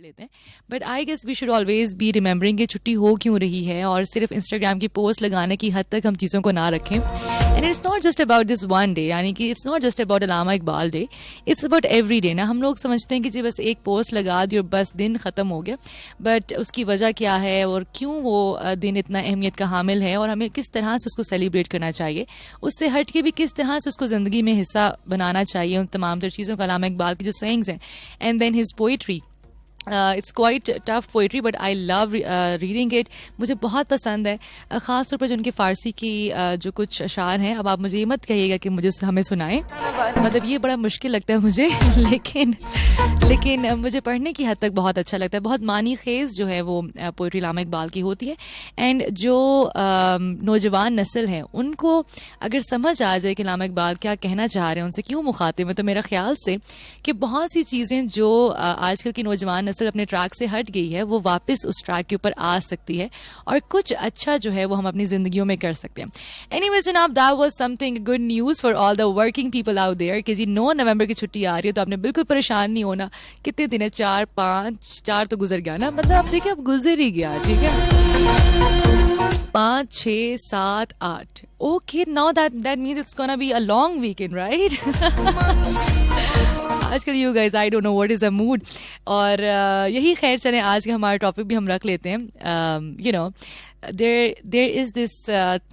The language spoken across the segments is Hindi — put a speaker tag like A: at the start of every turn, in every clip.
A: लेते हैं, but I guess we should always be remembering कि छुट्टी हो क्यों रही है, और सिर्फ इंस्टाग्राम की पोस्ट लगाने की हद तक हम चीज़ों को ना रखें. And it's not just about this one day, यानी कि it's not just about Allama Iqbal day, it's about every day ना. हम लोग समझते हैं कि जी बस एक पोस्ट लगा दी और बस दिन ख़त्म हो गया, बट उसकी वजह क्या है और क्यों वो दिन इतना अहमियत का हामिल है, और हमें किस तरह से उसको सेलिब्रेट करना चाहिए, उससे हट के भी किस तरह से उसको ज़िंदगी में हिस्सा बनाना चाहिए, उन तमाम तर चीज़ों का. अलामा इकबाल की जो सेइंग्स हैं, and then his poetry, it's quite tough poetry but I love reading it. मुझे बहुत पसंद है, ख़ास तौर पर जो उनकी फ़ारसी की जो कुछ अशार हैं. अब आप मुझे ये मत कहिएगा कि मुझे हमें सुनाएं, मतलब ये बड़ा मुश्किल लगता है मुझे लेकिन मुझे पढ़ने की हद तक बहुत अच्छा लगता है. बहुत मानी खेज़ जो है वो पोइट्री अलामा इकबाल की होती है. एंड जो नौजवान नस्ल है उनको अगर समझ आ जाए कि अलामा इकबाल क्या कहना चाह रहे हैं, उनसे क्यों मुखातिब है, तो मेरा ख्याल से कि बहुत सी चीज़ें जो आजकल की नौजवान नस्ल अपने ट्रैक से हट गई है वो वापस उस ट्रैक के ऊपर आ सकती है, और कुछ अच्छा जो है वो हम अपनी ज़िंदगियों में कर सकते हैं. एनीवेज जनाब, that was something good news for all the working people out there कि जी 9 नवंबर की छुट्टी आ रही है, तो आपने बिल्कुल परेशान नहीं होना. कितने दिन है? 4 तो गुजर गया ना, मतलब आप देखिए अब गुजर ही गया. ठीक है, 5 6 7 8. Okay, now that means it's gonna be a long weekend, right? आजकल you guys, I don't know what is the mood. और यही खैर चलें, आज का हमारा टॉपिक भी हम रख लेते हैं. You know, there is this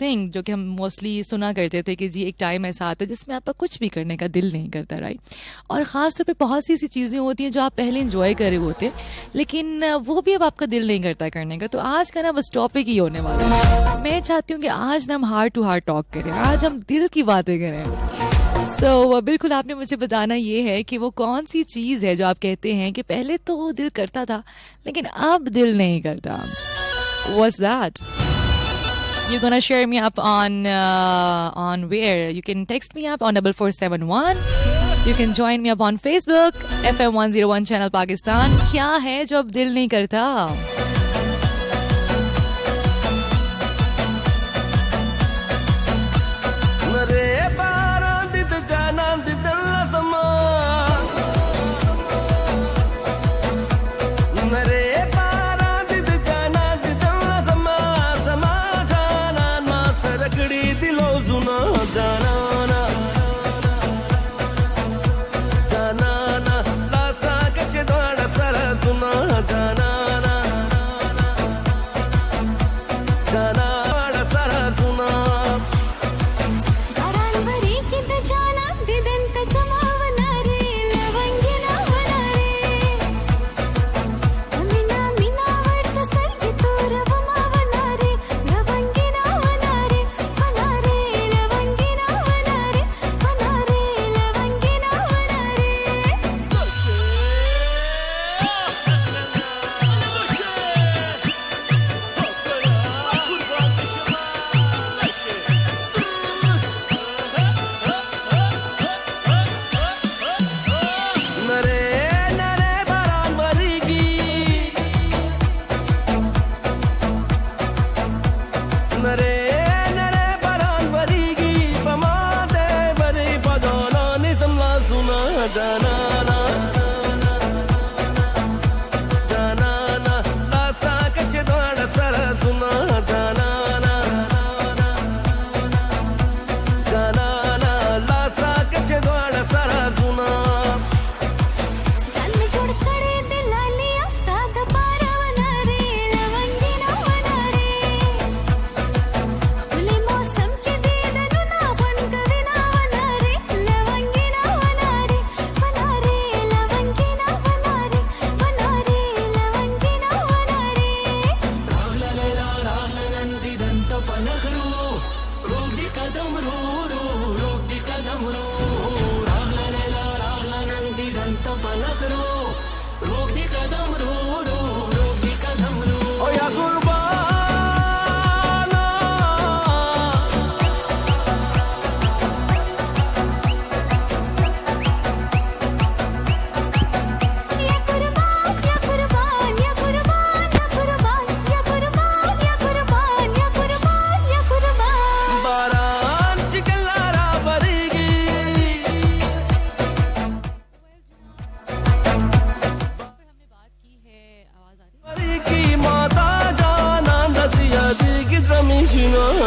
A: thing जो कि हम मोस्टली सुना करते थे कि जी एक टाइम ऐसा आता है जिसमें आपका कुछ भी करने का दिल नहीं करता, राइट? और ख़ास तौर पे बहुत सी ऐसी चीज़ें होती हैं जो आप पहले इंजॉय कर रहे होते हैं, लेकिन वो भी अब आपका दिल नहीं करता करने का. तो आज का ना बस टॉपिक ही होने वाला है. मैं चाहती हूँ कि आज ना हम हार्ट टू हार्ट टॉक करें, आज हम दिल की बातें करें. सो बिल्कुल आपने मुझे बताना ये है कि वो कौन सी चीज़ है जो आप कहते हैं कि पहले तो दिल करता था लेकिन अब दिल नहीं करता. What's that? You're gonna share me up on where? You can text me up on 4471. You can join me up on Facebook, FM 101 Channel Pakistan. क्या है जो अब दिल नहीं करता?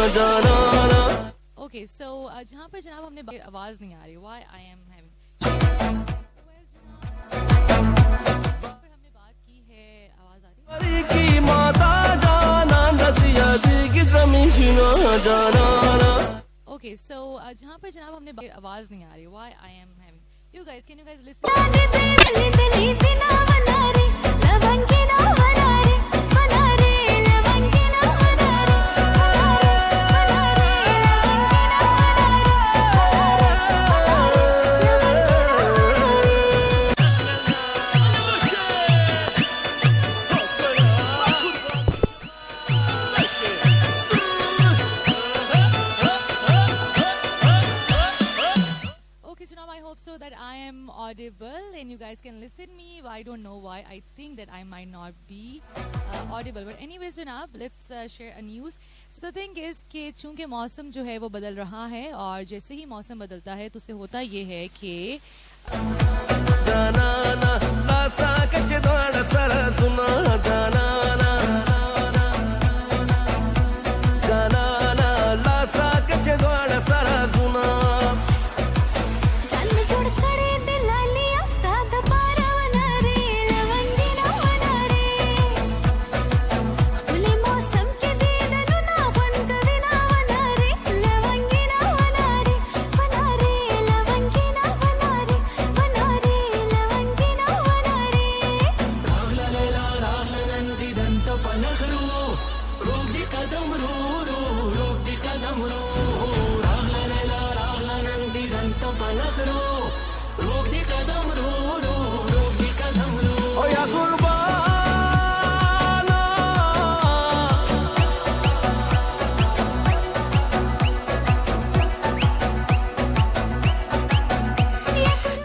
A: Okay, so जहाँ पर जनाब हमने आवाज नहीं आ रही, why I am having well, जनाब पर हमने बात की है, आवाज आ रही है? Okay, so जहाँ पर जनाब हमने आवाज नहीं आ रही, why I am having you guys, can you guys listen? So that I am audible and you guys can listen me. I don't know why I think that I might not be audible, but anyways जनाब, let's share a news. So the thing is कि चूंकि मौसम जो है वो बदल रहा है और जैसे ही मौसम बदलता है तो उससे होता ये है कि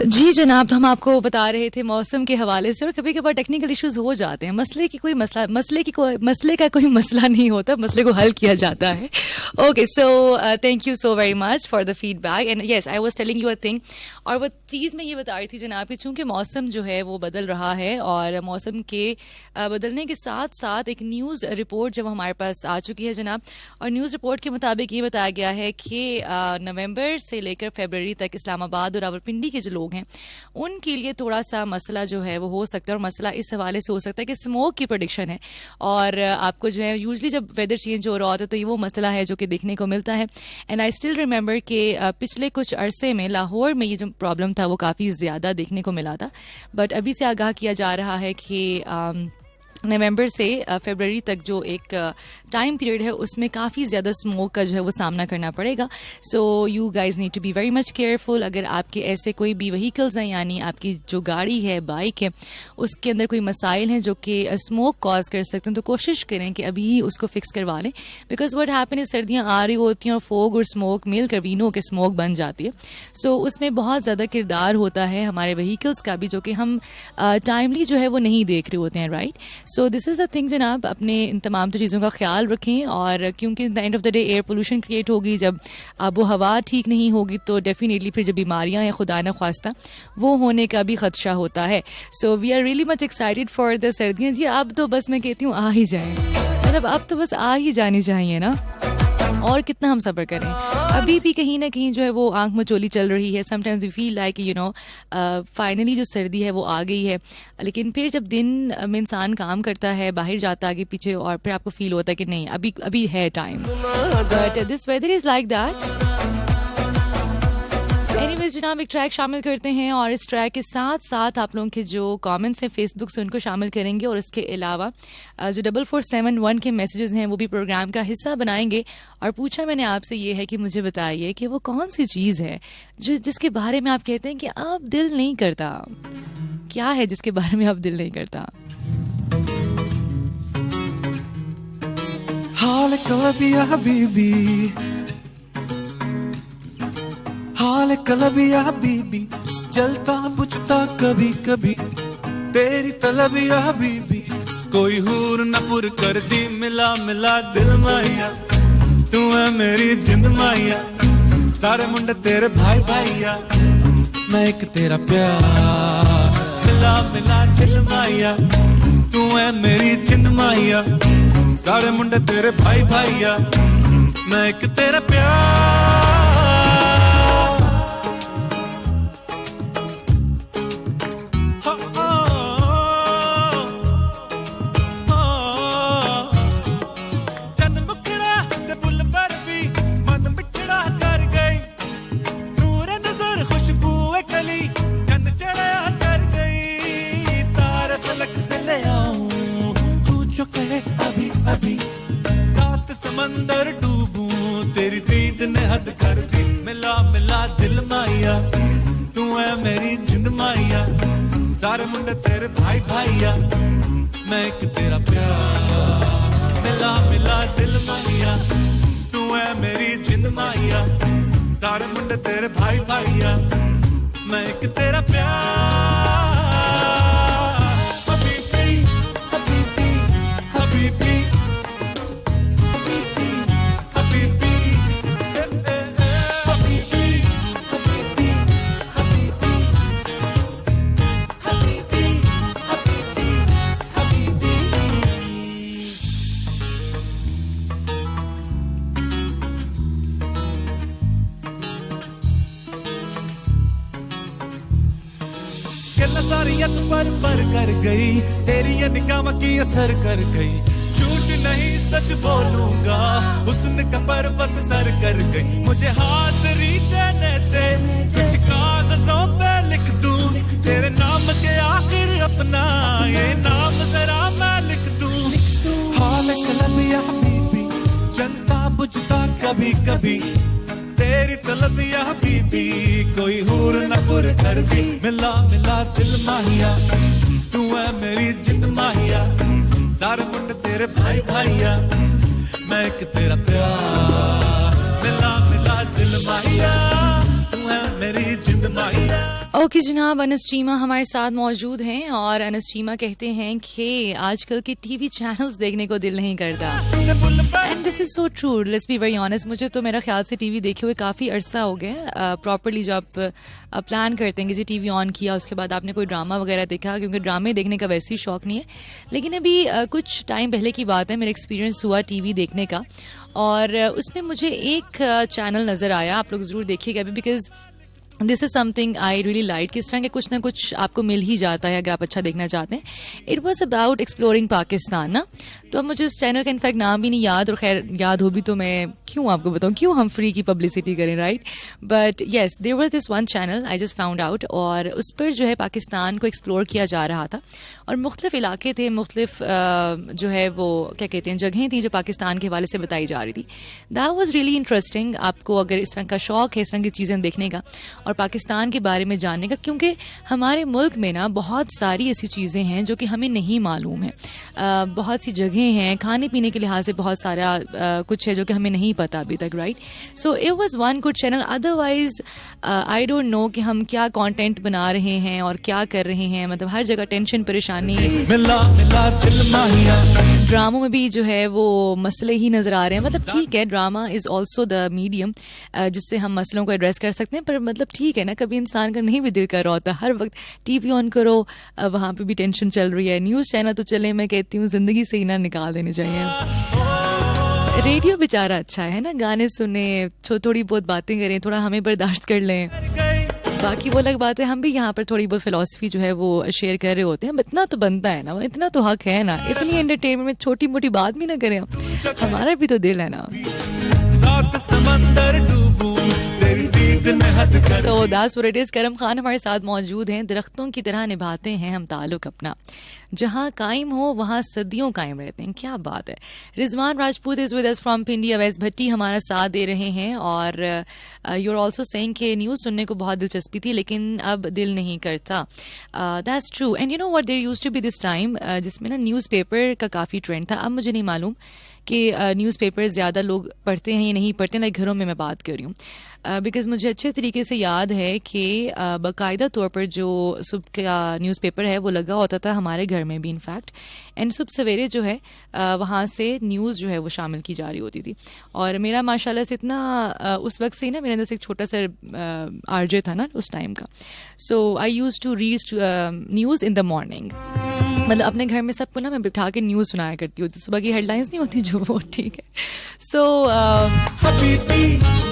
A: जी जनाब, तो हम आपको बता रहे थे मौसम के हवाले से, और कभी कभार टेक्निकल इश्यूज हो जाते हैं। मसले का कोई मसला नहीं होता, मसले को हल किया जाता है। Okay, so thank you so very much for the feedback and yes I was telling you a thing. और वो चीज़ मैं ये बता रही थी जनाब कि चूंकि मौसम जो है वो बदल रहा है और मौसम के बदलने के साथ साथ एक न्यूज़ रिपोर्ट जब हमारे पास आ चुकी है जनाब, और न्यूज़ रिपोर्ट के मुताबिक ये बताया गया है कि नवंबर से लेकर फरवरी तक इस्लामाबाद और रावलपिंडी के जो लोग हैं उनके लिए थोड़ा सा मसला जो है वो हो सकता है। और मसला इस हवाले से हो सकता है कि स्मोक की प्रेडिक्शन है, और आपको जो है यूजली जब वेदर चेंज हो रहा होता है तो ये वो मसला है जो कि देखने को मिलता है। एंड आई स्टिल रिमेंबर कि पिछले कुछ अरसे में लाहौर में ये जो प्रॉब्लम था वो काफ़ी ज़्यादा देखने को मिला था, बट अभी से आगाह किया जा रहा है कि नवंबर से फरवरी तक जो एक टाइम पीरियड है उसमें काफ़ी ज़्यादा स्मोक का जो है वो सामना करना पड़ेगा। So you guys need to be very much careful. अगर आपके ऐसे कोई भी व्हीकल्स हैं, यानी आपकी जो गाड़ी है, बाइक है, उसके अंदर कोई मसाइल हैं जो कि स्मोक कॉज कर सकते हैं, तो कोशिश करें कि अभी ही उसको फिक्स करवा लें। बिकॉज व्हाट हैपन इज, सर्दियाँ आ रही होती हैं और फोग और स्मोक मिल कर वीनों के स्मोक बन जाती है। सो उसमें बहुत ज़्यादा किरदार होता है हमारे व्हीकल्स का भी, जो कि हम टाइमली जो है वो नहीं देख रहे होते हैं, right. So this is the thing जनाब, अपने इन तमाम तो चीज़ों का ख्याल रखें। और क्योंकि the end of the day air pollution create होगी, जब आबो हवा ठीक नहीं होगी तो डेफिनेटली फिर जो बीमारियां हैं खुदा न ख्वास्ता वो होने का भी खदशा होता है। So we are really much excited for the सर्दियाँ। जी अब तो बस मैं कहती हूँ आ ही जाएँ, मतलब अब तो बस आ ही जानी चाहिए ना, और कितना हम सब्र करें। अभी भी कहीं ना कहीं जो है वो आंख मचोली चल रही है। Sometimes we feel like you know finally जो सर्दी है वो आ गई है, लेकिन फिर जब दिन में इंसान काम करता है, बाहर जाता है आगे पीछे, और फिर आपको फील होता है कि नहीं अभी है time. But this weather is like that. Anyways जनाब, एक ट्रैक शामिल करते हैं, और इस ट्रैक के साथ साथ आप लोगों के जो कमेंट्स हैं फेसबुक से उनको शामिल करेंगे, और इसके अलावा जो 4471 के मैसेजेस हैं वो भी प्रोग्राम का हिस्सा बनाएंगे। और पूछा मैंने आपसे ये है कि मुझे बताइए कि वो कौन सी चीज़ है जिसके बारे में आप कहते हैं कि अब दिल नहीं करता। क्या है जिसके बारे में अब दिल नहीं करता? हाल कलबिया हबीबी, हाल कलबिया बीबी, जलता बुझता कभी कभी तेरी तलबिया बीबी, कोई हूर न पुर कर दी, मिला मिला दिल माइया, तू है मेरी जिंद माइया, सारे मुंडे तेरे भाई भाइया, मैं एक तेरा प्यार, मिला मिला दिल माइया, तू है मेरी जिंद माइया, सारे मुंडे तेरे भाई भाइया,
B: मैं एक तेरा प्यार चन मुखड़ा ते फुल बर्फी मन मिठड़ा कर गई नूर नजर खुशबू कली चन चढ़ा कर गई तार फलक से ले आऊं तू जो कहे अभी अभी सात समंदर डूबूं तेरी दीद ने हद कर दी मिला मिला दिल माइया तू है मेरी जिंद माइया सारे मुंडे तेरे भाई भाइया मैं एक तेरा प्यार मिला मिला दिल माइया तू है मेरी जिंद माइया सारे मुंडे तेरे भाई भाइया मैं एक तेरा प्यार हबीबी हबीबी हबीबी सारियत पर कर गई तेरी ये निगाह की असर कर गई झूठ नहीं सच बोलूंगा हुस्न का पर्वत सर कर गई मुझे हाजिरी देने दे कुछ कागजों पे लिख दूं तेरे नाम के आखिर अपना ये नाम जरा मैं लिख दूं हाल कलब या हबीबी चलता बुझता कभी कभी तेरी तलब या हबीबी कोई हूर न पुर कर दी मिला मिला दिल माहिया तू है मेरी जिंद माहिया सारे मुंडे तेरे भाई भाइया मैं एक तेरा प्यार मिला मिला दिल माहिया तू है मेरी जिंद माहिया।
A: ओके जनाब, अनस चीमा हमारे साथ मौजूद हैं और अनस चीमा कहते हैं कि आजकल के टीवी चैनल्स देखने को दिल नहीं करता and this is so true. Let's be very honest, मुझे तो मेरा ख्याल से टीवी देखे हुए काफ़ी अरसा हो गया। प्रॉपरली जो आप प्लान करते हैं कि जी टीवी ऑन किया उसके बाद आपने कोई ड्रामा वगैरह देखा, क्योंकि ड्रामे देखने का वैसे ही शौक नहीं है। लेकिन अभी कुछ टाइम पहले की बात है, मेरा एक्सपीरियंस हुआ टीवी देखने का और उसमें मुझे एक चैनल नज़र आया, आप लोग ज़रूर देखिएगा अभी, because this is something I really like. किस तरह के कुछ ना कुछ आपको मिल ही जाता है अगर आप अच्छा देखना चाहते हैं। It was about exploring Pakistan ना, तो अब मुझे उस चैनल का इनफैक्ट नाम भी नहीं याद, और खैर याद हो भी तो मैं क्यों आपको बताऊँ, क्यों हम फ्री की पब्लिसिटी करें, right. But yes, there was this one channel I just found out, और उस पर जो है पाकिस्तान को एक्सप्लोर किया जा रहा था और मुख्तलिफ इलाके थे, मुख्तलिफ जो है वो क्या कहते हैं जगहें थी जो पाकिस्तान के हवाले से बताई जा रही थी। That was really interesting. आपको अगर इस तरह का शौक है, इस तरह की चीज़ें देखने का और पाकिस्तान के बारे में जानने का, क्योंकि हमारे मुल्क में ना बहुत सारी ऐसी चीज़ें हैं जो कि हमें नहीं मालूम है। बहुत सी जगहें हैं, खाने पीने के लिहाज से बहुत सारा कुछ है जो कि हमें नहीं पता अभी तक, right. So it was one good channel. Otherwise I don't no कि हम क्या कंटेंट बना रहे हैं और क्या कर रहे हैं, मतलब हर जगह टेंशन परेशानी, ड्रामों में भी जो है वो मसले ही नज़र आ रहे हैं। मतलब ठीक है, drama is also the medium जिससे हम मसलों को एड्रेस कर सकते हैं, पर मतलब ठीक है ना, कभी इंसान का नहीं भी दिल कर रहा होता, हर वक्त टीवी ऑन करो वहाँ पे भी टेंशन चल रही है। न्यूज़ चैनल तो चले, मैं कहती हूँ ज़िंदगी से ही ना निकाल देने चाहिए। रेडियो बेचारा अच्छा है ना, गाने सुने, थोड़ी बहुत बातें करें, थोड़ा हमें बर्दाश्त कर लें, बाकी वो अलग बात है। हम भी यहाँ पर थोड़ी बहुत फिलॉसफी जो है वो शेयर कर रहे होते हैं, इतना तो बनता है ना, इतना तो हक है ना, इतनी एंटरटेनमेंट में छोटी मोटी बात भी ना करें, हमारा भी तो दिल है ना। So that's what it is। करम खान हमारे साथ मौजूद हैं। दरख्तों की तरह निभाते हैं हम ताल्लुक अपना, जहाँ कायम हो वहाँ सदियों कायम रहते हैं। क्या बात है। Rizwan Rajput is with us from Pindi. Awais Bhatti हमारा साथ दे रहे हैं और यू आर ऑल्सो सेइंग कि न्यूज़ सुनने को बहुत दिलचस्पी थी लेकिन अब दिल नहीं करता। That's true and you know what, there used to be this time जिसमें ना न्यूज़पेपर का काफ़ी ट्रेंड था। अब मुझे नहीं मालूम कि न्यूज़पेपर ज़्यादा लोग पढ़ते हैं या नहीं पढ़ते हैं, लाइक घरों में मैं बात कर रही हूँ। बिकॉज मुझे अच्छे तरीके से याद है कि बाकायदा तौर पर जो सुबह का न्यूज़पेपर है वो लगा होता था हमारे घर में भी इनफैक्ट, एंड सुबह सवेरे जो है वहाँ से न्यूज़ जो है वो शामिल की जा रही होती थी। और मेरा माशाल्लाह से इतना उस वक्त से ही ना मेरे अंदर से एक छोटा सा आरजे था ना उस टाइम का, so I use to read news in the morning. मतलब अपने घर में सबको ना मैं बिठा के न्यूज़ सुनाया करती होती, सुबह की हेडलाइंस नहीं होती जो वो, ठीक है। सो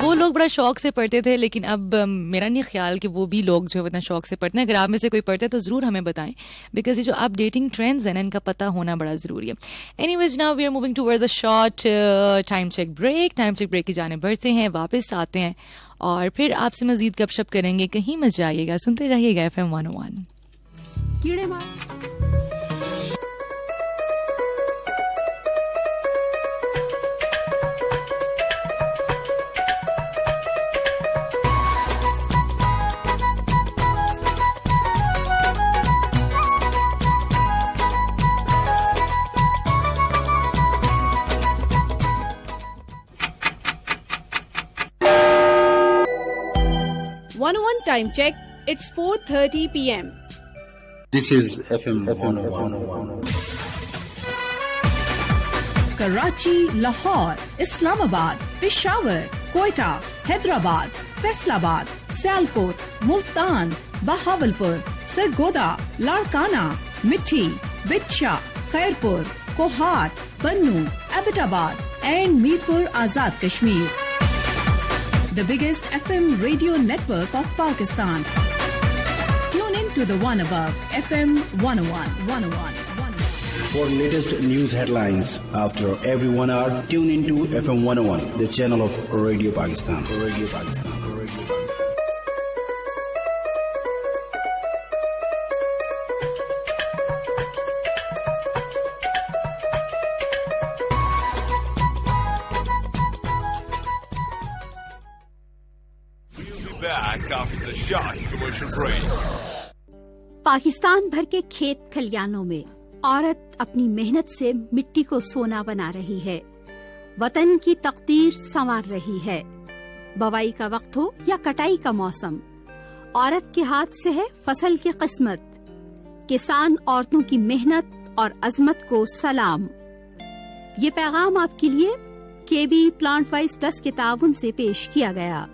A: वो लोग बड़ा शौक से पढ़ते थे, लेकिन अब मेरा नहीं ख्याल कि वो भी लोग जो है इतना शौक से पढ़ते हैं। अगर आप में से कोई पढ़ते हैं तो ज़रूर हमें बताएं, बिकॉज ये जो अपडेटिंग ट्रेंड्स हैं ना इनका पता होना बड़ा ज़रूरी है। Anyways now we are moving towards a short time check break. Time check break की जाने बढ़ते हैं, वापस आते हैं और फिर आपसे मजीद गपशप करेंगे। कहीं मत जाइएगा, सुनते रहिएगा FM 101।
C: कीड़े मार time check. It's 4:30 p.m.
D: This is FM 101.
C: Karachi, Lahore, Islamabad, Peshawar, Quetta, Hyderabad, Faisalabad, Sialkot, Multan, Bahawalpur, Sargodha, Larkana, Mithi, Bitcha, Khairpur, Kohat, Bannu, Abbottabad and Mirpur Azad Kashmir. The biggest FM radio network of Pakistan. Tune in to the one above, FM 101, 101, 101.
D: For latest news headlines after every 1 hour, tune into FM 101, the channel of Radio Pakistan. Radio Pakistan. Radio Pakistan.
E: Pakistan भर के खेत खलियानों में औरत अपनी मेहनत से मिट्टी को सोना बना रही है, वतन की तकदीर संवार रही है। बवाई का वक्त हो या कटाई का मौसम, औरत के हाथ से है फसल की किस्मत। किसान औरतों की मेहनत और अजमत को सलाम। ये पैगाम आपके लिए केबी प्लांट वाइज प्लस के ताउन से पेश किया गया।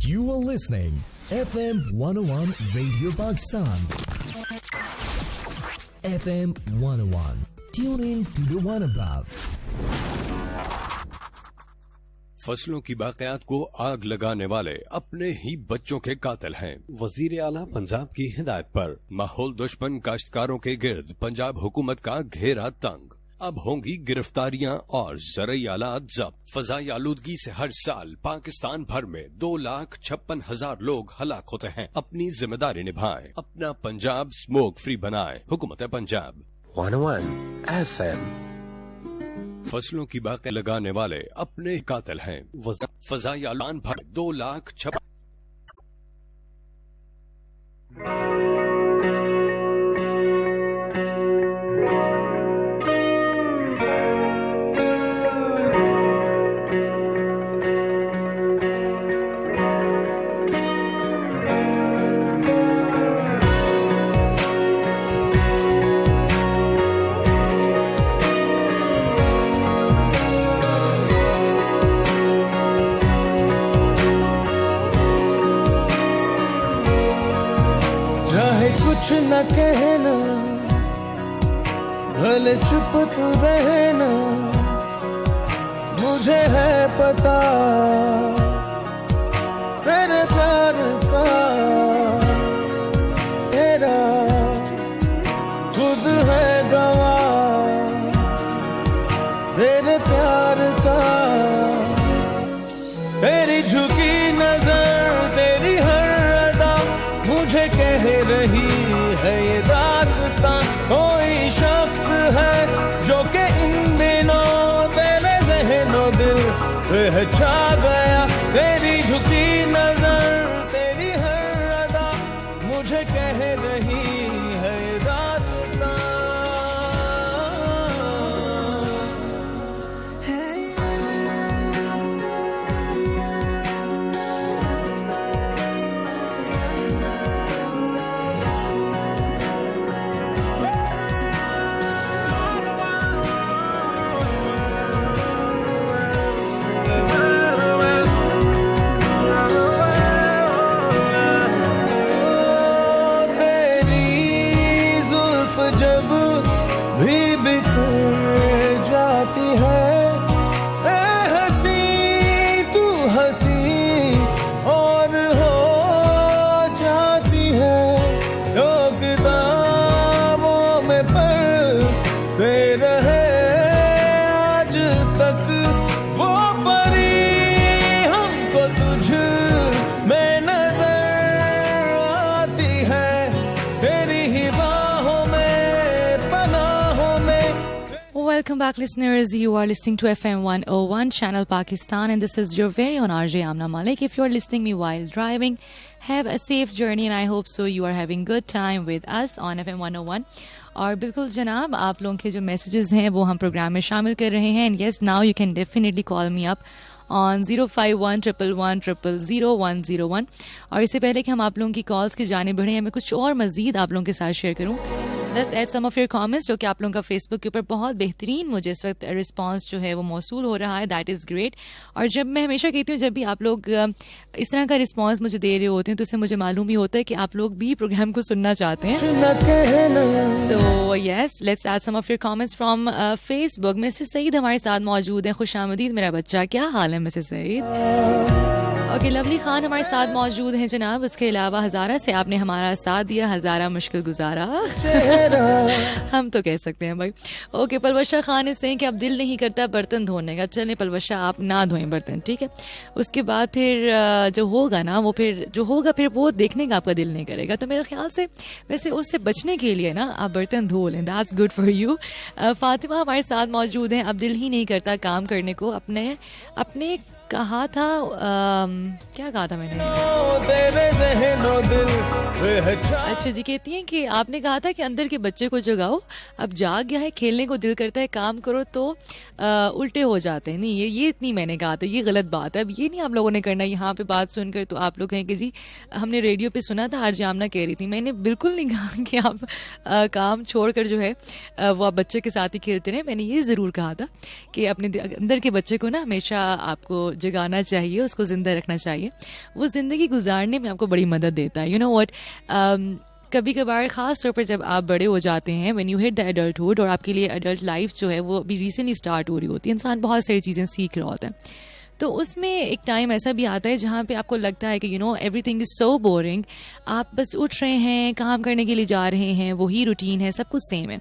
F: You are listening FM 101 Radio Pakistan. FM 101. Tune in to the one above.
G: फसलों की बाक़ियात को आग लगाने वाले अपने ही बच्चों के कातिल हैं।
H: वजीर आला पंजाब की हिदायत पर
G: माहौल दुश्मन काश्तकारों के गिर्द पंजाब हुकूमत का घेरा तंग। अब होंगी गिरफ्तारियां और ज़रई आलात जब्त। फज़ाई आलूदगी से हर साल पाकिस्तान भर में 2,56,000 लोग हलाक होते हैं। अपनी जिम्मेदारी निभाएं, अपना पंजाब स्मोक फ्री बनाएं। हुकूमत पंजाब
H: 101 FM।
G: फसलों की बाक़ी लगाने वाले अपने कातिल हैं। फज़ाई आलान भर 2,56,000।
B: कुछ न कहना, भले चुप तू रहना, मुझे है पता तेरे प्यार का, तेरा खुद है गवाह तेरे प्यार का। तेरी झुकी नजर, तेरी हर अदा मुझे कह रही है ये दास्तां। कोई शख्स है जो कि इन दिनों तेरे ज़हनो दिल पे छा गया। तेरी झुकी नजर, तेरी हर अदा मुझे कह रही है ये दास्तां। भी बिखर जाती है। ए हंसी तू हंसी और हो जाती है। लोग किताबों में पढ़ते रहे आज तक वो परी हमको तुझ में नजर आती है। तेरी ही बाहों में पनाहों में।
A: Welcome back, listeners. You are listening to FM 101 Channel Pakistan, and this is your very own RJ Amna Malik. If you are listening me while driving, have a safe journey, and I hope so you are having good time with us on FM 101. और बिल्कुल जनाब, आप लोगों के जो मैसेजेस हैं वो हम प्रोग्राम में शामिल कर रहे हैं. And yes, now you can definitely call me up on 05111000101. और इससे पहले कि हम आप लोगों की कॉल्स की जाने बढ़े, मैं कुछ और मजीद आप लोगों के साथ शेयर करूँ. Let's add some of your comments, जो कि आप लोगों का फेसबुक के ऊपर बहुत बेहतरीन मुझे इस वक्त रिस्पांस जो है वो मौसूल हो रहा है. That is great. और जब मैं हमेशा कहती हूँ, जब भी आप लोग इस तरह का रिस्पांस मुझे दे रहे होते हैं, तो इससे मुझे मालूम ही होता है कि आप लोग भी प्रोग्राम को सुनना चाहते हैं. So yes, let's add some of your comments from Facebook. Mrs Saeed हमारे साथ मौजूद हैं. खुशामदीद मेरा बच्चा, क्या हाल है मिसेस सईद? ओके, लवली खान हमारे साथ मौजूद हैं जनाब. उसके अलावा हज़ारा से आपने हमारा साथ दिया, हज़ारा मुश्किल गुजारा हम तो कह सकते हैं भाई. ओके, पलवशा खान इस कि अब दिल नहीं करता बर्तन धोने का. चलें पलवशा, आप ना धोएं बर्तन, ठीक है. उसके बाद फिर जो होगा ना, वो फिर वो देखने का आपका दिल नहीं करेगा. तो मेरे ख्याल से वैसे उससे बचने के लिए ना आप बर्तन धो लें. That's good for you. Fatima हमारे साथ मौजूद हैं. अब दिल ही नहीं करता काम करने को. अपने कहा था, क्या कहा था मैंने? अच्छा जी, कहती हैं कि आपने कहा था कि अंदर के बच्चे को जगाओ, अब जाग गया है, खेलने को दिल करता है, काम करो तो उल्टे हो जाते हैं. नहीं, ये इतनी मैंने कहा था, ये गलत बात है. अब ये नहीं आप लोगों ने करना. यहाँ पे बात सुनकर तो आप लोग कहें कि जी हमने रेडियो पे सुना था, आरजे आमना कह रही थी. मैंने बिल्कुल नहीं कहा कि आप काम छोड़कर जो है वो आप बच्चे के साथ ही खेलते रहे. मैंने ये ज़रूर कहा था कि अपने अंदर के बच्चे को ना हमेशा आपको जगाना चाहिए, उसको जिंदा रखना चाहिए. वो जिंदगी गुजारने में आपको बड़ी मदद देता है. यू नो व्हाट, कभी कभार ख़ास तौर पर जब आप बड़े हो जाते हैं, when you hit the adulthood, और आपके लिए एडल्ट लाइफ जो है वो अभी रिसेंटली स्टार्ट हो रही होती है, इंसान बहुत सारी चीज़ें सीख रहा होता है. तो उसमें एक टाइम ऐसा भी आता है जहाँ पे आपको लगता है कि you know everything is so boring. आप बस उठ रहे हैं, काम करने के लिए जा रहे हैं, वही रूटीन है, सब कुछ सेम है.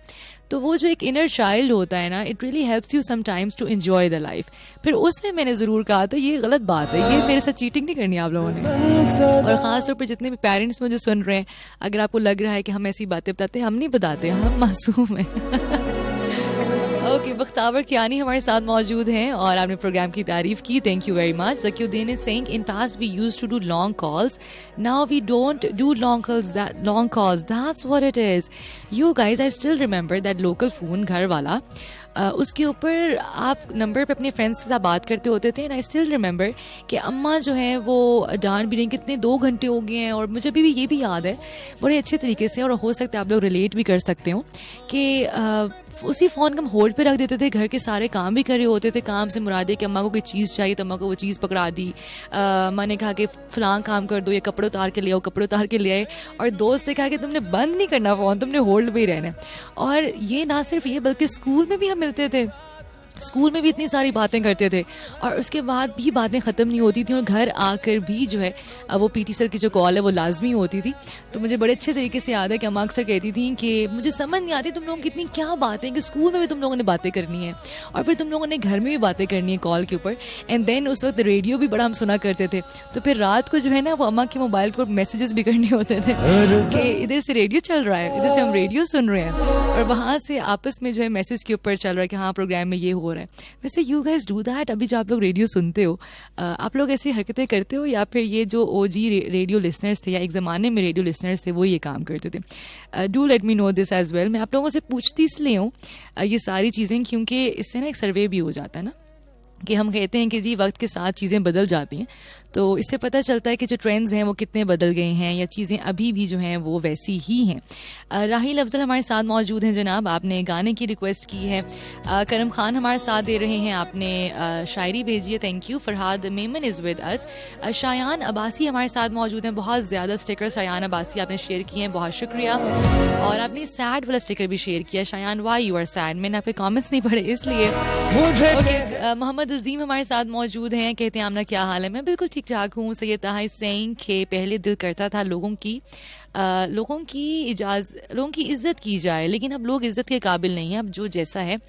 A: तो वो जो एक इनर चाइल्ड होता है ना, it really helps you sometimes to enjoy the life. फिर उसमें मैंने ज़रूर कहा था ये गलत बात है, ये मेरे साथ चीटिंग नहीं करनी आप लोगों ने. और ख़ास तौर पर जितने भी पेरेंट्स मुझे सुन रहे हैं, अगर आपको लग रहा है कि हम ऐसी बातें बताते हैं, हम नहीं बताते, हम मासूम हैं. ओके, बख्तावर कियानी हमारे साथ मौजूद हैं और आपने प्रोग्राम की तारीफ की. Thank you very much. Zakiuddin is saying in past we used to do long calls, now we don't do long calls. That's what it is. You guys, I still remember that local phone घर वाला, उसके ऊपर आप नंबर पे अपने फ्रेंड्स के साथ बात करते होते थे. एंड आई स्टिल रिमेंबर कि अम्मा जो है वो डांट भी रही, कितने 2 घंटे हो गए हैं. और मुझे अभी भी ये भी याद है बड़े अच्छे तरीके से, और हो सकता है आप लोग रिलेट भी कर सकते हो कि उसी फ़ोन को हम होल्ड पे रख देते थे. घर के सारे काम भी कर रहे होते थे. काम से मुराद है कि अम्मा को कोई चीज़ चाहिए तो अम्मा को वो चीज़ पकड़ा दी. अम्मा ने कहा कि फ़लाँ काम कर दो, ये कपड़े उतार के ले आओ, कपड़े उतार के ले आए. और दोस्त से कहा कि तुमने बंद नहीं करना फ़ोन, तुमने होल्ड पे ही रहना. और ये ना सिर्फ ये, बल्कि स्कूल में भी हम मिलते थे, स्कूल में भी इतनी सारी बातें करते थे, और उसके बाद भी बातें ख़त्म नहीं होती थी. और घर आकर भी जो है वो पीटी सर की जो कॉल है वो लाजमी होती थी. तो मुझे बड़े अच्छे तरीके से याद है कि अम्मा अक्सर कहती थी कि मुझे समझ नहीं आती तुम लोगों की इतनी क्या बातें, कि स्कूल में भी तुम लोगों ने बातें करनी है और फिर तुम लोगों ने घर में भी बातें करनी है कॉल के ऊपर. एंड देन उस वक्त रेडियो भी बड़ा हम सुना करते थे. तो फिर रात को जो है ना वो अम्मा के मोबाइल के ऊपर मैसेजेस भी करने होते थे कि इधर से रेडियो चल रहा है, इधर से हम रेडियो सुन रहे हैं, और वहाँ से आपस में जो है मैसेज के ऊपर चल रहा है कि हाँ प्रोग्राम में ये हो रहा है. वैसे यू गाइज डू दैट? अभी जो आप लोग रेडियो सुनते हो, आप लोग ऐसी हरकतें करते हो, या फिर ये जो ओजी रेडियो लिसनर्स थे या एक ज़माने में रेडियो लिसनर्स थे वो ये काम करते थे? Do let me know this as well. मैं आप लोगों से पूछती इसलिए हूँ ये सारी चीज़ें, क्योंकि इससे ना एक सर्वे भी हो जाता है ना, कि हम कहते हैं कि जी वक्त के साथ चीज़ें बदल जाती हैं. तो इससे पता चलता है कि जो ट्रेंड्स हैं वो कितने बदल गए हैं या चीज़ें अभी भी जो हैं वो वैसी ही हैं। राहिल अफजल हमारे साथ मौजूद हैं जनाब, आपने गाने की रिक्वेस्ट की है। करम खान हमारे साथ दे रहे हैं, आपने शायरी भेजी है, thank you. Farhad Memon is with us. Shayan Abbasi हमारे साथ मौजूद हैं, बहुत ज़्यादा स्टिकर शायान अब्बासी आपने शेयर किए हैं, बहुत शुक्रिया। और आपने सैड वाला स्टिकर भी शेयर किया, Shayan why you are sad, मैंने आपके कमेंट्स नहीं पढ़े इसलिए। ओके, मोहम्मद अजीम हमारे साथ मौजूद हैं, कहते हैं आमना क्या हाल है? मैं बिल्कुल ठीक ठाक हूँ। सैयद ताहा सिंह के पहले दिल करता था लोगों की इज्जत की जाए, लेकिन अब लोग इज्जत के काबिल नहीं है। अब जो जैसा है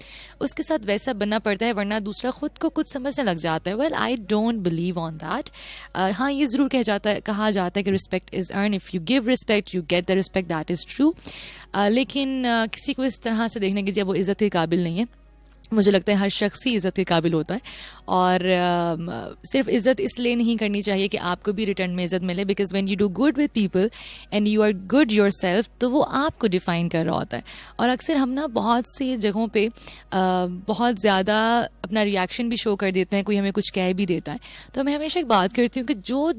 A: उसके साथ वैसा बनना पड़ता है, वरना दूसरा खुद को कुछ समझने लग जाता है। Well I don't believe on that. हाँ, ये ज़रूर कहा जाता है कि respect is earn, if you give respect you get the respect, that is true. लेकिन किसी को इस तरह से देखने की जब वो इज्जत के काबिल नहीं है, मुझे लगता है हर शख्स ही इज़्ज़त के काबिल होता है। और सिर्फ इज़्ज़त इसलिए नहीं करनी चाहिए कि आपको भी रिटर्न में इज़्ज़त मिले, because when you do good with people and you are good yourself, तो वो आपको डिफ़ाइन कर रहा होता है। और अक्सर हम ना बहुत सी जगहों पे बहुत ज़्यादा अपना रिएक्शन भी शो कर देते हैं, कोई हमें कुछ कह भी देता है, तो मैं हमेशा एक बात करती हूँ कि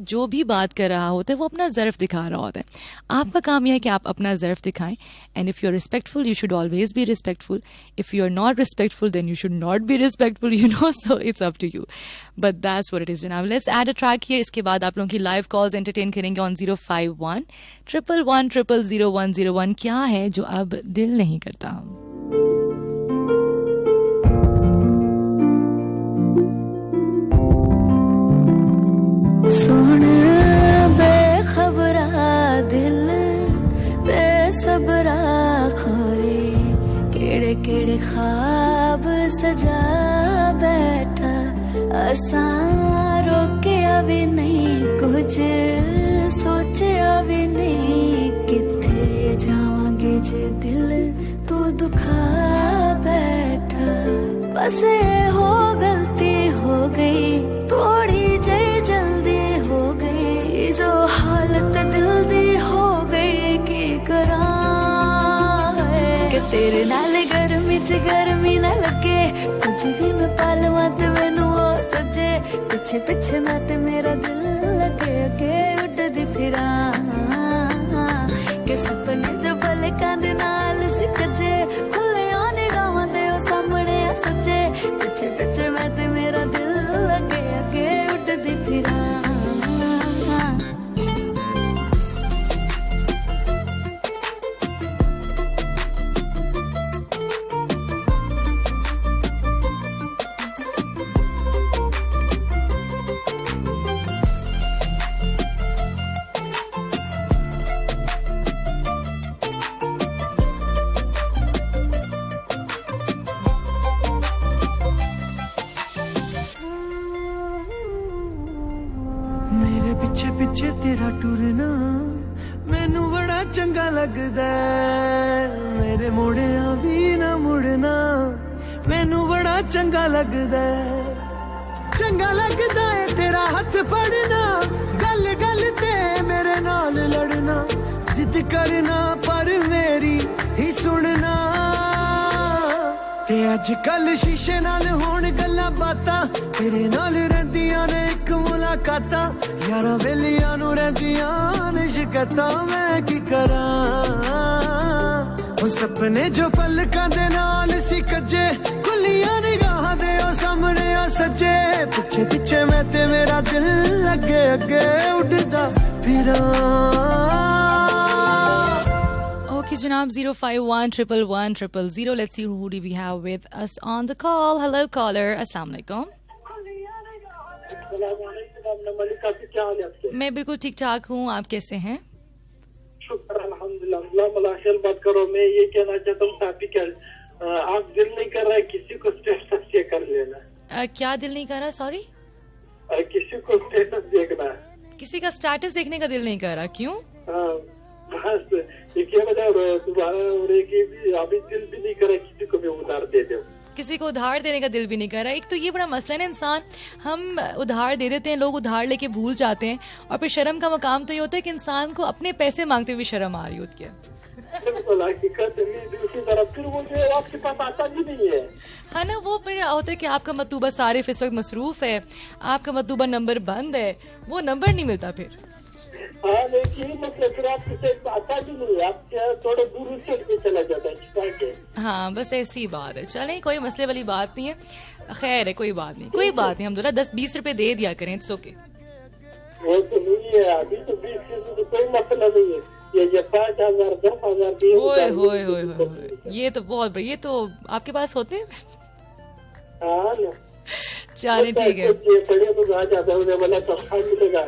A: जो भी बात कर रहा होता है वो अपना ज़र्फ़ दिखा रहा होता है। आपका काम यह है कि आप अपना ज़र्फ़ दिखाएं। And if you are respectful you should always be respectful, if you are not respectful then you should not be respectful, you know, so it's up to you, but that's what it is. Now let's add a track here. इसके बाद आप लोगों की live calls entertain करेंगे on 051-111-000101। क्या है जो अब दिल नहीं करता?
I: सुन बेखबरा दिल बेसबरा खोरे केड़े केड़े ख्वाब सजा बैठा, असां रोकिया भी नहीं, कुछ सोचिया भी नहीं, किथे जावांगे जे दिल तू दुखा बैठा। बस ये हो गलती हो गई, थोड़ी जई जल्दी हो गई, जो हालत दिल दी हो गई की करा के तेरे नाल गर्मी च गर्मी न लगे, कुछ भी मैं पालवा ते मैनू हो सजे, पिछे पिछे मैं ते मेरा दिल लगे अगे उड़दी फिरा, के सपने जो पलकां दे नाल सिकजे, खुले निगाहां दे ओ सामने आ सजे, पिछे पिछे मैं ते मेरा दिल लगे अगे उड़दी फिरा।
B: पिछे तेरा टुरना मैनू बड़ा चंगा लगदा है, मेरे मुड़िया भी ना मुड़ना मैनू बड़ा चंगा लगदा है, चंगा लगदा है तेरा हथ फड़ना, गल गल ते मेरे नाल लड़ना, जिद करना पर मेरी ही सुनना, ते अजकल शीशे नाल होण गल्लां बातां, तेरे नाल रहिंदियां ने इक मुलाकातां, यारां वेलियां नूं रहिंदियां ने शिकायतां, मैं की करां? ओ सपने जो पलकां दे नाल सी कज्जे, खुलियां निगाहां दे ओ सामने आ सजे, पिछे पिछे मैं ते मेरा दिल लगे अगे उड़दा फिरां।
A: Okay, Janab, 051-111-000. Let's see who do we have with us on the call. Hello, caller. Assalamu alaikum. मैं बिल्कुल ठीक ठाक हूँ, आप कैसे हैं?
J: शुक्र अल्हम्दुलिल्लाह। बात करो, मैं ये कहना चाहता हूँ आप दिल नहीं कर रहा है किसी को स्टेटस चेक कर लेना।
A: क्या दिल नहीं कर रहा? सॉरी,
J: किसी को स्टेटस देखना है,
A: किसी का स्टेटस देखने का दिल नहीं कर रहा, क्यों?
J: बस एक वजह तुम्हारा अभी दिल भी नहीं करे किसी को भी उधार दे दो,
A: किसी को उधार देने का दिल भी नहीं कर रहा। एक तो ये बड़ा मसला है ना, इंसान हम उधार दे देते हैं, लोग उधार लेके भूल जाते हैं, और फिर शर्म का मकाम तो ये होता है कि इंसान को अपने पैसे मांगते हुए शर्म आ रही होती है।
J: बिल्कुल हकीकत नहीं, दूसरी तरफ फिर वो जो आपके पास आता भी नहीं है।
A: हाँ ना, वो फिर होता है कि आपका मतलूबा सारिफ इस वक्त मसरूफ है, आपका मतलूबा नंबर बंद है, वो नंबर नहीं मिलता फिर।
J: हाँ देखिए, मतलब फिर आपके साथ आता भी नहीं, आप थोड़ा दूर से चला जाता है छिपा के।
A: हाँ बस ऐसी बात है। चलें, कोई मसले वाली बात नहीं है, खैर है, कोई बात नहीं, कोई बात नहीं। हम 10-20 रुपए दे दिया करें, इट्स ओके।
J: वो तो नहीं है अभी, तो 20 तो कोई मसला नहीं है, ये 5,000 10,000 दिए।
A: ओए होए होए होए, ये तो बहुत बढ़िया, ये तो आपके पास होते हैं।
J: हाँ ना,
A: चलिए ठीक है।
J: पढ़े तो आ जाता है वाला तो मिलेगा।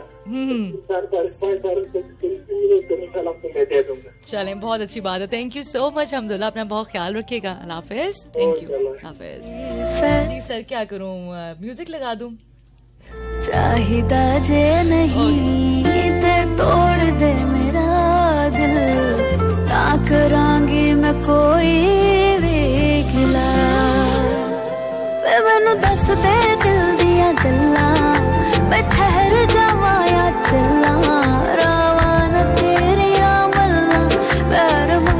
A: चलें, बहुत अच्छी बात है। Thank you so much Hamdullah, अपना बहुत ख्याल रखिएगा। अल्लाह हाफिज। थैंक यू, हाफिज। जी सर, क्या करूँ, म्यूजिक लगा दूँ?
I: चाहिदा जे नहीं ते तोड़ दे मेरा दिल, ना करांगी मैं कोई वेखला, वे मैनू दस दे दिल दिया गल्लां, मैं ठहर जावां या चला, रावां तेरिया मलना बैरमां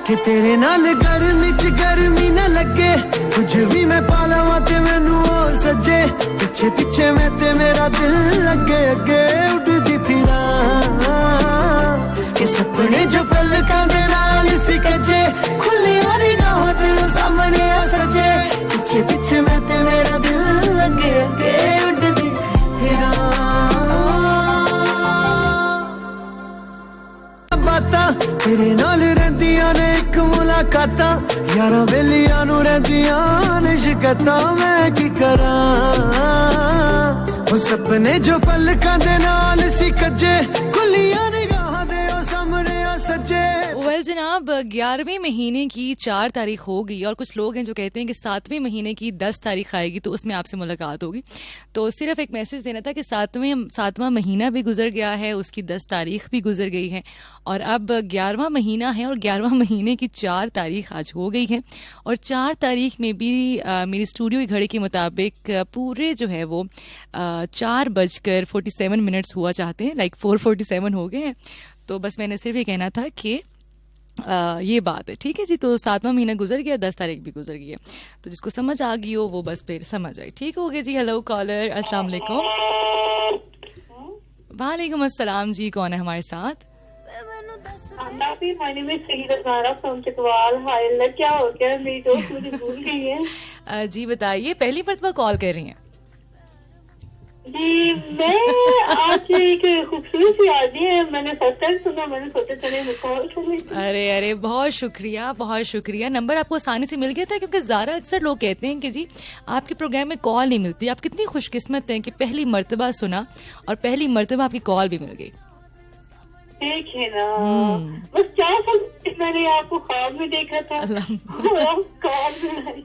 B: कि तेरे नाल गर्मी च गर्मी न लगे, कुछ भी मैं पालवा ते मैनू और सजे, पिछे पिछे मैं ते मेरा दिल लगे अगे उड़दी फिरा, कि सपने जो पलकां दे नाल सी कजे, खुली निगाहां ते सामने आ सजे, पिछे पिछे मैं ते मेरा दिल लगे अगे उड़दी फिरा। बातां तेरे नाल रहिंदियां ने इक मुलाकातां, यारां बेलियां नूं रहिंदियां ने शिकायतां, मैं की करां, ओ सपने जो पलकां दे नाल सी कजे, खुलियां निगाहां दे ओ सामने आ सजे।
A: वेल जनाब, 11वें महीने की 4 तारीख हो गई और कुछ लोग हैं जो कहते हैं कि 7वें महीने की 10 तारीख आएगी तो उसमें आपसे मुलाकात होगी। तो सिर्फ एक मैसेज देना था कि 7वां महीना भी गुजर गया है, उसकी 10 तारीख भी गुजर गई है और अब 11वां महीना है और 11वां महीने की 4 तारीख आज हो गई है। और 4 तारीख में भी मेरी स्टूडियो की घड़ी के मुताबिक पूरे जो है वो 4:47 हुआ चाहते हैं, लाइक 4:47 हो गए हैं। तो बस मैंने सिर्फ ये कहना था कि ये बात है, ठीक है जी। तो 7वां महीना गुजर गया, 10 तारीख भी गुजर गई है, तो जिसको समझ आ गई हो वो बस फिर समझ आए, ठीक हो गया जी। हेलो कॉलर, अस्सलाम वालेकुम। वालेकुम अस्सलाम जी, कौन है हमारे साथ?
K: क्या हो गया, मेरी दोस्त मुझे भूल गई है।
A: जी बताइए, पहली मर्तबा कॉल कर रही हैं?
K: जी मैं आज एक खूबसूरत सी आदमी है, मैंने फर्स्ट टाइम सुना, मैंने सोचा चले मैं कॉल कर लेती हूं।
A: अरे बहुत शुक्रिया, बहुत शुक्रिया। नंबर आपको आसानी से मिल गया था? क्योंकि ज़ारा अक्सर लोग कहते हैं कि जी आपके प्रोग्राम में कॉल नहीं मिलती। आप कितनी खुशकिस्मत हैं कि पहली मर्तबा सुना और पहली मर्तबा आपकी कॉल भी मिल गई।
K: ठीक है ना, बस 4 साल मैंने आपको ख्वाब में देखा था।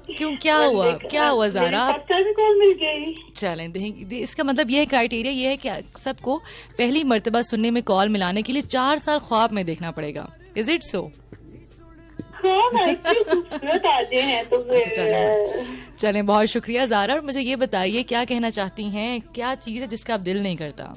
A: क्यों, क्या हुआ, क्या हुआ ज़ारा?
K: कॉल मिल गई।
A: चलें देखेंगे, इसका मतलब ये है, क्राइटेरिया ये है कि सबको पहली मर्तबा सुनने में कॉल मिलाने के लिए 4 साल ख्वाब में देखना पड़ेगा। Is it so?
K: खूबसूरत आदमी हैं तो
A: चलें, बहुत शुक्रिया ज़ारा। और मुझे ये बताइए, क्या कहना चाहती हैं, क्या चीज़ है जिसका आप दिल नहीं करता?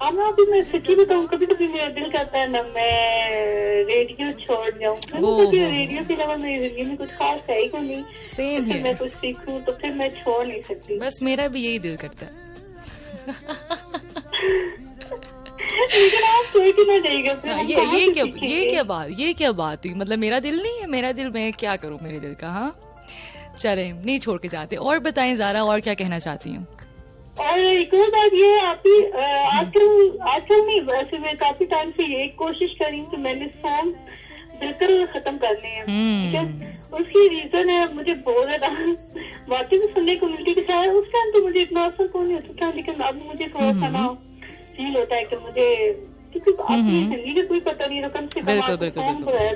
K: अभी मैं सच्ची बताऊँ, कभी कभी मेरा दिल करता है ना मैं रेडियो छोड़ जाऊँ, क्योंकि रेडियो के अलावा मेरी जिंदगी में कुछ खास है ही नहीं।
A: सेम है,
K: मैं कुछ सीखूं तो फिर मैं छोड़ नहीं सकती।
A: बस मेरा भी यही दिल करता है।
K: लेकिन आप सोच ही ना जाइएगा फिर।
A: ये क्या बात हुई? मतलब मेरा दिल नहीं है, मेरा दिल, मैं क्या करूँ मेरे दिल का? हाँ चले, नहीं छोड़ के जाते। और बताएं ज़ारा, और क्या कहना चाहती हैं?
K: और एक और बात ये है, आजकल नहीं, वैसे मैं काफी टाइम से ये कोशिश कर रही हूँ कि मैंने सॉन्ग बिल्कुल खत्म करने हैं। ठीक है, उसकी रीजन है मुझे बहुत ज्यादा बातें भी सुनने को मिलती है। उस टाइम तो मुझे इतना असर को नहीं होता था, लेकिन अब मुझे थोड़ा सा ना फील होता है कि मुझे, क्योंकि अपनी जिंदगी का कोई पता नहीं, कम से कम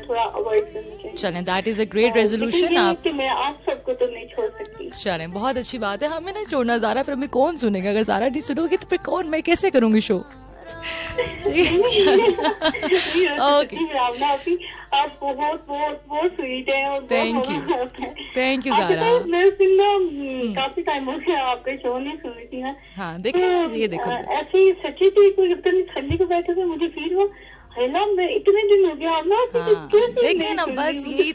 K: थोड़ा अवॉइड करनी चाहिए।
A: चलें, that is a great resolution. आप,
K: मैं आप सबको तो नहीं छोड़ सकती।
A: चलें, बहुत अच्छी बात है, हमें नहीं छोड़ना ज़ारा। फिर हमें कौन सुनेगा? अगर ज़ारा नहीं सुनोगी तो फिर कौन, मैं कैसे करूंगी शो?
K: आप बहुत बहुत बहुत स्वीट है और
A: थैंक यू ज़ारा।
K: मैं सुनना काफी टाइम हो गया, आपका शो नहीं सुनी थी।
A: हाँ देखो, ये देखो,
K: ऐसे ही सच्ची थी, कोई ठंडी को बैठे थे, मुझे फील हुआ है ना, मैं इतने दिन हो गया ना,
A: हाँ, देखे ना, बस यही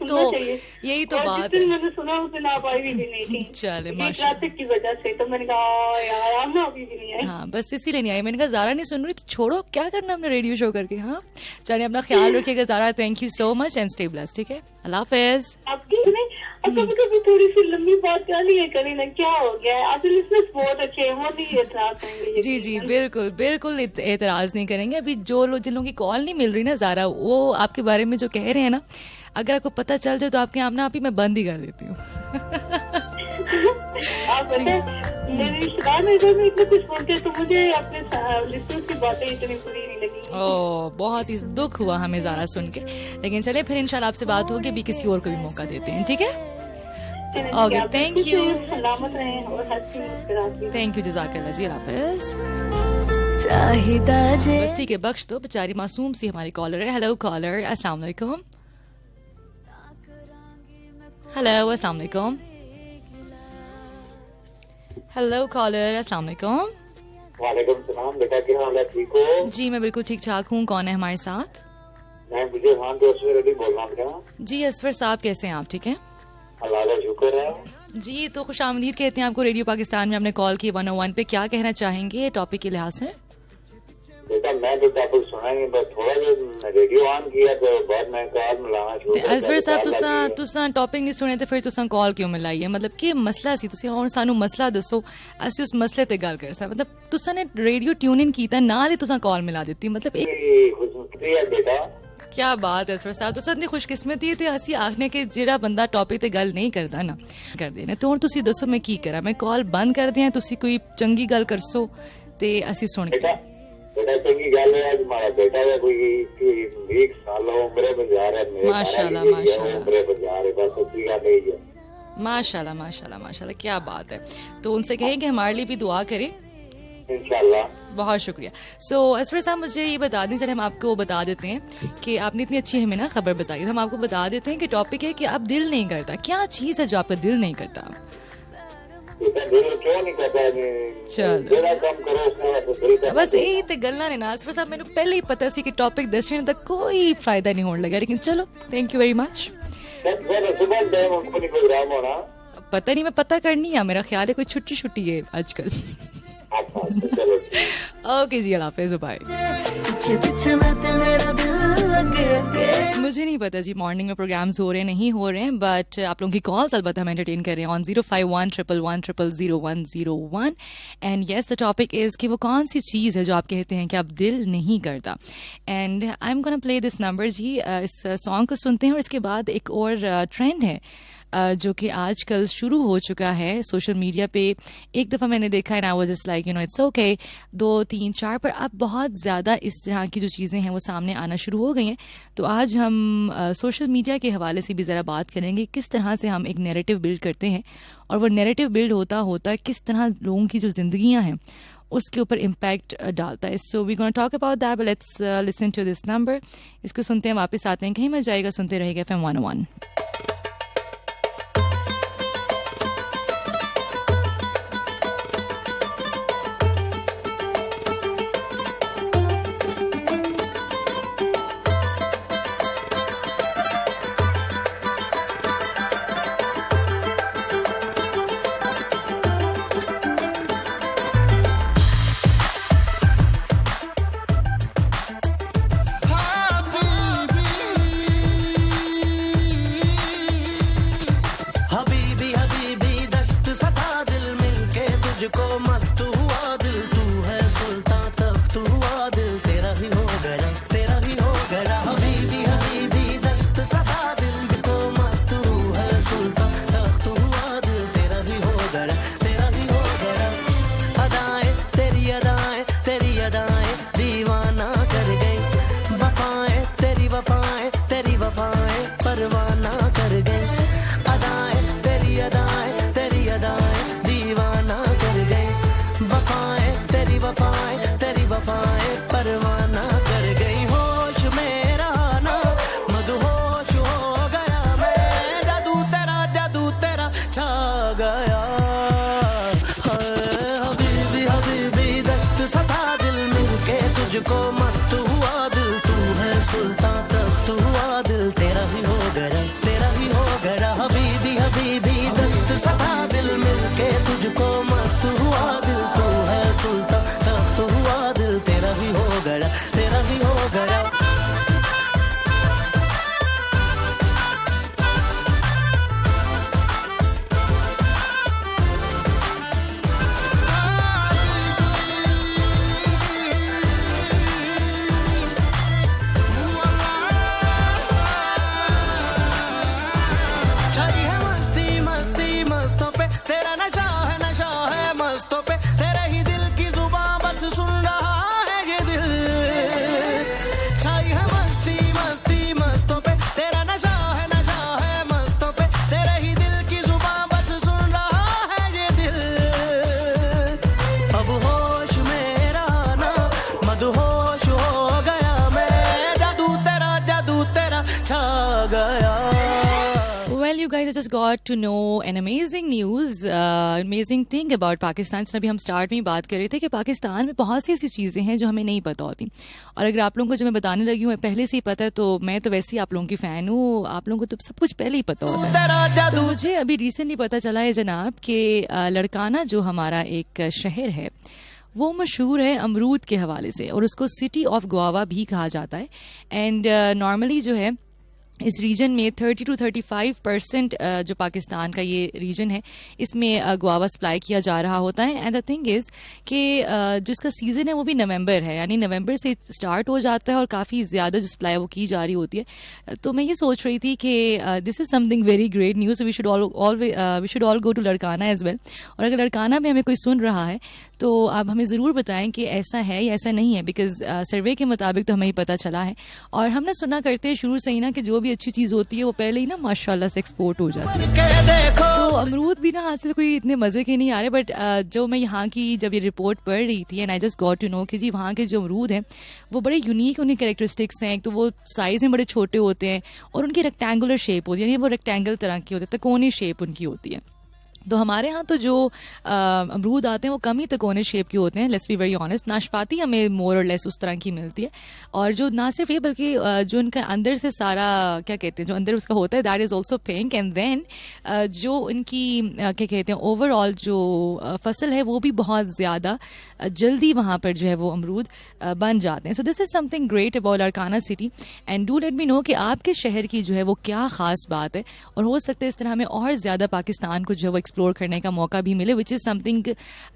A: तो बात है।
K: मैंने सुना उस दिन आप आई भी नहीं थी,
A: चले
K: ट्रैफिक की वजह से, तो मैंने कहा यार आप ना अभी भी नहीं आई।
A: हाँ, बस इसीलिए नहीं आई। मैंने कहा ज़ारा नहीं सुन रही तो छोड़ो, क्या करना हमने रेडियो शो करके। हाँ, चलिए अपना ख्याल रखिएगा Zara, thank you so much and stay blessed, ठीक है, अल्लाह हाफिज।
K: आपकी नहीं, कभी कभी थोड़ी सी लंबी बात क्या नहीं करें ना, क्या हो गया है, आप लिसनर्स बहुत अच्छे हैं, वो नहीं एतराज करेंगे।
A: जी बिल्कुल बिल्कुल एतराज नहीं करेंगे। अभी जो लोग, जिन लोगों की कॉल नहीं मिल रही ना ज़ारा, वो आपके बारे में जो कह रहे हैं ना, अगर आपको पता चल जाए तो आपके आप ही मैं बंद ही कर देती हूँ।
K: आप मेरे रिश्तेदार में इतने कुछ बोलते तो मुझे अपने लिसनर्स की बातें इतनी बुरी नहीं लगी।
A: ओह, बहुत ही दुख हुआ हमें ज़ारा सुन के, लेकिन चले फिर इंशाल्लाह आपसे बात होगी, अभी किसी और को भी मौका देते हैं, ठीक है। ओके, थैंक यू,
K: सलामत रहें और हंसी मुस्कुराती।
A: थैंक यू, जज़ाकल्लाह जी, हाफिज। बस ठीक है, बख्श दो, बेचारी मासूम सी हमारी कॉलर है। हेलो कॉलर, अस्सलाम वालेकुम। हेलो, अस्सलाम वालेकुम। हेलो कॉलर, अस्सलाम वालेकुम।
L: वालेकुम सलाम, बेटा क्या हाल है, ठीक हो?
A: जी मैं बिल्कुल ठीक ठाक हूँ। कौन है हमारे साथ?
L: मैं विजय खान दोस्त रवि बोल रहा हूँ।
A: जी असफर साहब, कैसे हैं आप? ठीक है,
L: अल्लाह का शुक्र है
A: जी। तो खुशामदीद कहते हैं आपको रेडियो पाकिस्तान में, आपने कॉल की 101 पे। क्या कहना चाहेंगे टॉपिक के लिहाज से?
L: बेटा मैं तो टॉपिक सुनाएंगे, बस थोड़ा जो रेडियो ऑन किया तो बाद में कॉल मिलाना शुरू कर दिया।
A: असफर साहब तुसा टॉपिक नहीं सुने तो फिर तुसा कॉल क्यों मिलाई है? मतलब कि मसला सी, तुसी और सानू मसला दसो, असी उस मसले ते गल कर सा। मतलब तुसा ने रेडियो ट्यून इन कीता नाल ही तुसा कॉल मिला देती। मतलब
L: बेटा
A: क्या बात है असफर साहब, तुसा इतनी खुशकिस्मती है ते असी आखने के जेड़ा बंदा टॉपिक ते गल नहीं करदा ना कर देना। तो हुण तुसी दसो मैं की करा? मैं कॉल बंद कर दियां, तुसी कोई चंगी गल करसो ते असी सुन के।
L: बेटा चंगी गल है, हमारा बेटा है कोई 20 साल उम्र में जा रहा है,
A: माशाल्लाह माशाल्लाह,
L: उम्र में जा रहा है, बस अच्छी गल है
A: माशाल्लाह माशाल्लाह माशाल्लाह, क्या बात है। तो उनसे कहें कि हमारे लिए भी दुआ करें
L: इंशाल्लाह।
A: बहुत शुक्रिया। सो असफर साहब मुझे ये बता दें, चले हम आपको बता देते हैं कि आपने इतनी अच्छी हमें ना खबर बताई, हम आपको बता देते हैं कि टॉपिक है कि आप दिल नहीं करता। क्या चीज है जो आपका दिल नहीं करता?
L: क्यों नहीं करता?
A: चलो बस यही तो गल्लां ने ना असफर साहब, मैंने पहले ही पता सी कि टॉपिक दसने का कोई फायदा नहीं होने लगा, लेकिन चलो थैंक यू वेरी मच। पता नहीं, मैं पता करनी है, मेरा ख्याल है कोई छुट्टी है आजकल। ओके जी, अल्लाह हाफिज़, बाय। मुझे नहीं पता जी मॉर्निंग में प्रोग्राम्स हो रहे हैं नहीं हो रहे हैं, बट आप लोगों की कॉल्स अलबत्ता हम एंटरटेन कर रहे हैं on 051-111-00101। And yes, the topic is कि वो कौन सी चीज़ है जो आप कहते हैं कि आप दिल नहीं करता। And I am gonna play this number जी। इस सॉन्ग को सुनते हैं और इसके बाद एक और ट्रेंड है जो कि आजकल शुरू हो चुका है सोशल मीडिया पे। एक दफ़ा मैंने देखा है ना, वो जस्ट लाइक इट्स ओके, 2, 3, 4 पर अब बहुत ज़्यादा इस तरह की जो चीज़ें हैं वो सामने आना शुरू हो गई हैं। तो आज हम सोशल मीडिया के हवाले से भी ज़रा बात करेंगे, किस तरह से हम एक नैरेटिव बिल्ड करते हैं और वो नैरेटिव बिल्ड होता होता किस तरह लोगों की जो ज़िंदगियाँ हैं उसके ऊपर इम्पैक्ट डालता है। So we gonna talk about that, but let's listen to this number. इसको सुनते हैं, वापस आते हैं, कहीं मत जाएगा, सुनते रहेगा FM 101।
M: तुझको मस्त हुआ दिल, तू है
A: Well, you guys, I just got to know an amazing news, amazing thing about Pakistan. अभी हम स्टार्ट में ही बात कर रहे थे कि पाकिस्तान में बहुत सी ऐसी चीज़ें हैं जो हमें नहीं पता होती, और अगर आप लोगों को जो मैं बताने लगी हूँ पहले से ही पता है, तो मैं तो वैसे ही आप लोगों की फ़ैन हूँ, आप लोगों को तो सब कुछ पहले ही पता होता है। तो मुझे अभी रिसेंटली पता चला है जनाब कि लड़काना जो हमारा एक शहर है वो मशहूर है अमरूद के हवाले से, और उसको सिटी ऑफ गुआवा भी कहा जाता है। एंड नॉर्मली जो है इस रीजन में 30 to 35% जो पाकिस्तान का ये रीजन है इसमें गुआवा सप्लाई किया जा रहा होता है। एंड द थिंग इज़ कि जो इसका सीज़न है वो भी नवंबर है, यानी नवंबर से स्टार्ट हो जाता है और काफ़ी ज़्यादा जो सप्लाई वो की जा रही होती है। तो मैं ये सोच रही थी कि this is something very great news, we should all go to Larkana as well. और अगर लड़काना में हमें कोई सुन रहा है तो आप हमें ज़रूर बताएं कि ऐसा है या ऐसा नहीं है, बिकॉज सर्वे के मुताबिक तो हमें ही पता चला है। और हम ना सुना करते हैं शुरू से ही ना कि जो भी अच्छी चीज़ होती है वो पहले ही ना माशाल्लाह से एक्सपोर्ट हो जाती है। तो अमरूद भी ना हासिल कोई इतने मज़े के नहीं आ रहे, बट जो मैं यहाँ की जब ये रिपोर्ट पढ़ रही थी and I just got to know कि जी वहाँ के जो अमरूद हैं वो बड़े यूनिक उनके कैरेक्टरिस्टिक्स हैं। एक तो वो साइज़ में बड़े छोटे होते हैं और उनकी रेक्टेंगुलर शेप होती है, यानी वो रेक्टेंगल तरह की होती है, त्रिकोणीय शेप उनकी होती है। तो हमारे यहाँ तो जो अमरूद आते हैं वो कम ही त्रिकोणीय शेप के होते हैं, लेट्स बी वेरी ऑनेस्ट। नाशपाती हमें मोर और लेस उस तरह की मिलती है, और जो ना सिर्फ ये बल्कि जो उनका अंदर से सारा क्या कहते हैं जो अंदर उसका होता है that is also pink. And then जो उनकी क्या कहते हैं ओवरऑल जो फसल है वो भी बहुत ज़्यादा जल्दी वहाँ पर जो है वो अमरूद बन जाते हैं। So this is something great about Larkana city, and do let me no कि आपके शहर की जो है वो क्या ख़ास बात है, और हो सकता है इस तरह हमें और ज़्यादा पाकिस्तान को जो है वो एक्सप्लोर करने का मौका भी मिले, which is something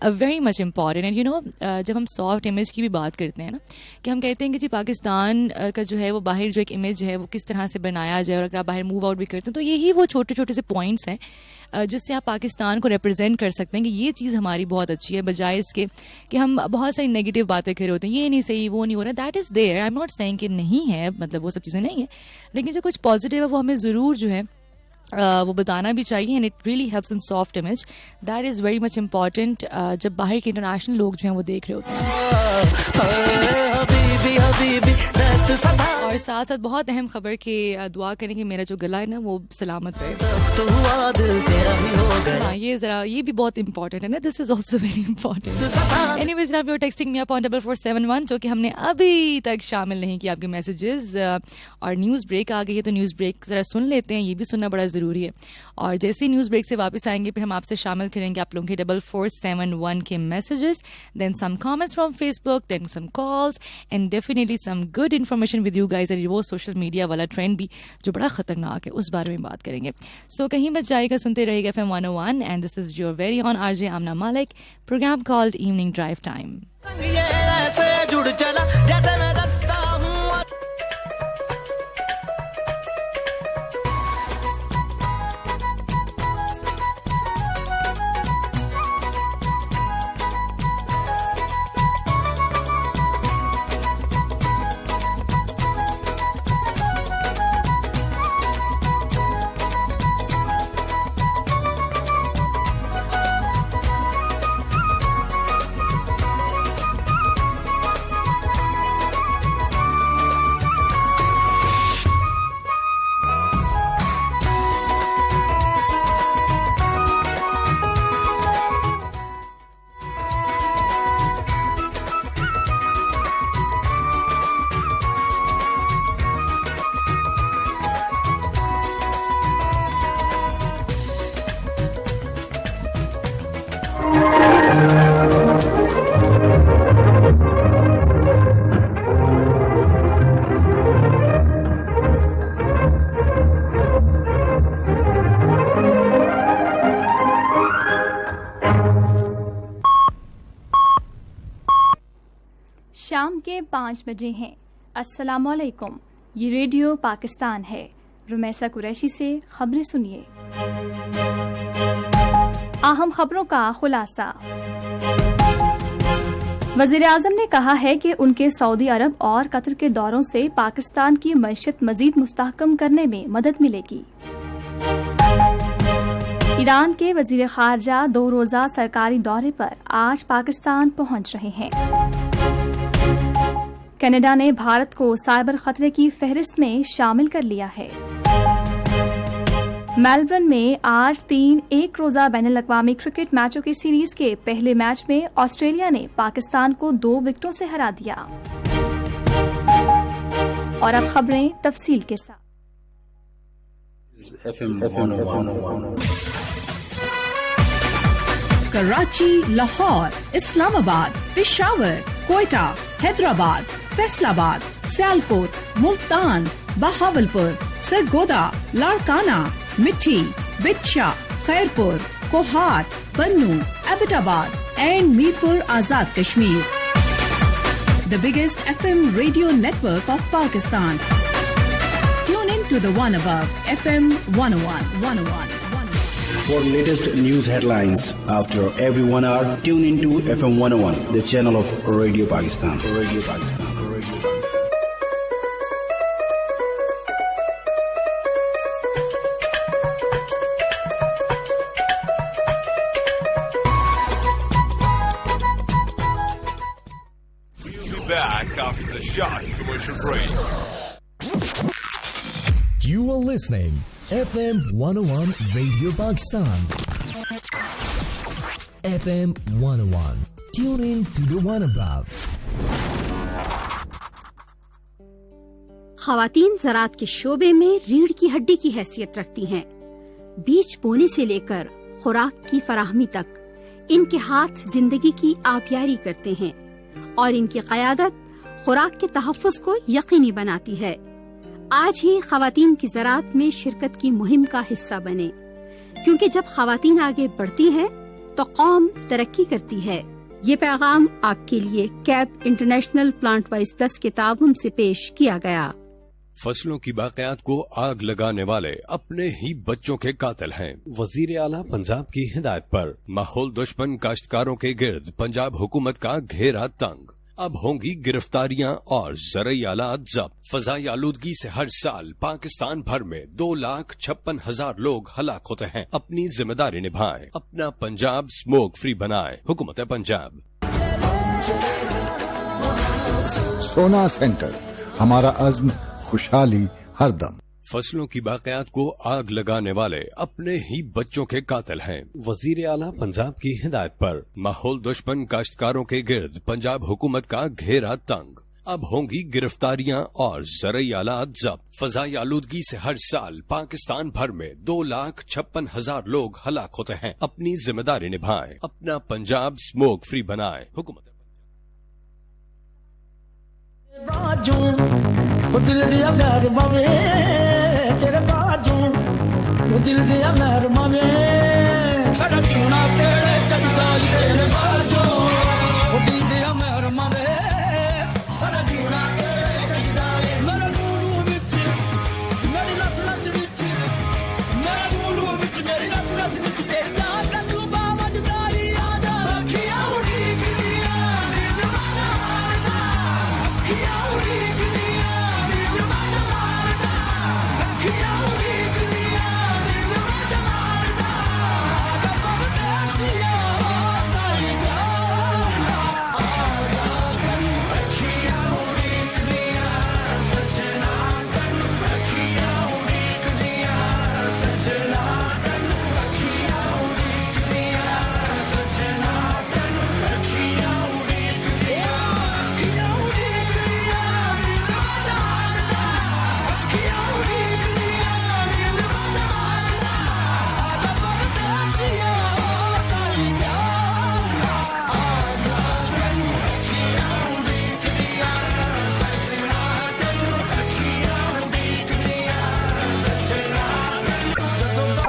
A: very much important. And you no जब हम सॉफ्ट इमेज की भी बात करते हैं ना, कि हम कहते हैं कि जी पाकिस्तान का जो है वो बाहर जो एक इमेज है वो किस तरह से बनाया जाए, और अगर आप बाहर मूव आउट भी करते हैं तो यही वो छोटे छोटे से पॉइंट्स हैं जिससे आप पाकिस्तान को रिप्रेजेंट कर सकते हैं कि ये चीज़ हमारी बहुत अच्छी है, बजाय इसके कि हम बहुत सारी नेगेटिव बातें कर रहे होते हैं, ये नहीं सही वो नहीं हो रहा। That is there, I am not saying कि नहीं है, मतलब वो सब चीज़ें नहीं है, लेकिन जो कुछ पॉजिटिव है वो हमें ज़रूर जो है वो बताना भी चाहिए। And it really helps in soft image, that is very much important जब बाहर के इंटरनेशनल लोग जो हैं वो देख रहे होते हैं। और साथ साथ बहुत अहम खबर कि दुआ करें कि मेरा जो गला है ना वो सलामत रहे। हाँ, ये भी बहुत इंपॉर्टेंट है ना, this is also very important. Anyways now you are texting me upon 4471, जो कि हमने अभी तक शामिल नहीं किया आपके मैसेजेस। और न्यूज़ ब्रेक आ गई है, तो न्यूज़ ब्रेक ज़रा सुन लेते हैं, ये भी सुनना बड़ा ज़रूरी है। और जैसे ही न्यूज़ ब्रेक से वापस आएंगे फिर हम आपसे शामिल करेंगे आप लोगों के 4471 के messages, then some comments from Facebook, then some calls, and definitely some good information with you guys. वो सोशल मीडिया वाला ट्रेंड भी जो बड़ा खतरनाक है उस बारे में बात करेंगे। सो कहीं मत जाएगा, सुनते रहेगा FM 101, and this is your very own RJ Amna Malik, programme called evening drive time.
M: शाम के 5 बजे हैं। अस्सलामुअलैकुम, ये रेडियो पाकिस्तान है। रुमैसा कुरैशी से खबरें सुनिए। अहम खबरों का खुलासा। वज़ीर-ए-आज़म ने कहा है कि उनके सऊदी अरब और कतर के दौरों से पाकिस्तान की मईशत मजीद मुस्तहकम करने में मदद मिलेगी। ईरान के वज़ीर ख़ारजा 2 रोज़ा सरकारी दौरे पर आज पाकिस्तान पहुंच रहे हैं। कनाडा ने भारत को साइबर खतरे की फहरिस्त में शामिल कर लिया है। मेलबर्न में आज 3 एक रोजा बैनुल-अक़वामी क्रिकेट मैचों की सीरीज के पहले मैच में ऑस्ट्रेलिया ने पाकिस्तान को 2 विकेटों से हरा दिया। और अब खबरें तफसील के साथ।
C: कराची, लाहौर, इस्लामाबाद, पेशावर, कोयटा, हैदराबाद, फैसलाबाद, सियालकोट, मुल्तान, बहावलपुर, सरगोदा, लाड़काना, मिठी, बिच्छा, खैरपुर, कोहाट, बन्नू, Abbottabad and Mirpur Azad Kashmir. The biggest FM radio network of Pakistan. Tune in to the one above FM 101.
D: For latest news headlines after every 1 hour, tune into FM 101, the channel of Radio Pakistan. Radio Pakistan.
G: Back after the short commercial break.
F: You are listening FM 101 Radio Pakistan. FM 101. Tune in to the one above.
E: ख़वातीन ज़राअत के शोबे में रीढ़ की हड्डी की हैसियत रखती हैं। बीज बोने से लेकर खुराक की फराहमी तक इनके हाथ जिंदगी की आबियारी करते हैं और इनकी क़यादत खुराक के तहफ़्फ़ुज़ को यकीनी बनाती है। आज ही ख़वातीन की ज़राअत में शिरकत की मुहिम का हिस्सा बने, क्योंकि जब ख़वातीन आगे बढ़ती हैं तो कौम तरक्की करती है। ये पैगाम आपके लिए cap international plant wise plus के ताउन से पेश किया गया।
G: फसलों की बाक़ियात को आग लगाने वाले अपने ही बच्चों के कातिल हैं।
H: वजीर आला पंजाब की हिदायत पर
G: माहौल दुश्मन काश्तकारों के गिर्द पंजाब हुकूमत का घेरा तंग। अब होंगी गिरफ्तारियां और ज़रई आलात जब्त। फ़ज़ाई आलूदगी से हर साल पाकिस्तान भर में 2,56,000 लोग हलाक होते हैं। अपनी जिम्मेदारी निभाएं, अपना पंजाब स्मोक फ्री बनाएं। हुकूमत पंजाब।
N: सोना सेंटर, हमारा अज़्म, खुशहाली हर दम।
G: फसलों की बाक़ियात को आग लगाने वाले अपने ही बच्चों के कातिल हैं।
H: वजीर आला पंजाब की हिदायत पर
G: माहौल दुश्मन काश्तकारों के गिर्द पंजाब हुकूमत का घेरा तंग। अब होंगी गिरफ्तारियां और ज़रई आलात जब्त। फ़ज़ाई आलूदगी से हर साल पाकिस्तान भर में 2,56,000 लोग हलाक होते हैं। अपनी जिम्मेदारी निभाएं, अपना पंजाब स्मोक फ्री बनाएं। हुकूमत
O: दिल दिया मेहर मावे तेरे बाजू दिल दिया मेहर मावे साडा जीना तेरे चलदा तेरे बाजू दिल दिया मेहर मावे साडा जीना तेरे चलदा मेरा नूनू विच मेरी नस नस विच मेरा नूनू विच मेरी नस नस विच तेरी याद दा तू बावजदाई आजा अखियां उड़ी गिलियां दिल मारदा अखियां उड़ी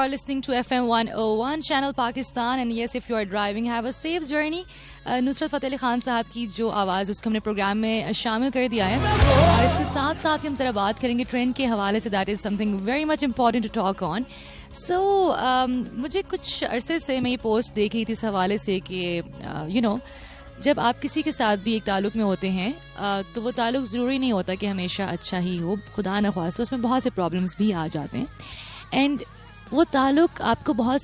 A: listening to FM 101 channel Pakistan, and yes, if you are driving, have a safe journey. Nusrat Fateh Ali Khan साहब की जो आवाज़ उसको हमने प्रोग्राम में शामिल कर दिया है और इसके साथ साथ ही हम ज़रा बात करेंगे ट्रेंड के हवाले से। That is something very much important to talk on. So मुझे कुछ अरसे से मैं ये पोस्ट देख रही थी इस हवाले से कि यू नो जब आप किसी के साथ भी एक ताल्लुक़ में होते हैं तो वो ताल्लुक़ ज़रूरी नहीं होता कि हमेशा अच्छा ही हो। खुदा न ख्वास्ता उसमें बहुत से प्रॉब्लम्स भी आ जाते हैं एंड वो ताल्लुक़ आपको बहुत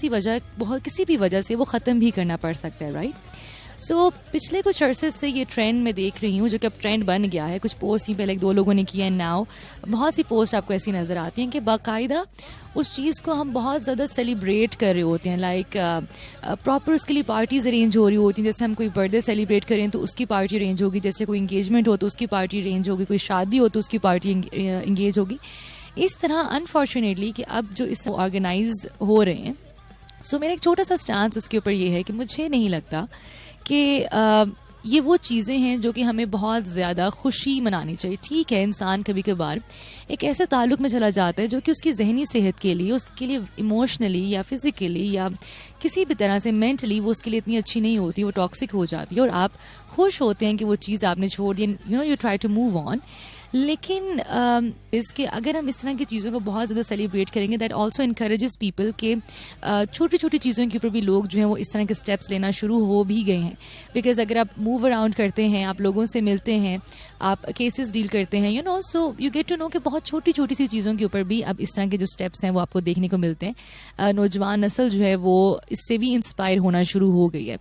A: किसी भी वजह से वो ख़त्म भी करना पड़ सकता है, राइट। सो पिछले कुछ अरसे से ये ट्रेंड मैं देख रही हूँ, जो कि अब ट्रेंड बन गया है. कुछ पोस्ट थी पहले, 2 लोगों ने किया है, नाउ बहुत सी पोस्ट आपको ऐसी नज़र आती हैं कि बाकायदा उस चीज़ को हम बहुत ज़्यादा सेलिब्रेट कर रहे होते हैं. लाइक प्रॉपर उसके लिए पार्टीज़ अरेंज हो रही होती हैं. जैसे हम कोई बर्थडे सेलिब्रेट करें तो उसकी पार्टी अरेंज होगी, जैसे कोई इंगेजमेंट हो तो उसकी पार्टी अरेंज होगी, कोई शादी हो तो उसकी पार्टी इंगेज होगी. इस तरह अनफॉर्चुनेटली कि अब जो इस ऑर्गेनाइज हो रहे हैं. सो मेरा एक छोटा सा स्टांस इसके ऊपर ये है कि मुझे नहीं लगता कि ये वो चीज़ें हैं जो कि हमें बहुत ज़्यादा खुशी मनानी चाहिए. ठीक है, इंसान कभी कभार एक ऐसे ताल्लुक़ में चला जाता है जो कि उसकी जहनी सेहत के लिए, उसके लिए इमोशनली या फिज़िकली या किसी भी तरह से मेंटली वो उसके लिए इतनी अच्छी नहीं होती, वो टॉक्सिक हो जाती है और आप खुश होते हैं कि वो चीज़ आपने छोड़ दी. You try to move on. लेकिन इसके अगर हम इस तरह की चीज़ों को बहुत ज़्यादा सेलिब्रेट करेंगे, दैट ऑल्सो इनकरेजेस पीपल के छोटी छोटी चीज़ों के ऊपर भी लोग जो हैं वो इस तरह के स्टेप्स लेना शुरू हो भी गए हैं. बिकॉज अगर आप मूव अराउंड करते हैं, आप लोगों से मिलते हैं, आप केसेस डील करते हैं, so you get to know कि बहुत छोटी छोटी सी चीज़ों के ऊपर भी अब इस तरह के जो स्टेप्स हैं वो आपको देखने को मिलते हैं. नौजवान नस्ल जो है वो इससे भी इंस्पायर होना शुरू हो गई है.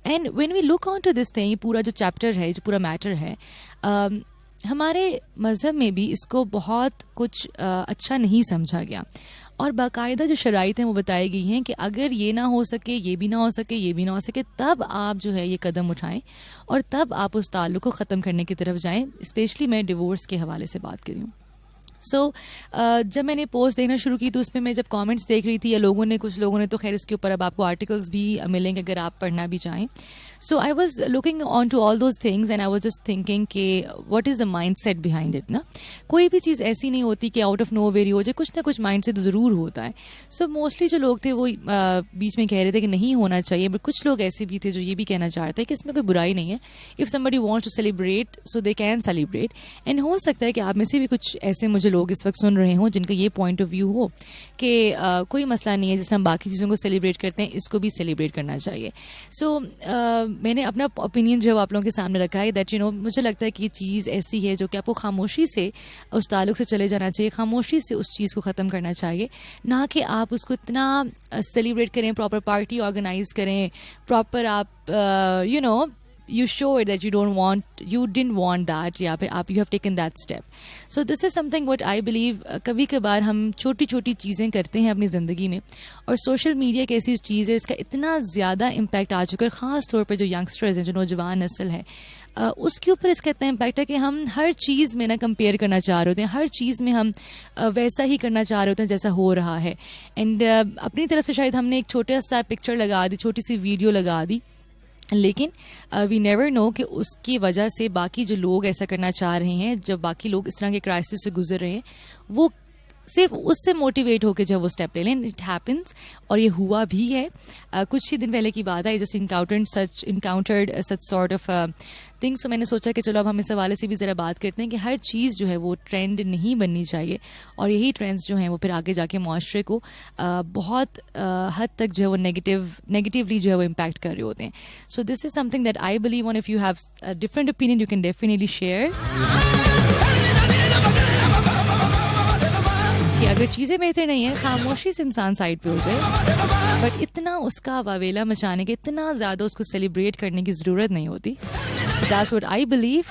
A: And when we look on to this thing, पूरा जो चैप्टर है, जो पूरा मैटर है, हमारे मज़हब में भी इसको बहुत कुछ अच्छा नहीं समझा गया और बाकायदा जो शराइत हैं वो बताई गई हैं कि अगर ये ना हो सके, ये भी ना हो सके, ये भी ना हो सके, तब आप जो है ये कदम उठाएं और तब आप उस ताल्लुक़ को ख़त्म करने की तरफ जाएं. स्पेशली मैं डिवोर्स के हवाले से बात कर रही हूँ. सो जब मैंने पोस्ट देखना शुरू की तो उसमें मैं जब कमेंट्स देख रही थी, या कुछ लोगों ने तो खैर इसके ऊपर अब आपको आर्टिकल्स भी मिलेंगे अगर आप पढ़ना भी चाहें. So I was looking on to all those things and I was just thinking कि what is the mind set behind it. ना कोई भी चीज़ ऐसी नहीं होती कि आउट ऑफ नो वेयर हो जाए, कुछ ना कुछ माइंड सेट ज़रूर होता है. सो मोस्टली जो लोग थे वो बीच में कह रहे थे कि नहीं होना चाहिए, बट कुछ लोग ऐसे भी थे जो ये भी कहना चाह रहे थे कि इसमें कोई बुराई नहीं है. If somebody wants to celebrate so they can celebrate. And हो सकता है कि आप में से भी कुछ ऐसे मुझे लोग इस वक्त सुन रहे हों जिनका ये पॉइंट ऑफ व्यू हो कि कोई मसला नहीं है, जिस हम बाकी चीज़ों को सेलिब्रेट करते हैं इसको भी सेलिब्रेट करना चाहिए. सो मैंने अपना ओपिनियन जो है आप लोगों के सामने रखा है दैट मुझे लगता है कि ये चीज़ ऐसी है जो कि आपको खामोशी से उस ताल्लुक़ से चले जाना चाहिए, खामोशी से उस चीज़ को ख़त्म करना चाहिए, ना कि आप उसको इतना सेलिब्रेट करें, प्रॉपर पार्टी ऑर्गेनाइज करें, प्रॉपर आप you show it that you didn't want that, या फिर आप you have taken that step. So this is something what I believe कभी कभार हम छोटी छोटी चीज़ें करते हैं अपनी ज़िंदगी में, और सोशल मीडिया एक ऐसी चीज़ है इसका इतना ज़्यादा इम्पैक्ट आ चुका है, ख़ास तौर पर जो यंगस्टर्स हैं, जो नौजवान नस्ल है, उसके ऊपर इसका इतना इम्पैक्ट है कि हम हर चीज़ में ना कंपेयर करना चाह रहे होते हैं, हर चीज़ में हम वैसा ही करना चाह रहे होते हैं जैसा हो रहा है. एंड अपनी तरफ से शायद हमने एक छोटा सा पिक्चर लगा दी, छोटी सी वीडियो लगा दी, लेकिन वी नेवर नो कि उसकी वजह से बाकी जो लोग ऐसा करना चाह रहे हैं, जब बाकी लोग इस तरह के क्राइसिस से गुजर रहे हैं, वो सिर्फ उससे मोटिवेट होकर जब वो स्टेप ले लें. इट हैपन्स, और ये हुआ भी है. कुछ ही दिन पहले की बात है. I just encountered such sort of things. तो मैंने सोचा कि चलो अब हम इस हवाले से भी ज़रा बात करते हैं कि हर चीज़ जो है वो ट्रेंड नहीं बननी चाहिए, और यही ट्रेंड्स जो हैं वो फिर आगे जाके माशरे को बहुत हद तक जो है वो नेगेटिवली जो है वो इम्पैक्ट कर रहे होते हैं. So this is something that I believe on. If you have different opinion you can definitely share कि अगर चीज़ें बेहतर नहीं है, खामोशी से इंसान साइड पे हो जाए, बट इतना उसका वावेला मचाने के, इतना ज़्यादा उसको सेलिब्रेट करने की ज़रूरत नहीं होती. That's what I believe.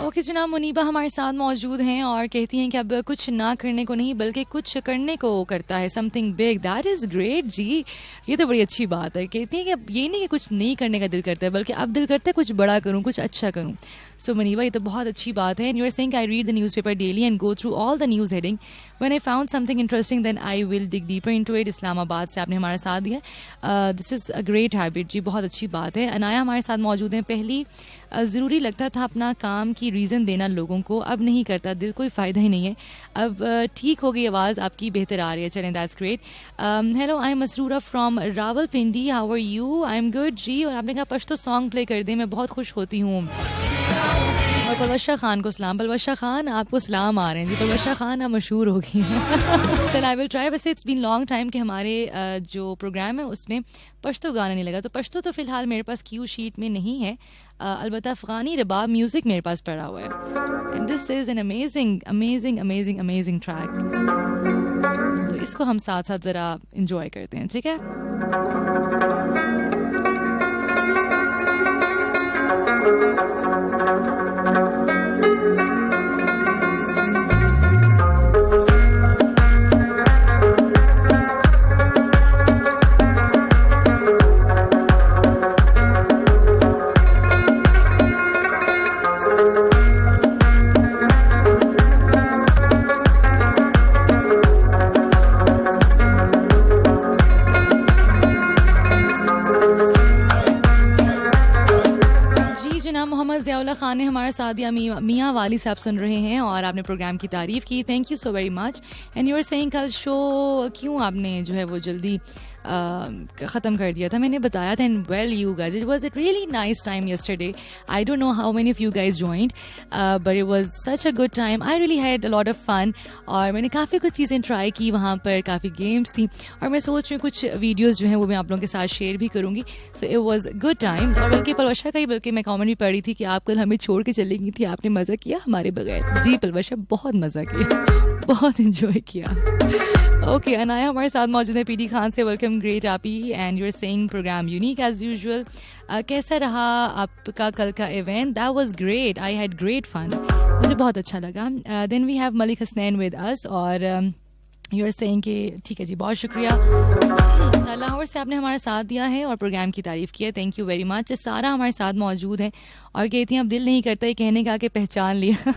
A: Okay जनाब, मुनीबा हमारे साथ मौजूद हैं और कहती हैं कि अब कुछ ना करने को नहीं बल्कि कुछ करने को करता है, something big. That is great जी, ये तो बड़ी अच्छी बात है. कहती हैं कि अब ये नहीं कि कुछ नहीं करने का दिल करता है, बल्कि अब दिल करता है कुछ बड़ा करूँ, कुछ अच्छा करूँ. सो मुनीबा, ये तो बहुत अच्छी बात है. And you are saying I read the newspaper daily and go through all the news heading. When I found something interesting then I will dig deeper into it. Islamabad से आपने हमारा साथ दिया. This is a great habit जी, बहुत अच्छी बात है. अनाया हमारे साथ मौजूद हैं. पहली ज़रूरी लगता था अपना काम की रीज़न देना लोगों को, अब नहीं करता दिल, कोई फ़ायदा ही नहीं है. अब ठीक हो गई आवाज़ आपकी, बेहतर आ रही है. चलें, that's great. Hello, I am Masroora from Rawalpindi. How are you? I am good जी. और आपने कहा पश्तो सॉन्ग प्ले कर दें, मैं बहुत खुश होती हूँ. और परवशा खान को सलाम। परवशा खान आपको सलाम आ रहे हैं जी। परवशा खान आप मशहूर हो गई हैं। चल आई विल ट्राई। वैसे इट्स बीन लॉन्ग टाइम कि हमारे जो प्रोग्राम है उसमें पश्तो गाना नहीं लगा, तो पश्तो तो फिलहाल मेरे पास क्यू शीट में नहीं है, अलबत्ता अफगानी रबाब म्यूजिक मेरे पास पड़ा हुआ है। And this is an amazing amazing amazing amazing track, तो इसको हम साथ साथ जरा एंजॉय करते हैं, ठीक है? खान ने हमारे साथ या मियाँ वाली साहब सुन रहे हैं और आपने प्रोग्राम की तारीफ की, thank you so very much. And you are saying कल शो क्यों आपने जो है वो जल्दी ख़त्म कर दिया था? मैंने बताया था, and well you guys, it was a really nice time yesterday. I don't know how many of you guys joined, but it was such a good time. I really had a lot of fun और मैंने काफ़ी कुछ चीज़ें ट्राई की वहाँ पर, काफ़ी गेम्स थी और मैं सोच रही हूँ कुछ वीडियोज़ जो हैं वो मैं आप लोगों के साथ शेयर भी करूँगी। So it was good time. और बल्कि पलवशा का ही, बल्कि मैं कॉमेंट भी पढ़ी थी कि आप कल हमें छोड़ के चली गई थी, आपने मज़ा किया हमारे बगैर। जी पलवशा, बहुत मज़ा किया, बहुत इन्जॉय किया। ओके, अनाया हमारे साथ मौजूद है पीडी खान से। वेलकम, ग्रेट आपी, and you are saying program unique as usual. कैसा रहा आपका कल का event? That was great, I had great fun, मुझे बहुत अच्छा लगा। Then we have Malik Hasnain with us और यू आर सेइंग कि ठीक है जी, बहुत शुक्रिया। लाहौर से आपने हमारा साथ दिया है और प्रोग्राम की तारीफ़ की है, थैंक यू वेरी मच। सारा हमारे साथ मौजूद है और कहती हैं अब दिल नहीं करता ये कहने का कि पहचान लिया।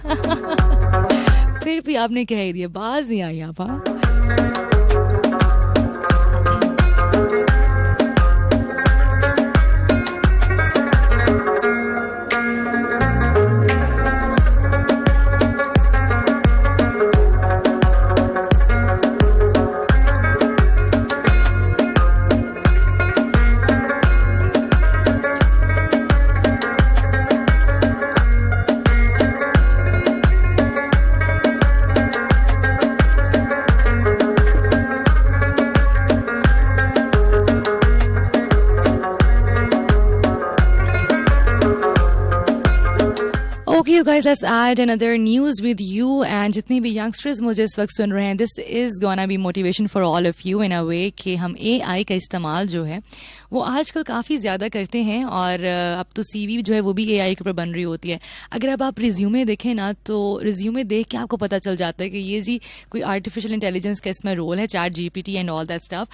A: फिर भी आपने कह दिया, बाज नहीं आई आप। हाँ, you guys, let's add another news with you. And जितने भी youngsters मुझे इस वक्त सुन रहे हैं, this is gonna be motivation for all of you in a way कि हम AI का इस्तेमाल जो है वो आजकल काफ़ी ज़्यादा करते हैं और अब तो CV जो है वो भी AI के ऊपर बन रही होती है। अगर अब आप रिज्यूमे देखें ना, तो रिज्यूमे देख के आपको पता चल जाता है कि ये जी कोई आर्टिफिशियल इंटेलिजेंस का इसमें रोल है, chat GPT and all that stuff.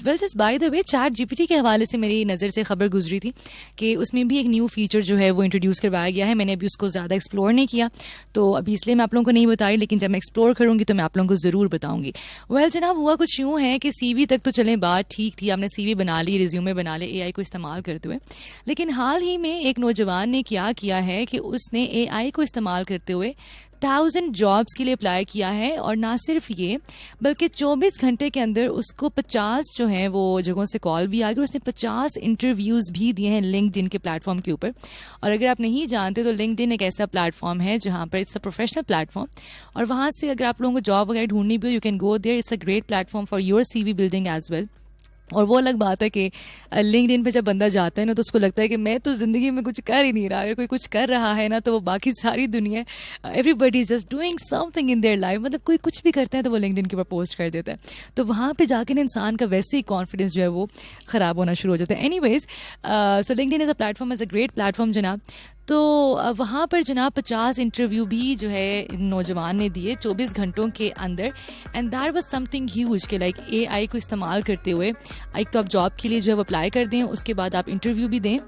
A: Well just by the way, chat GPT के हवाले से मेरी नज़र से खबर गुजरी थी कि उसमें भी एक न्यू फीचर जो है वो इंट्रोड्यूस करवाया गया है। मैंने अभी उसको ज़्यादा एक्सप्लोर नहीं किया, तो अभी इसलिए मैं आप लोगों को नहीं बता रही, लेकिन जब मैं एक्सप्लोर करूँगी तो मैं आप लोगों को ज़रूर बताऊँगी। वेल जनाब, हुआ कुछ यूँ है कि CV तक तो चलें बात ठीक थी, आपने CV बना ली, रिज्यूमे बना ले AI को इस्तेमाल करते हुए, लेकिन हाल ही में एक नौजवान ने क्या किया है कि उसने AI को इस्तेमाल करते हुए 1000 जॉब्स के लिए अप्लाई किया है। और ना सिर्फ ये, बल्कि 24 घंटे के अंदर उसको 50 जो हैं वो जगहों से कॉल भी आ गई, उसने 50 इंटरव्यूज़ भी दिए हैं लिंक्डइन के प्लेटफॉर्म के ऊपर। और अगर आप नहीं जानते तो लिंक्डइन एक ऐसा प्लेटफॉर्म है जहाँ पर इट्स अ प्रोफेशनल प्लेटफॉर्म, और वहाँ से अगर आप लोगों को जॉब वगैरह ढूंढनी भी हो, you can go there, it's a great platform for your CV building as well. और वो अलग बात है कि लिंक्डइन पे जब बंदा जाता है ना, तो उसको लगता है कि मैं तो ज़िंदगी में कुछ कर ही नहीं रहा। अगर कोई कुछ कर रहा है ना, तो वो बाकी सारी दुनिया, everybody is just doing something in their life, मतलब कोई कुछ भी करता है तो वो लिंक्डइन के ऊपर पोस्ट कर देता है, तो वहाँ पे जाके ना इंसान का वैसे ही कॉन्फिडेंस जो है वो ख़राब होना शुरू हो जाता है। Anyways, so LinkedIn is a platform, is a great platform जनाब। तो वहाँ पर जनाब 50 इंटरव्यू भी जो है नौजवान ने दिए 24 घंटों के अंदर, and that was something huge कि लाइक AI को इस्तेमाल करते हुए एक तो आप जॉब के लिए जो है वो अप्लाई कर दें, उसके बाद आप इंटरव्यू भी दें,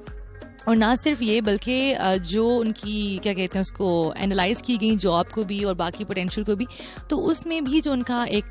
A: और ना सिर्फ ये बल्कि जो उनकी क्या कहते हैं उसको एनालाइज की गई जॉब को भी और बाकी पोटेंशियल को भी, तो उसमें भी जो उनका एक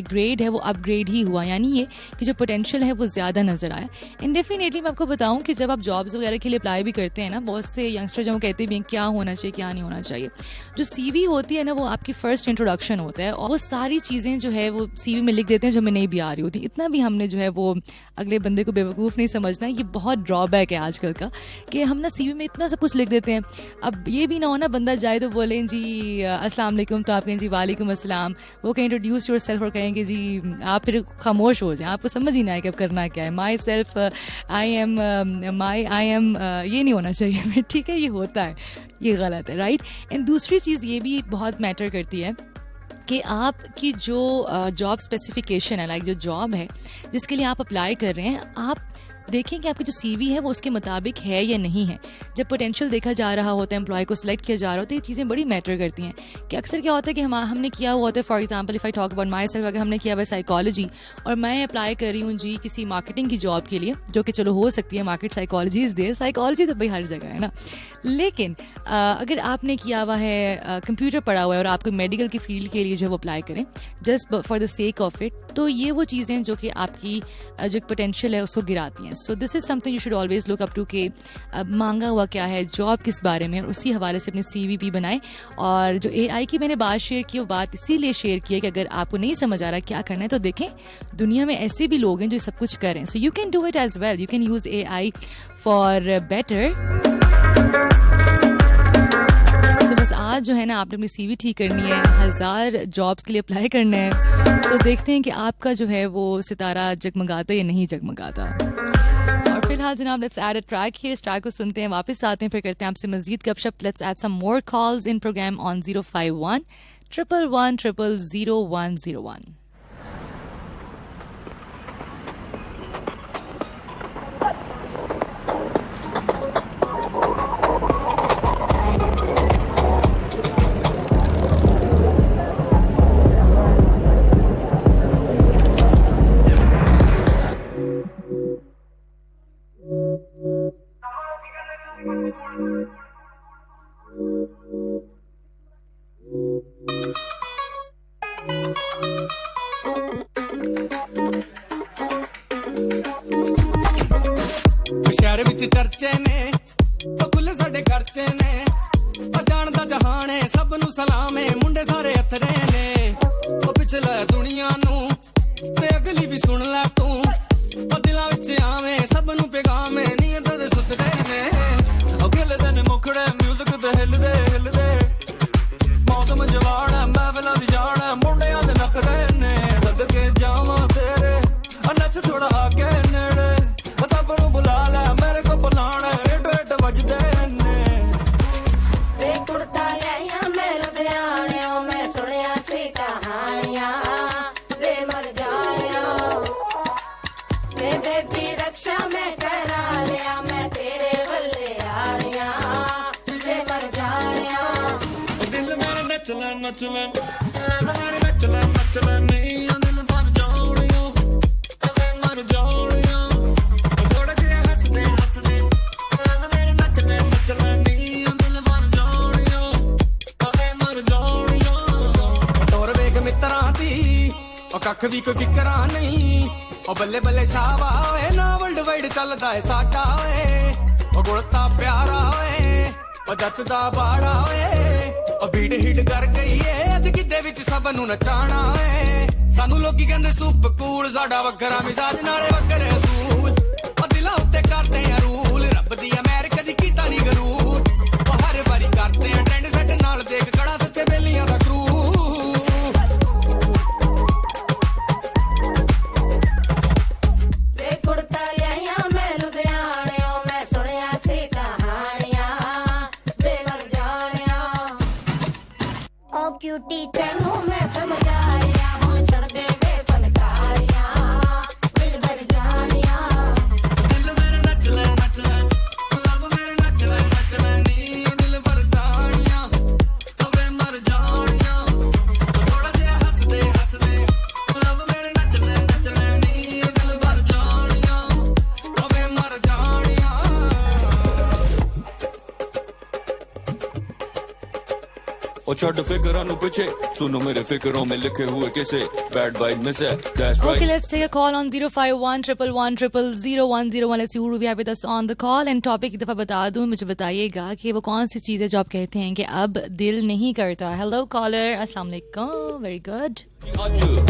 A: ग्रेड है वो अपग्रेड ही हुआ, यानी ये कि जो पोटेंशियल है वो ज़्यादा नज़र आया। एंड डेफिनेटली मैं आपको बताऊं कि जब आप जॉब्स वगैरह के लिए अप्लाई भी करते हैं ना, बहुत से यंगस्टर जो कहते भी हैं क्या होना चाहिए क्या नहीं होना चाहिए, जो CV होती है ना वो आपकी फ़र्स्ट इंट्रोडक्शन होता है, और वो सारी चीज़ें जो है वो CV में लिख देते हैं जो हमें नहीं भी आ रही होती। इतना भी हमने जो है वो अगले बंदे को बेवकूफ़ नहीं समझना, ये बहुत ड्रॉबैक है आजकल का कि हम ना सीवी में इतना सब कुछ लिख देते हैं. अब ये भी ना हो ना बंदा जाए तो बोलें जी अस्सलाम वालेकुम, तो आप कहें जी वालेकुम अस्सलाम. वो कहें इंट्रोड्यूस योरसेल्फ और कहेंगे जी आप फिर खामोश हो जाएं, आपको समझ ही ना आए कि अब करना क्या है. माई सेल्फ आई एम ये नहीं होना चाहिए. ठीक है, ये होता है, ये गलत है, राइट. एंड दूसरी चीज़ ये भी बहुत मैटर करती है कि आपकी जो जॉब स्पेसिफिकेशन है, लाइक जो जॉब है जिसके लिए आप अप्लाई कर रहे हैं, आप देखें कि आपकी जो सीवी है वो उसके मुताबिक है या नहीं है. जब पोटेंशियल देखा जा रहा होता है, एम्प्लॉय को सिलेक्ट किया जा रहा होता है, ये चीज़ें बड़ी मैटर करती हैं. कि अक्सर क्या होता है कि हमने किया हुआ होता है, for example if I talk about my self, अगर हमने किया हुआ है साइकोलॉजी और मैं अप्लाई कर रही हूँ जी किसी मार्केटिंग की जॉब के लिए, जो कि चलो हो सकती है, market psychology is there, psychology तो भाई हर जगह है ना. लेकिन अगर आपने किया हुआ है कंप्यूटर पढ़ा हुआ है और आपको मेडिकल की फील्ड के लिए जो है वो अप्लाई करें just for the sake of it, तो ये वो चीज़ें जो कि आपकी जो पोटेंशियल है उसको गिराती हैं. So this is something you should always look up to के मांगा हुआ क्या है, जॉब किस बारे में, और उसी हवाले से अपनी सीवी भी बनाएं. और जो AI की मैंने बात शेयर की वो बात इसीलिए शेयर की है कि अगर आपको नहीं समझ आ रहा क्या करना है तो देखें दुनिया में ऐसे भी लोग हैं जो सब कुछ करें. So you can do it as well, you can use AI for better. बस आज जो है ना आपने अपनी सीवी ठीक करनी है, 1000 जॉब्स के लिए अप्लाई करना है, तो देखते हैं कि आपका जो है वो सितारा जगमगाता या नहीं जगमगाता. और फिलहाल जनाब let's add a track here. इस ट्रैक को सुनते हैं, वापस आते हैं, फिर करते हैं आपसे मजीद गपशप. Let's add some more calls in program on 051 111 000101.
B: शहर विच चर्चे ने कुल साडे खर्चे ने, जानदा जहान है सब नू सलाम है, मुंडे सारे अथरे ने. ओ पिछला दुनिया नू ते अगली भी सुन ला तू, ओ दिलां विच आवे सब नू पैगाम है, नींद दे सुतदे ने. ओ गिलदे ने मुखड़े म्यूजिक ते हिलदे हिलदे, मौसम जवान है महफिलां दी जान है, मुंडियां दे नखरे ने. सदके जावां तेरे नच थोड़ा आके नेड़े, सब नू बुला ले मेरे को बुलाना, एड एड वजदे ने.
I: वे कुड़ता लिया मैं लुधियाने, मैं सुनिया सी कहानियां वे मर जानिया. वे बेबी रक्षा मैं करा लिया, मैं तेरे बल्ले आ रिया वे मर जानिया.
B: दिल मेरा नचला नचला मेरे नचला नचला नहीं, दिल भर जानिया वे मर जानिया. थोड़ा जिहा हंसदे हंसदे मेरे नचला नचला नहीं, दिल भर जानिया वे मर जानिया. तोर वेग मित्रां दी ओ कख भी कोई फिकरा नहीं, ओ बल्ले बल्ले शावा ओए ना वर्ल्ड वाइड चलदा है साडा ओए. ओ गुड़ता प्यारा ओए ओ जचदा बाड़ा ओए, ओ बीट हिट कर गई है अज किते विच सब नू नचाना ओए. सानू लोकी कहंदे सुप कूल, साडा वखरा मिजाज नाले वखरे असूल, ओ दिलां उत्ते करदे आ रूल, रब दी अमेरिका दी कीता नी गरूर. ओ हर वारी करदे आ ट्रेंड सेट नाल देख कड़ा सच्चे बेलियां दा क्रू.
I: वे कुड़ता लिया मैं लुधियाने, मैं सुनिया सी कहानियां वे मर जानिया. ओ क्यूटी तेनू मैं समझाया, हुण छड़ दे वे फनकारियां दिल भर जानिया.
B: दिल मेरा नचला नचला लब मेरा नचला नचला नी, दिल भर जानिया वे मर जानिया. थोड़ा जिहा हंसदे हंसदे लब मेरा नचला नचला नी, दिल भर जानिया वे मर जानिया.
P: ओ छड़ फिकरां नु पीछे सुनो मेरे फिकरों में लिखे हुए किसे, बैड वाइब में से that's right.
A: Okay, let's take a call on 051 111 000101. Let's see who we have with us on the call. And topic एक दफा बता दूं, मुझे बताइएगा कि वो कौन सी चीज़ है जो आप कहते हैं कि अब दिल नहीं करता. हेलो कॉलर, अस्सलाम वालेकुम. Very good.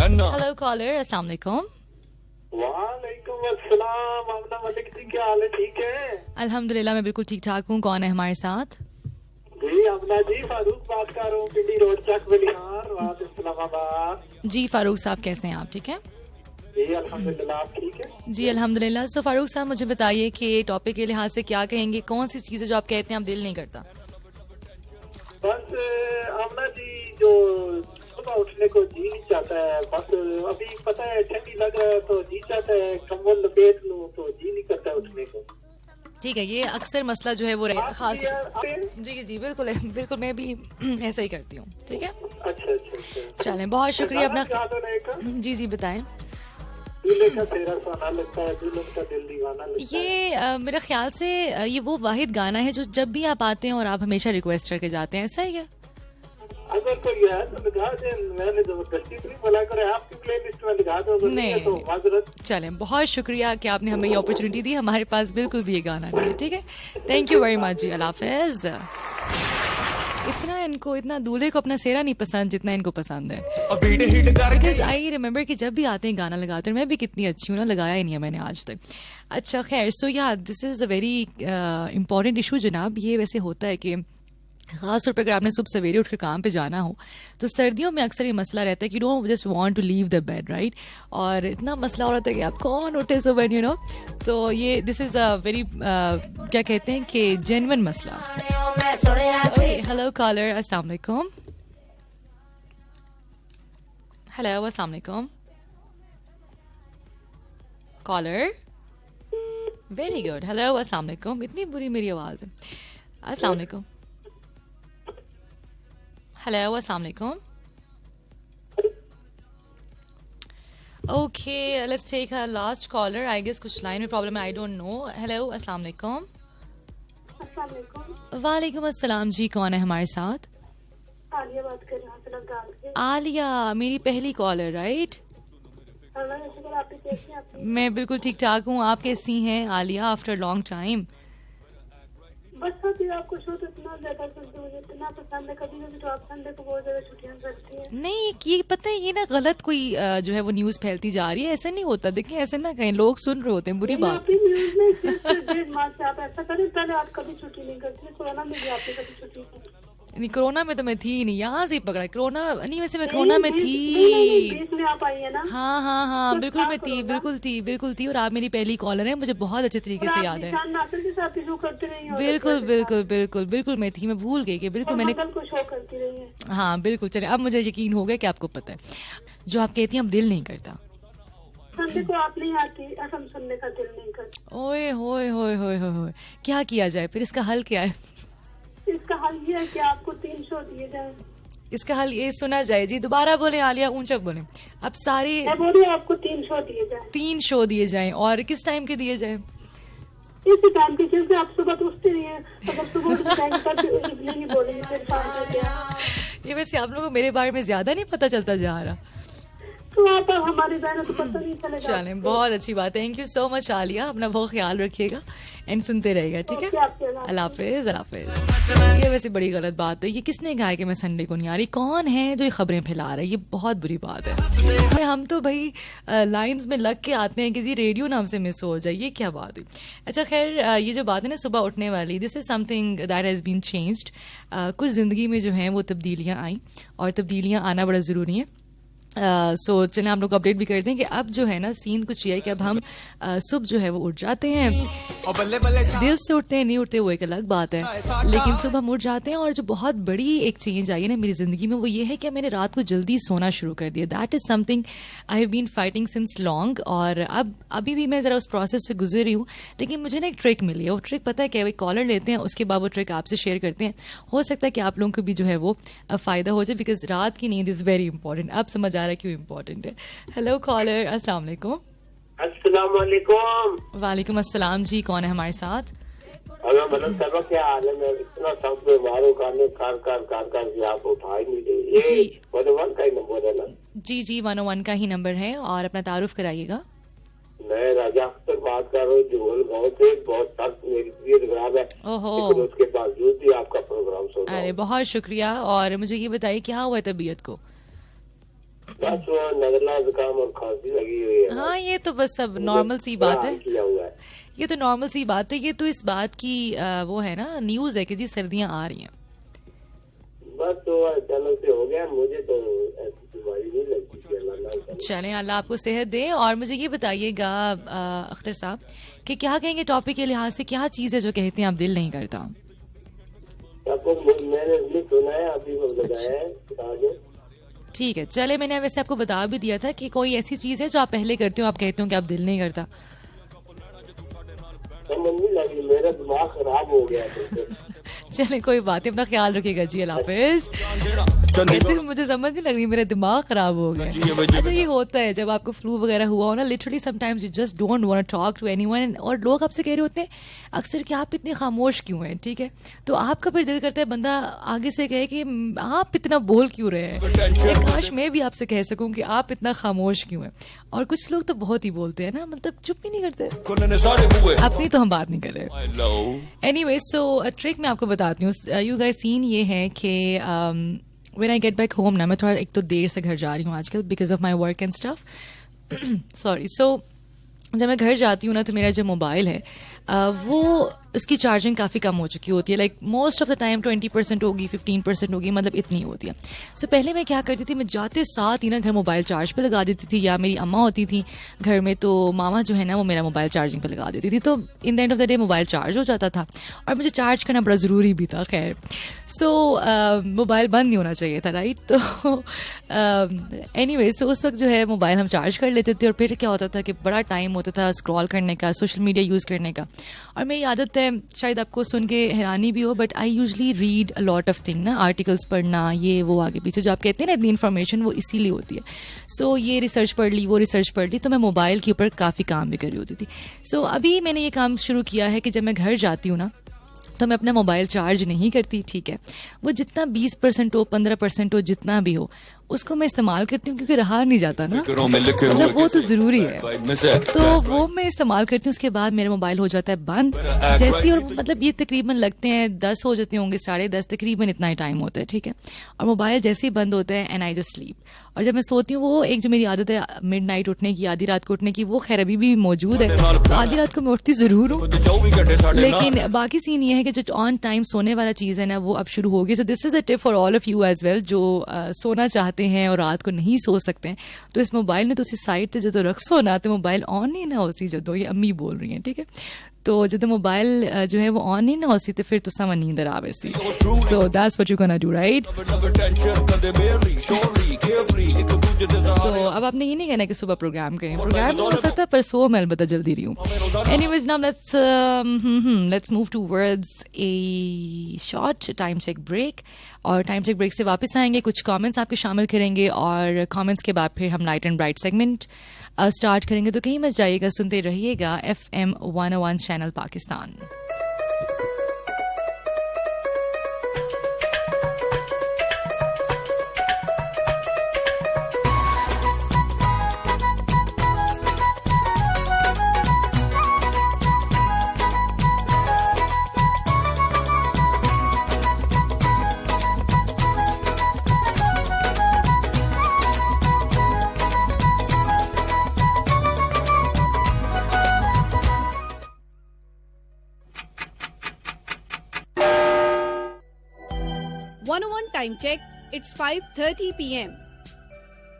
A: हेलो कॉलर, अस्सलाम वालेकुम.
J: वालेकुम वालेकुम अस्सलाम। आमना मलिक जी, क्या हाल है? ठीक है
A: अल्हम्दुलिल्लाह, मैं बिल्कुल ठीक ठाक हूँ। कौन है हमारे साथ?
J: जी आमना जी, फारूक बात कर रहा हूँ, पिंडी रोड चक बलिहार, रात इस्लामाबाद।
A: जी फारूक साहब, कैसे हैं आप? ठीक है
J: जी अल्हम्दुलिल्लाह, आप ठीक है?
A: जी अल्हम्दुलिल्लाह। सो फारूक साहब, मुझे बताइए कि टॉपिक के लिहाज से क्या कहेंगे, कौन सी चीज़ें जो आप कहते हैं आप दिल नहीं करता?
J: बस आमना जी, जो सुबह उठने को जी नहीं चाहता है, बस अभी पता है ठंडी लग रहा है तो जी चाहता है कंबल लपेट लूं, तो जी नहीं करता उठने को।
A: ठीक है, ये अक्सर मसला जो है वो रहेगा खास। जी जी बिल्कुल बिल्कुल, मैं भी ऐसा ही करती हूँ। ठीक है,
J: अच्छा अच्छा अच्छा,
A: चलें, बहुत शुक्रिया अपना। जी जी बताएं।
J: दूल्हे का फेरा सोना लगता है, दुल्हन का दिल दीवाना लगता है।
A: ये मेरे ख्याल से ये वो वाहिद गाना है जो जब भी आप आते हैं और आप हमेशा रिक्वेस्ट करके जाते हैं, ऐसा ही है?
J: अगर कोई है तो लगा दे, मैंने जबरदस्ती नहीं बोला करे, आपकी प्लेलिस्ट में लगा दो।
A: नहीं
J: तो माजरत।
A: चलें, बहुत शुक्रिया कि आपने हमें ये अपॉर्चुनिटी दी। हमारे पास बिल्कुल भी ये गाना नहीं है। ठीक है, थैंक यू वेरी मच जी, अल्लाह हाफिज। इतना दूल्हे को अपना सेहरा नहीं पसंद जितना इनको पसंद है। आई रिमेम्बर कि जब भी आते हैं गाना लगाते हैं, मैं भी कितनी अच्छी हूँ ना, लगाया ही नहीं है मैंने आज तक। अच्छा खैर, सो या this is a very important issue जनाब। ये वैसे होता है कि खास तौर पर अगर आपने सुबह सवेरे उठकर काम पे जाना हो तो सर्दियों में अक्सर ये मसला रहता है कि you don't just want to leave the bed, right? और इतना मसला हो रहा था कि आप कौन उठे सुबह, यू नो। तो ये दिस इज़ अ वेरी क्या कहते हैं कि जेन्युइन मसला। हेलो कॉलर, अस्सलाम वालेकुम। हेलो अस्सलाम वालेकुम कॉलर। वेरी गुड, हेलो अस्सलाम वालेकुम। इतनी बुरी मेरी आवाज़ है। अस्सलाम वालेकुम। हेलो अस्सलाम वालेकुम। Okay, let's take a last caller. I guess कुछ लाइन में प्रॉब्लम है, आई डोंट नो। हेलो अस्सलाम वालेकुम। वालेकुम अस्सलाम जी, कौन है हमारे साथ?
K: आलिया बात कर रहा हूँ।
A: आलिया, मेरी पहली कॉलर, राइट? मैं बिल्कुल ठीक ठाक हूँ। आप कैसी हैं आलिया आफ्टर लॉन्ग टाइम?
K: बस आपको शो तो इतना ज्यादा सुनते, मुझे इतना पसंद है। कभी कभी तो आप संडे को बहुत ज्यादा छुट्टियां करती हैं।
A: नहीं, ये पता है, ये ना गलत कोई जो है वो न्यूज फैलती जा रही है। ऐसा नहीं होता, देखिए ऐसे ना कहीं लोग सुन रहे होते हैं, बुरी बात।
K: न्यूज में सिर्फ 1.5 माह से आप ऐसा करें, पहले आप कभी छुट्टी नहीं करती। कोरोना में भी आपने कभी छुट्टी की?
A: नहीं, कोरोना में तो मैं थी नहीं, यहाँ से ही पकड़ा। कोरोना नहीं, वैसे मैं कोरोना में थी।
K: बीच में आप आई है ना?
A: हाँ हाँ हाँ, बिल्कुल मैं थी, बिल्कुल थी। और आप मेरी पहली कॉलर है, मुझे बहुत अच्छे तरीके से याद है। बिल्कुल मैं थी, मैं भूल गई कि बिल्कुल मैंने
K: शो करती रही है।
A: हाँ बिल्कुल, चले, अब मुझे यकीन हो गया कि आपको पता है। जो आप कहती हैं अब दिल नहीं करता,
K: संडे को आप नहीं आती, असम सुनने का दिल नहीं करता।
A: ओए होए होए होए होए, क्या किया जाए फिर? इसका हल क्या है?
K: इसका हल ये है कि आपको 3 शो दिए जाए।
A: इसका हल ये सुना जाए जी, दोबारा बोले आलिया, ऊंचा बोले। अब सारे
K: मैं बोल रही हूं आपको 3 शो दिए जाए।
A: 3 शो दिए जाएं, और किस टाइम के दिए जाए?
K: इसी टाइम के, क्योंकि आप सुबह तो उठते नहीं है, अगर सुबह के टाइम पर नहीं बोलेंगे फिर शाम को।
A: ये वैसे आप लोगों को मेरे बारे में ज्यादा नहीं पता चलता जा रहा।
K: तो आप हमारे बहनों को पता नहीं चलेगा।
A: चलें, बहुत अच्छी बात है। Thank you so much Alia, अपना बहुत ख्याल रखिएगा एंड सुनते रहिएगा, ठीक है? अल्लाह हाफिज, अल्लाह हाफिज। ये वैसे बड़ी गलत बात है। ये किसने कहा कि मैं संडे को नहीं आ रही? कौन है जो ये खबरें फैला रहा है? ये बहुत बुरी बात है। हम तो भाई लाइंस में लग के आते हैं कि जी रेडियो ना हमसे मिस हो जाए, ये क्या बात हुई? अच्छा खैर, ये जो बात है ना सुबह उठने वाली, this is something that has been changed. कुछ ज़िंदगी में जो हैं वो तब्दीलियाँ आई, और तब्दीलियाँ आना बड़ा ज़रूरी है। सो चलें आप लोग अपडेट भी कर दें कि अब जो है ना सीन कुछ ये है कि अब हम सुबह जो है वो उठ जाते हैं, दिल से उठते हैं, नहीं उठते वो एक अलग बात है, लेकिन सुबह हम उठ जाते हैं। और जो बहुत बड़ी एक चेंज आई है ना मेरी जिंदगी में, वो ये है कि मैंने रात को जल्दी सोना शुरू कर दिया। That is something I have been fighting since long, और अब अभी भी मैं जरा उस प्रोसेस से गुजर रही हूँ। लेकिन मुझे ना एक ट्रिक मिली है। वो ट्रिक पता है क्या? वही कॉलर लेते हैं, उसके बाद वो ट्रिक आपसे शेयर करते हैं। हो सकता है कि आप लोगों को भी जो है वो फायदा हो जाए, बिकॉज रात की नींद इज वेरी इंपॉर्टेंट। अब समझ आ रहा है क्यों इंपॉर्टेंट है। हेलो कॉलर, अस्सलाम वालेकुम।
J: अस्सलाम वालेकुम।
A: वालेकुम अस्सलाम जी, कौन है हमारे साथ?
J: क्या हाल है? मैं इतना सब बीमार हूँ, कार आप उठा ही नहीं रही। ये 101 का ही नंबर है ना? जी
A: जी 101 का ही नंबर है। और अपना तारुफ कराइएगा।
J: मैं राजा अख्तर बात कर रहा हूँ जोहल गाँव से। बहुत सख्त मेरी तबीयत खराब है, लेकिन उसके बावजूद भी आपका प्रोग्राम सुन रहा हूं।
A: अरे बहुत शुक्रिया। और मुझे ये बताइए क्या हुआ है तबीयत को?
L: बस वो नजला जुकाम और खांसी लगी हुई है।
A: हाँ, ये तो बस सब नॉर्मल सी बात है,
L: किया हुआ है।
A: ये तो नॉर्मल सी बात है। ये तो इस बात की वो है ना, न्यूज है कि जी सर्दियां आ रही हैं।
L: बस तो अचानक से हो गया, मुझे तो ऐसी बीमारी नहीं लगती कि अल्लाह।
A: चलें, अल्लाह आपको सेहत दे। और मुझे ये बताइएगा अख्तर साहब कि क्या कहेंगे टॉपिक के लिहाज से, क्या चीज़ है जो कहते हैं आप दिल नहीं करता?
L: आपको मैंने नहीं सुना है, अभी बताया है, बता दो।
A: ठीक है, चले, मैंने वैसे आपको बता भी दिया था कि कोई ऐसी चीज़ है जो आप पहले करते हो, आप कहते हो कि आप दिल नहीं करता।
L: समझ नहीं लगी, मेरा दिमाग खराब हो गया तो।
A: चले, कोई बात नहीं, अपना ख्याल रखिएगा जी, अल्लाह हाफिज। कहते मुझे समझ नहीं लग रही, मेरा दिमाग खराब हो गया। अच्छा, ये होता है जब आपको फ्लू वगैरह हुआ हो ना, literally sometimes you just don't want to talk to anyone, और लोग आपसे कह रहे होते हैं अक्सर कि आप इतने खामोश क्यों हैं, ठीक है, तो आपका फिर दिल करता है बंदा आगे से कहे कि आप इतना बोल क्यों रहे हैं। काश मैं भी आपसे कह सकूं कि आप इतना खामोश क्यों हैं। और कुछ लोग तो बहुत ही बोलते हैं ना, मतलब चुप ही नहीं करते। अपनी तो हम बात नहीं कर रहे। एनीवे, सो ट्रिक मैं आपको बताती हूँ। यू गाइस सीन ये है कि when I get back home ना, मैं थोड़ा एक तो देर से घर जा रही हूँ आजकल because of my work and stuff. Sorry. So जब मैं घर जाती हूँ ना, तो मेरा जो मोबाइल है वो उसकी चार्जिंग काफ़ी कम हो चुकी होती है। Like most of the time 20% होगी, 15% होगी, मतलब इतनी होती है। सो पहले मैं क्या करती थी, मैं जाते साथ ही ना घर मोबाइल चार्ज पे लगा देती थी, या मेरी अम्मा होती थी घर में तो मामा जो है ना वो मेरा मोबाइल चार्जिंग पे लगा देती थी, तो in the end of the day mobile charge हो जाता था। और मुझे चार्ज करना बड़ा ज़रूरी भी था। खैर, सो मोबाइल बंद नहीं होना चाहिए था, राइट। तो एनीवे, सो उस वक्त जो है मोबाइल हम चार्ज कर लेते थे, और फिर क्या होता था कि बड़ा टाइम होता था स्क्रॉल करने का, सोशल मीडिया यूज़ करने का। और मेरी आदत है, शायद आपको सुन के हैरानी भी हो, but I usually read a lot of thing ना, आर्टिकल्स पढ़ना, ये वो आगे पीछे जो आप कहते हैं ना, इतनी इन्फॉर्मेशन वो इसीलिए होती है। सो ये रिसर्च पढ़ ली, वो रिसर्च पढ़ ली, तो मैं मोबाइल के ऊपर काफ़ी काम भी कर रही होती थी। सो अभी मैंने ये काम शुरू किया है कि जब मैं घर जाती हूँ ना, तो मैं अपना मोबाइल चार्ज नहीं करती, ठीक है, वो जितना 20% हो, 15% हो, जितना भी हो, उसको मैं इस्तेमाल करती हूँ, क्योंकि रहा नहीं जाता ना, मतलब वो तो ज़रूरी है। तो वो मैं इस्तेमाल करती हूँ। उसके बाद मेरा मोबाइल हो जाता है बंद जैसे, और मतलब ये तकरीबन लगते हैं 10 हो जाते होंगे, 10:30, तकरीबन इतना ही टाइम होता है, ठीक है। और मोबाइल जैसे ही बंद होता है, एंड आई जस्ट स्लीप। और जब मैं सोती हूँ, वो एक जो मेरी आदत है मिडनाइट उठने की, आधी रात को उठने की, वो खैर अभी भी मौजूद है। तो आधी रात को मैं उठती ज़रूर हूँ, लेकिन बाकी सीन ये है कि जो ऑन टाइम सोने वाला चीज़ है ना, वो अब शुरू होगी। So this is a tip for all of you as well, जो सोना चाहते हैं और रात को नहीं सो सकते हैं, तो इस मोबाइल ने तो उसी साइड पे जो रख सो ना, तो मोबाइल ऑन ही ना होसी, जो ये अम्मी बोल रही हैं, ठीक है। तो जब मोबाइल जो है वो ऑन ही ना होसी, तो फिर तो समा नींदर आवे सी। So that's what you gonna do, right. तो अब आपने ये नहीं कहना कि सुबह प्रोग्राम करें, प्रोग्राम हो सकता है, पर सो मैं अलबत्ता जल्दी रही हूँ। Anyways, now let's move towards a short time check break. और टाइम चेक ब्रेक से वापस आएंगे, कुछ कमेंट्स आपके शामिल करेंगे, और कमेंट्स के बाद फिर हम light and bright segment start करेंगे। तो कहीं मत जाइएगा, सुनते रहिएगा FM 101 channel Pakistan.
C: Time check. It's 5:30 p.m.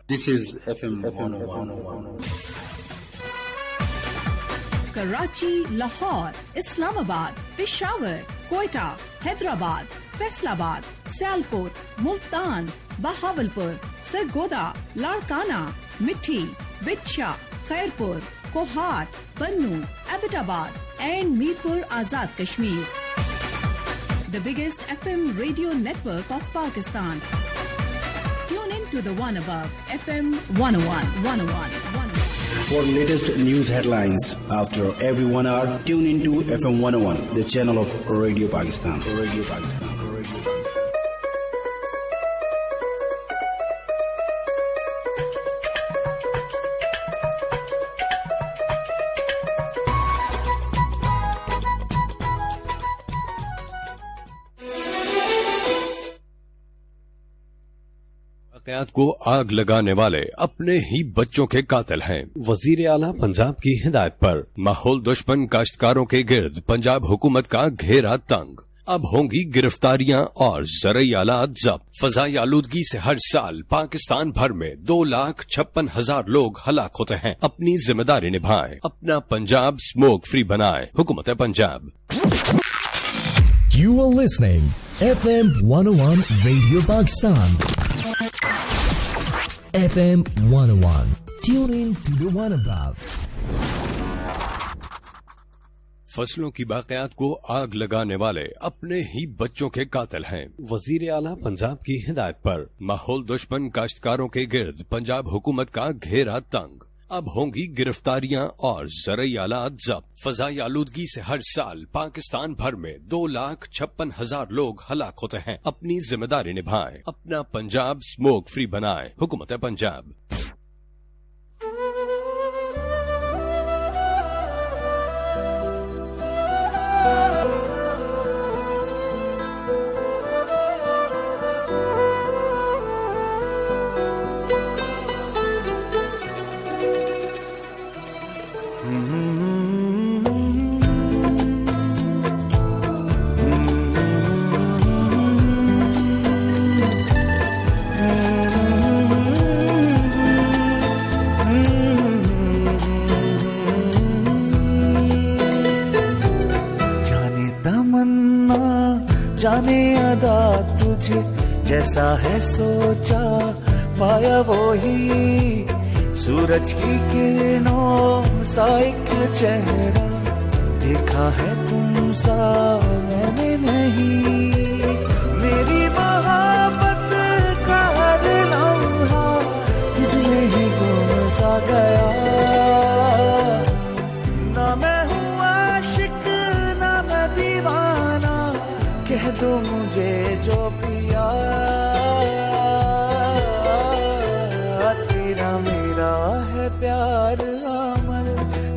D: This is FM 101.
C: Karachi, Lahore, Islamabad, Peshawar, Quetta, Hyderabad, Faisalabad, Sialkot, Multan, Bahawalpur, Sargodha, Larkana, Mithi, Bichha, Khairpur, Kohat, Bannu, Abbottabad, and Mirpur Azad Kashmir. The biggest FM radio network of Pakistan. Tune in to the one above, FM 101, 101, 101.
D: For latest news headlines after every 1 hour, tune into FM 101, the channel of Radio Pakistan. Radio Pakistan.
G: वाकयात को आग लगाने वाले अपने ही बच्चों के कातिल हैं।
H: वजीर आला पंजाब की हिदायत पर
G: माहौल दुश्मन काश्तकारों के गिर्द पंजाब हुकूमत का घेरा तंग। अब होंगी गिरफ्तारियां और ज़रई आलात जब्त। फज़ाई आलूदगी से हर साल पाकिस्तान भर में 2,56,000 लोग हलाक होते हैं। अपनी जिम्मेदारी निभाएं, अपना पंजाब स्मोक फ्री बनाएं। हुकूमत Punjab.
F: You are listening FM 101 Radio Pakistan. FM 101. Tune in to the one above.
G: फसलों की बाक़यात को आग लगाने वाले अपने ही बच्चों के कातिल हैं।
H: वजीर आला पंजाब की हिदायत पर
G: माहौल दुश्मन काश्तकारों के गिर्द पंजाब हुकूमत का घेरा तंग। अब होंगी गिरफ्तारियां और ज़रई आलात जब्त। फज़ाई आलूदगी से हर साल पाकिस्तान भर में 2,56,000 लोग हलाक होते हैं। अपनी जिम्मेदारी निभाएं, अपना पंजाब स्मोक फ्री बनाएं। हुकूमत पंजाब।
Q: जाने अदा तुझे जैसा है सोचा पाया वो ही सूरज की किरणों सा एक चेहरा देखा है तुम सा मैंने नहीं। मेरी मोहब्बत का हर लम्हा तुझमें ही गुम सा गया। ना मैं हूँ आशिक ना मैं दीवाना कह दो मुझे जो पिया। तेरा मेरा है प्यार अमर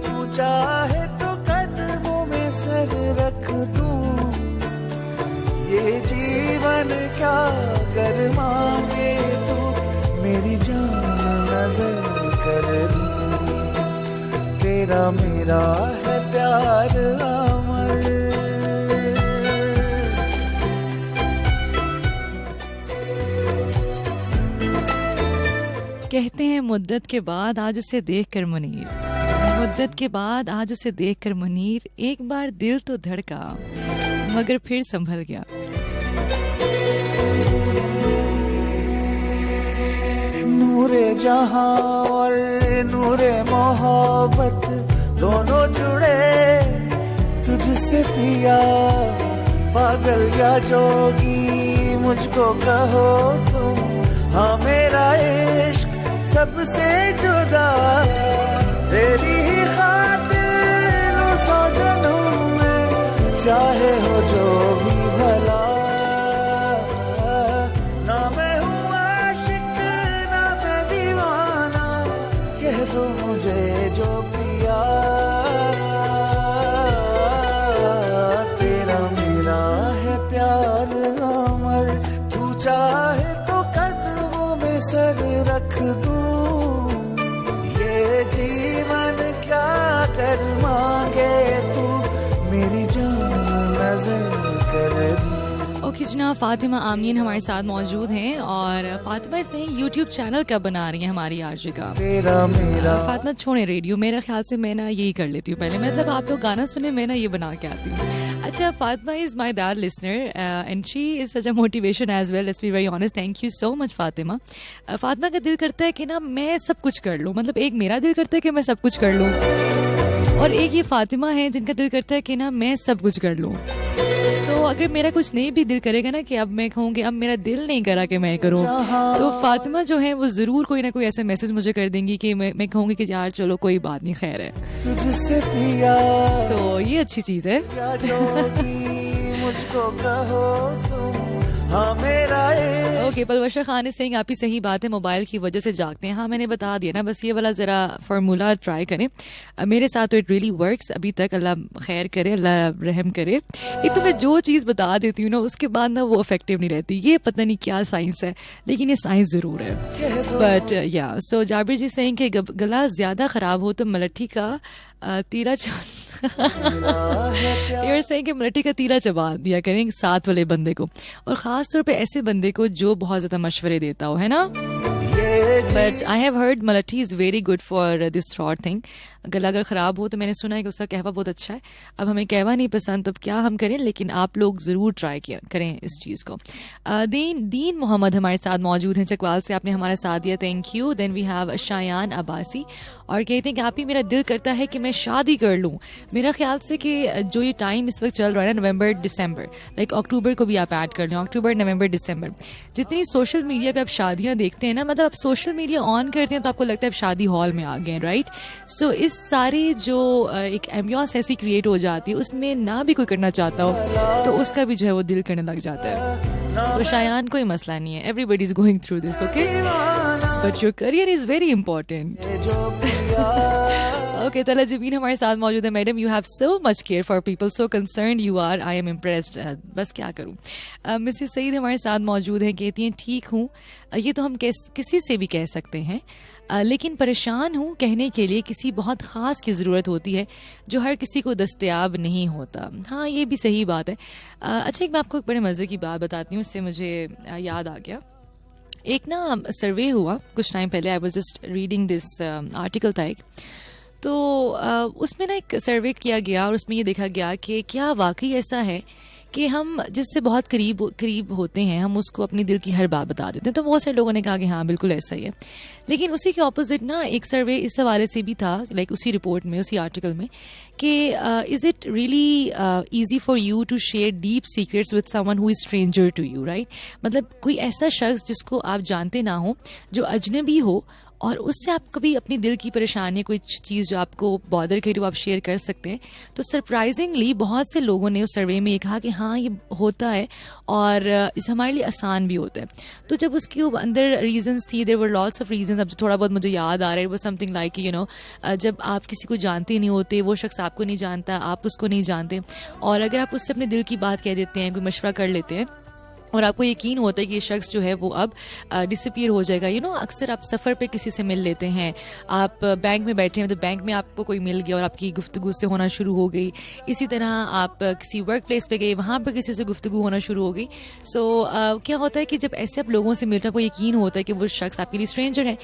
Q: तू चाहे तो कदमों में सर रख दूं। ये जीवन क्या कर मांगे तू मेरी जान नजर कर दूं। तेरा मेरा है प्यार अमर।
A: कहते हैं मुद्दत के बाद आज उसे देखकर मुनीर, मुद्दत के बाद आज उसे देखकर मुनीर, एक बार दिल तो धड़का मगर फिर संभल गया।
Q: नूरे जहां और नूरे मोहब्बत दोनों जुड़े तुझसे पिया। पागल या जोगी मुझको कहो तुम, हाँ मेरा इश्क सबसे जुदा तेरी ही खातिर लो सौ जन्म में चाहे हो जो भी भला। ना मैं हूँ आशिक ना मैं दीवाना कह दो मुझे जो पिया। तेरा मेरा है प्यार अमर तू चाहे तो कदमों में सर रख दूं। ये जीवन क्या कर मांगे तू मेरी जान नजर कर दूं।
A: ओके जनाब, फातिमा आमीन हमारे साथ मौजूद हैं और फातिमा से YouTube चैनल कब बना रही है हमारी आरजे का। फातिमा छोड़े रेडियो, मेरा ख्याल से मैं ना यही कर लेती हूँ पहले, मतलब आप लोग गाना सुने मैं ना ये बना के आती हूँ। अच्छा, Fatima is my that listener and she is such a motivation as well, let's be very honest. Thank you so much Fatima. Fatima का दिल करता है कि ना मैं सब कुछ कर लूँ, मतलब एक मेरा दिल करता है कि मैं सब कुछ कर लूँ और एक ये फातिमा है जिनका दिल करता है कि ना मैं सब कुछ कर लूँ। तो अगर मेरा कुछ नहीं भी दिल करेगा ना कि अब मैं कहूँगी अब मेरा दिल नहीं करा कि मैं करूँ, तो फातिमा जो है वो जरूर कोई ना कोई ऐसे मैसेज मुझे कर देंगी कि मैं कहूँगी कि यार चलो कोई बात नहीं, खैर है। सो ये अच्छी चीज है। ओके, पलवशा खान सिंह, आप ही सही बात है, मोबाइल की वजह से जागते हैं। हाँ, मैंने बता दिया ना, बस ये वाला ज़रा फार्मूला ट्राई करें। मेरे साथ तो इट रियली वर्क्स अभी तक, अल्लाह खैर करे, अल्लाह रहम करे। एक तो मैं जो चीज़ बता देती हूँ ना, उसके बाद ना वो इफेक्टिव नहीं रहती। ये पता नहीं क्या साइंस है, लेकिन ये साइंस ज़रूर है। बट या सो जाबिर जी सेइंग कि गला ज़्यादा ख़राब हो तो मलट्ठी का तीरा you're saying कि मलट्ठी का तीरा चबा दिया करें साथ वाले बंदे को, और ख़ास तौर पे ऐसे बंदे को जो बहुत ज़्यादा मशवरे देता हो, है ना। But I have heard mulethi is very good for this throat thing. गला अगर ख़राब हो तो मैंने सुना है कि उसका कहवा बहुत अच्छा है। अब हमें कहवा नहीं पसंद, तो क्या हम करें, लेकिन आप लोग ज़रूर ट्राई करें इस चीज़ को। दीन मोहम्मद हमारे साथ मौजूद हैं चकवाल से, आपने हमारा साथ दिया, thank you. Then we have Shayan Abbasi, और कहते हैं कि आप ही मेरा दिल करता है कि मैं शादी कर लूँ। मेरा ख्याल से कि जो ये टाइम इस वक्त चल रहा है ना, नवंबर दिसंबर, लाइक अक्टूबर को भी आप ऐड कर लें, अक्टूबर नवंबर दिसंबर, जितनी सोशल मीडिया पे आप शादियाँ देखते हैं ना, मतलब आप सोशल मीडिया ऑन करते हैं तो आपको लगता है आप शादी हॉल में आ गए हैं, राइट। सो इस सारी जो एक एम्बियंस ऐसी क्रिएट हो जाती है, उसमें ना भी कोई करना चाहता हो तो उसका भी जो है वो दिल करने लग जाता है। तो शायान कोई मसला नहीं है, everybody is going through this, okay, but your career is very important. Okay, Tala Jabeen हमारे साथ मौजूद है। Madam, you have so much care for people, so concerned you are, I am impressed. बस क्या करूँ। मिसेस सईद हमारे साथ मौजूद हैं, कहती हैं ठीक हूँ, ये तो हम किसी से भी कह सकते हैं, लेकिन परेशान हूँ कहने के लिए किसी बहुत ख़ास की ज़रूरत होती है जो हर किसी को दस्तयाब नहीं होता। हाँ, ये भी सही बात है। अच्छा, एक मैं आपको एक बड़े मज़े की बात बताती हूँ, इससे मुझे याद आ गया। एक ना सर्वे हुआ कुछ टाइम पहले, I was just reading this article था एक, तो उसमें ना एक सर्वे किया गया और उसमें ये देखा गया कि क्या वाकई ऐसा है कि हम जिससे बहुत करीब होते हैं हम उसको अपनी दिल की हर बात बता देते हैं। तो बहुत सारे लोगों ने कहा कि हाँ बिल्कुल ऐसा ही है, लेकिन उसी के ऑपोजिट ना एक सर्वे इस हवाले से भी था, लाइक उसी रिपोर्ट में, उसी आर्टिकल में, कि is it really easy for you to share deep secrets with someone who is stranger to you, right. मतलब कोई ऐसा शख्स जिसको आप जानते ना हो, जो अजनबी हो, और उससे आप कभी अपनी दिल की परेशानी, कोई चीज़ जो आपको बॉदर करी वो आप शेयर कर सकते हैं। तो सरप्राइजिंगली बहुत से लोगों ने उस सर्वे में ये कहा कि हाँ ये होता है और इस हमारे लिए आसान भी होता है। तो जब उसके अंदर रीजंस थी, there were lots of reasons, अब थोड़ा बहुत मुझे याद आ रहा है, वो समथिंग लाइक यू नो, जब आप किसी को जानते नहीं होते, वो शख्स आपको नहीं जानता, आप उसको नहीं जानते, और अगर आप उससे अपने दिल की बात कह देते हैं, कोई मशवरा कर लेते हैं, और आपको यकीन होता है कि ये शख्स जो है वो अब डिसअपीयर हो जाएगा। यू नो, अक्सर आप सफ़र पे किसी से मिल लेते हैं, आप बैंक में बैठे हैं तो बैंक में आपको कोई मिल गया और आपकी गुफ्तगू से होना शुरू हो गई। इसी तरह आप किसी वर्क प्लेस पे गए, वहाँ पर किसी से गुफ्तगू होना शुरू हो गई। सो क्या होता है कि जब ऐसे आप लोगों से मिलते हैं, आपको यकीन होता है कि वो शख्स आपके लिए स्ट्रेंजर है।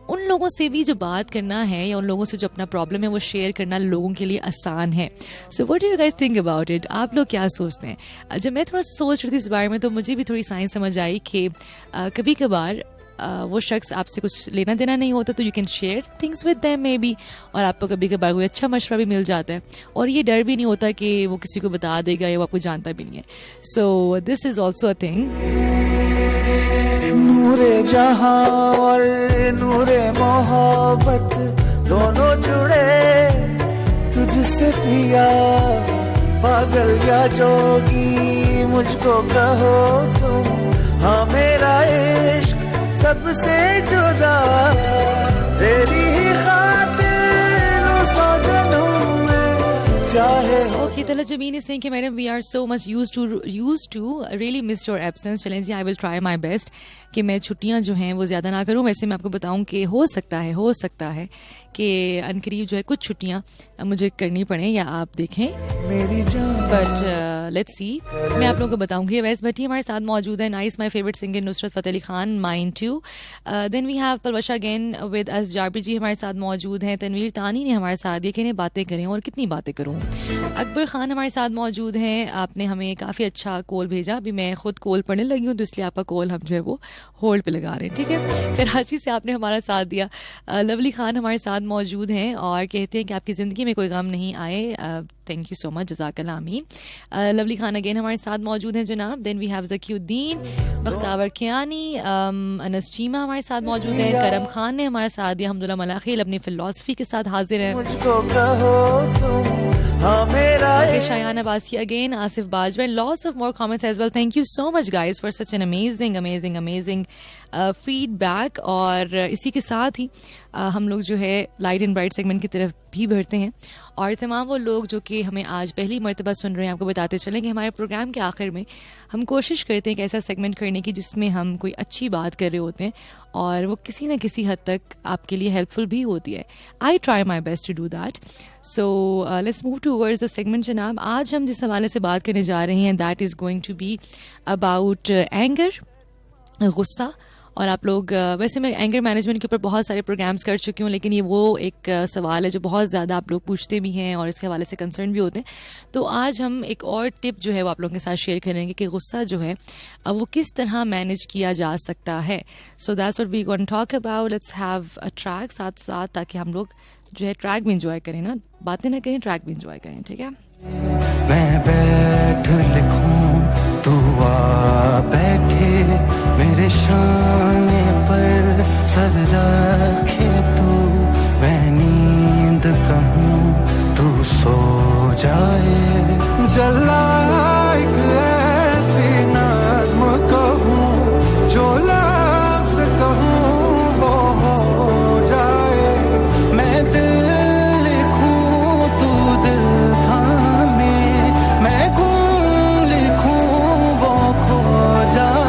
A: उन लोगों से भी जो बात करना है या उन लोगों से जो अपना प्रॉब्लम है वो शेयर करना लोगों के लिए आसान है। So what do you guys think about it? आप लोग क्या सोचते हैं? जब मैं थोड़ा सोच रही थी इस बारे में तो मुझे भी थोड़ी साइंस समझ आई कि कभी कभार वो शख्स आपसे कुछ लेना देना नहीं होता, तो you can share things with them may be, और आपको कभी कभार कोई अच्छा मशवरा भी मिल जाता है, और ये डर भी नहीं होता कि वो किसी को बता देगा या वो आपको जानता भी नहीं है। So this is also a thing.
Q: Noore Jahan और नूरे मोहब्बत दोनों जुड़े तुझसे पिया, पागल या जोगी मुझको कहो तुम, हाँ मेरा इश्क सबसे जुदा, तेरी ही खातिर सौ जन्म में चाहे।
A: Okay, Tala Zameen is saying कि madam we are so much used to really miss your absence. चलें जी, I will try my best कि मैं छुट्टियां जो हैं वो ज़्यादा ना करूं। वैसे मैं आपको बताऊं कि हो सकता है कि अनकरीब जो है कुछ छुट्टियां मुझे करनी पड़े या आप देखें, बट लेट्स सी। मैं आप लोगों को बताऊंगी। वैस भट्टी हमारे साथ मौजूद है, nice, my favourite singer Nusrat Fateh Ali Khan, mine too. Then we have Palwasha again with us, Jabir ji हमारे साथ मौजूद हैं, तनवीर तानी ने हमारे साथ ये कहने बातें करें और कितनी बातें करूँ। अकबर खान हमारे साथ मौजूद हैं, आपने हमें काफ़ी अच्छा कॉल भेजा। अभी मैं खुद कॉल पढ़ने लगी हूँ तो इसलिए आपका कॉल हम जो है वो होल्ड पे लगा रहे हैं, ठीक है। कराची से आपने हमारा साथ दिया। लवली खान हमारे साथ मौजूद हैं और कहते हैं कि आपकी ज़िंदगी में कोई गम नहीं आए। थैंक यू सो मच, जज़ाकल्लाह आमीन। लवली खान अगेन हमारे साथ मौजूद हैं जनाब। Then we have Zakiuddin, Bakhtawar Kiyani, Anas Cheema हमारे साथ मौजूद हैं। करम खान ने हमारा साथ दिया। अल्हम्दुलिल्लाह मलाखिल अपनी फिलॉसफी के साथ हाजिर हैं।
Q: मुझको कहो तुम, हाँ मेरा
A: Shayan Abbasi again, Asif Bajwa, and lots of more comments as well. Thank you so much guys for such an amazing feedback. और इसी के साथ ही हम लोग जो है लाइट एंड ब्राइट सेगमेंट की तरफ भी बढ़ते हैं और तमाम वो लोग जो कि हमें आज पहली मर्तबा सुन रहे हैं आपको बताते चलें कि हमारे प्रोग्राम के आखिर में हम कोशिश करते हैं कि ऐसा सेगमेंट करने की जिसमें हम कोई अच्छी बात कर रहे होते हैं और वो किसी न किसी हद तक आपके लिए हेल्पफुल भी होती है. I try my best to do that. So let's move towards the segment. जनाब, आज हम जिस हवाले से बात करने जा रहे हैं that is going to be about anger, गुस्सा. और आप लोग वैसे मैं एंगर मैनेजमेंट के ऊपर बहुत सारे प्रोग्राम्स कर चुकी हूँ, लेकिन ये वो एक सवाल है जो बहुत ज़्यादा आप लोग पूछते भी हैं और इसके हवाले से कंसर्न भी होते हैं. तो आज हम एक और टिप जो है वो आप लोगों के साथ शेयर करेंगे कि गुस्सा जो है वो किस तरह मैनेज किया जा सकता है. So that's what we gonna talk about. Let's have a track साथ साथ, ताकि हम लोग जो है ट्रैक भी इंजॉय करें, ना बातें ना करें, ट्रैक भी इंजॉय करें. ठीक है.
Q: मैं बैठ लिखूं तू आ बैठे मेरे शाने पर सर रखे तू, मैं नींद कहूं तू सो जाए. जला एक ऐसी नज़्म कहूं जो लफ्ज़ कहूं वो हो जाए. मैं दिल लिखूं तू दिल थामे, मैं गुम लिखूं वो खो जाए.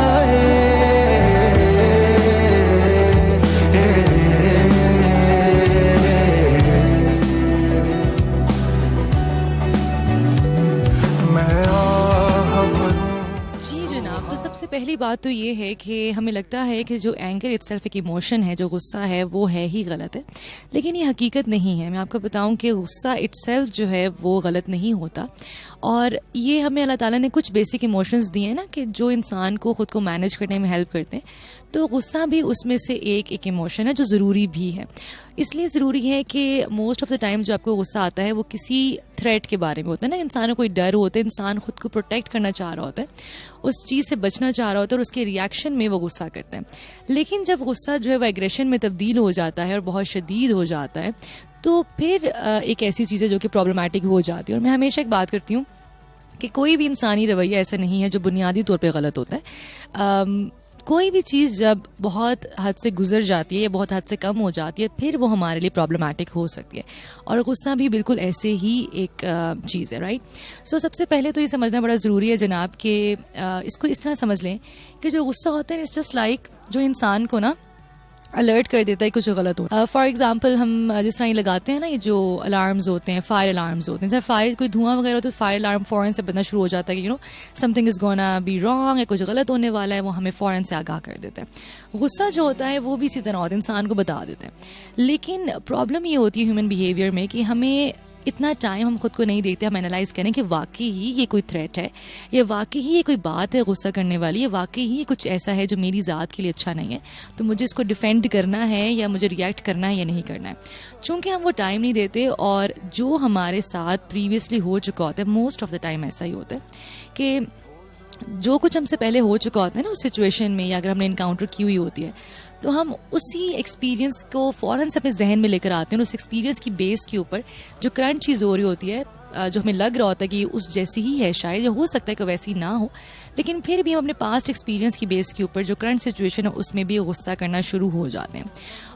A: पहली बात तो ये है कि हमें लगता है कि जो एंगर इटसेल्फ एक इमोशन है, जो गुस्सा है वो है ही गलत है, लेकिन ये हकीकत नहीं है. मैं आपको बताऊं कि गुस्सा इटसेल्फ जो है वो गलत नहीं होता. और ये हमें अल्लाह ताला ने कुछ बेसिक इमोशंस दिए हैं ना कि जो इंसान को खुद को मैनेज करने में हेल्प करते हैं. तो गुस्सा भी उसमें से एक इमोशन है जो ज़रूरी भी है. इसलिए ज़रूरी है कि मोस्ट ऑफ द टाइम जो आपको गुस्सा आता है वो किसी थ्रेट के बारे में होता है ना. इंसान को कोई डर होता है, इंसान खुद को प्रोटेक्ट करना चाह रहा होता है, उस चीज़ से बचना चाह रहा होता है और उसके रिएक्शन में वो गुस्सा करता है. लेकिन जब गुस्सा जो है वो एग्रेशन में तब्दील हो जाता है और बहुत शदीद हो जाता है तो फिर एक ऐसी चीज़ है जो कि प्रॉब्लमेटिक हो जाती है. और मैं हमेशा एक बात करती हूँ कि कोई भी इंसानी रवैया ऐसा नहीं है जो बुनियादी तौर पे गलत होता है. कोई भी चीज़ जब बहुत हद से गुजर जाती है या बहुत हद से कम हो जाती है फिर वो हमारे लिए प्रॉब्लमेटिक हो सकती है. और गुस्सा भी बिल्कुल ऐसे ही एक चीज़ है. राइट. सो सबसे पहले तो ये समझना बड़ा ज़रूरी है जनाब कि इसको इस तरह समझ लें कि जो गुस्सा होता है इट्स जस्ट लाइक जो इंसान को ना अलर्ट कर देता है कुछ गलत हो. फॉर एग्जांपल हम जिस तरह लगाते हैं ना ये जो अलार्म्स होते हैं, फायर अलार्म्स होते हैं, जब फायर कोई धुआं वगैरह होता है तो फायर अलार्म फ़ौरन से बजना शुरू हो जाता है कि something is gonna be wrong, या कुछ गलत होने वाला है, वो हमें फ़ौरन से आगाह कर देता है. गुस्सा जो होता है वो भी इसी तरह होता है, इंसान को बता देता है. लेकिन प्रॉब्लम ये होती है ह्यूमन बिहेवियर में कि हमें इतना टाइम हम खुद को नहीं देते हम एनालाइज करें कि वाकई ही ये कोई थ्रेट है, या वाकई ही ये कोई बात है गुस्सा करने वाली, या वाकई ही कुछ ऐसा है जो मेरी ज़ात के लिए अच्छा नहीं है, तो मुझे इसको डिफेंड करना है या मुझे रिएक्ट करना है या नहीं करना है. चूँकि हम वो टाइम नहीं देते और जो हमारे साथ प्रीवियसली हो चुका होता है, मोस्ट ऑफ द टाइम ऐसा ही होता है कि जो कुछ हमसे पहले हो चुका होता है ना उस सिचुएशन में, या अगर हमने इनकाउंटर की हुई होती है तो हम उसी एक्सपीरियंस को फ़ौरन से अपने जहन में लेकर आते हैं. उस एक्सपीरियंस की बेस के ऊपर जो करंट चीज़ हो रही होती है, जो हमें लग रहा होता है कि उस जैसी ही है, शायद जो हो सकता है कि वैसी ना हो, लेकिन फिर भी हम अपने पास्ट एक्सपीरियंस की बेस के ऊपर जो करंट सिचुएशन है उसमें भी गुस्सा करना शुरू हो जाते हैं.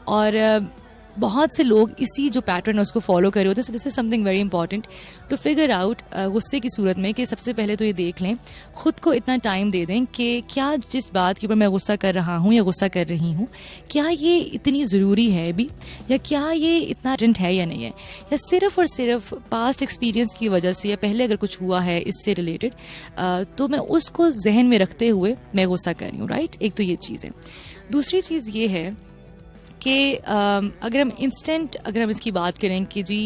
A: और बहुत से लोग इसी जो पैटर्न है उसको फॉलो कर रहे होते हैं. So this is something very important to figure out गुस्से की सूरत में कि सबसे पहले तो ये देख लें, खुद को इतना टाइम दे दें कि क्या जिस बात के ऊपर मैं गुस्सा कर रहा हूँ या गुस्सा कर रही हूँ, क्या ये इतनी ज़रूरी है अभी, या क्या ये इतना अर्जेंट है या नहीं है, या सिर्फ़ और सिर्फ पास्ट एक्सपीरियंस की वजह से या पहले अगर कुछ हुआ है इससे रिलेटेड तो मैं उसको जहन में रखते हुए मैं गुस्सा कर रही हूँ. राइट. एक तो ये चीज़ है. दूसरी चीज़ ये है कि अगर हम इसकी बात करें कि जी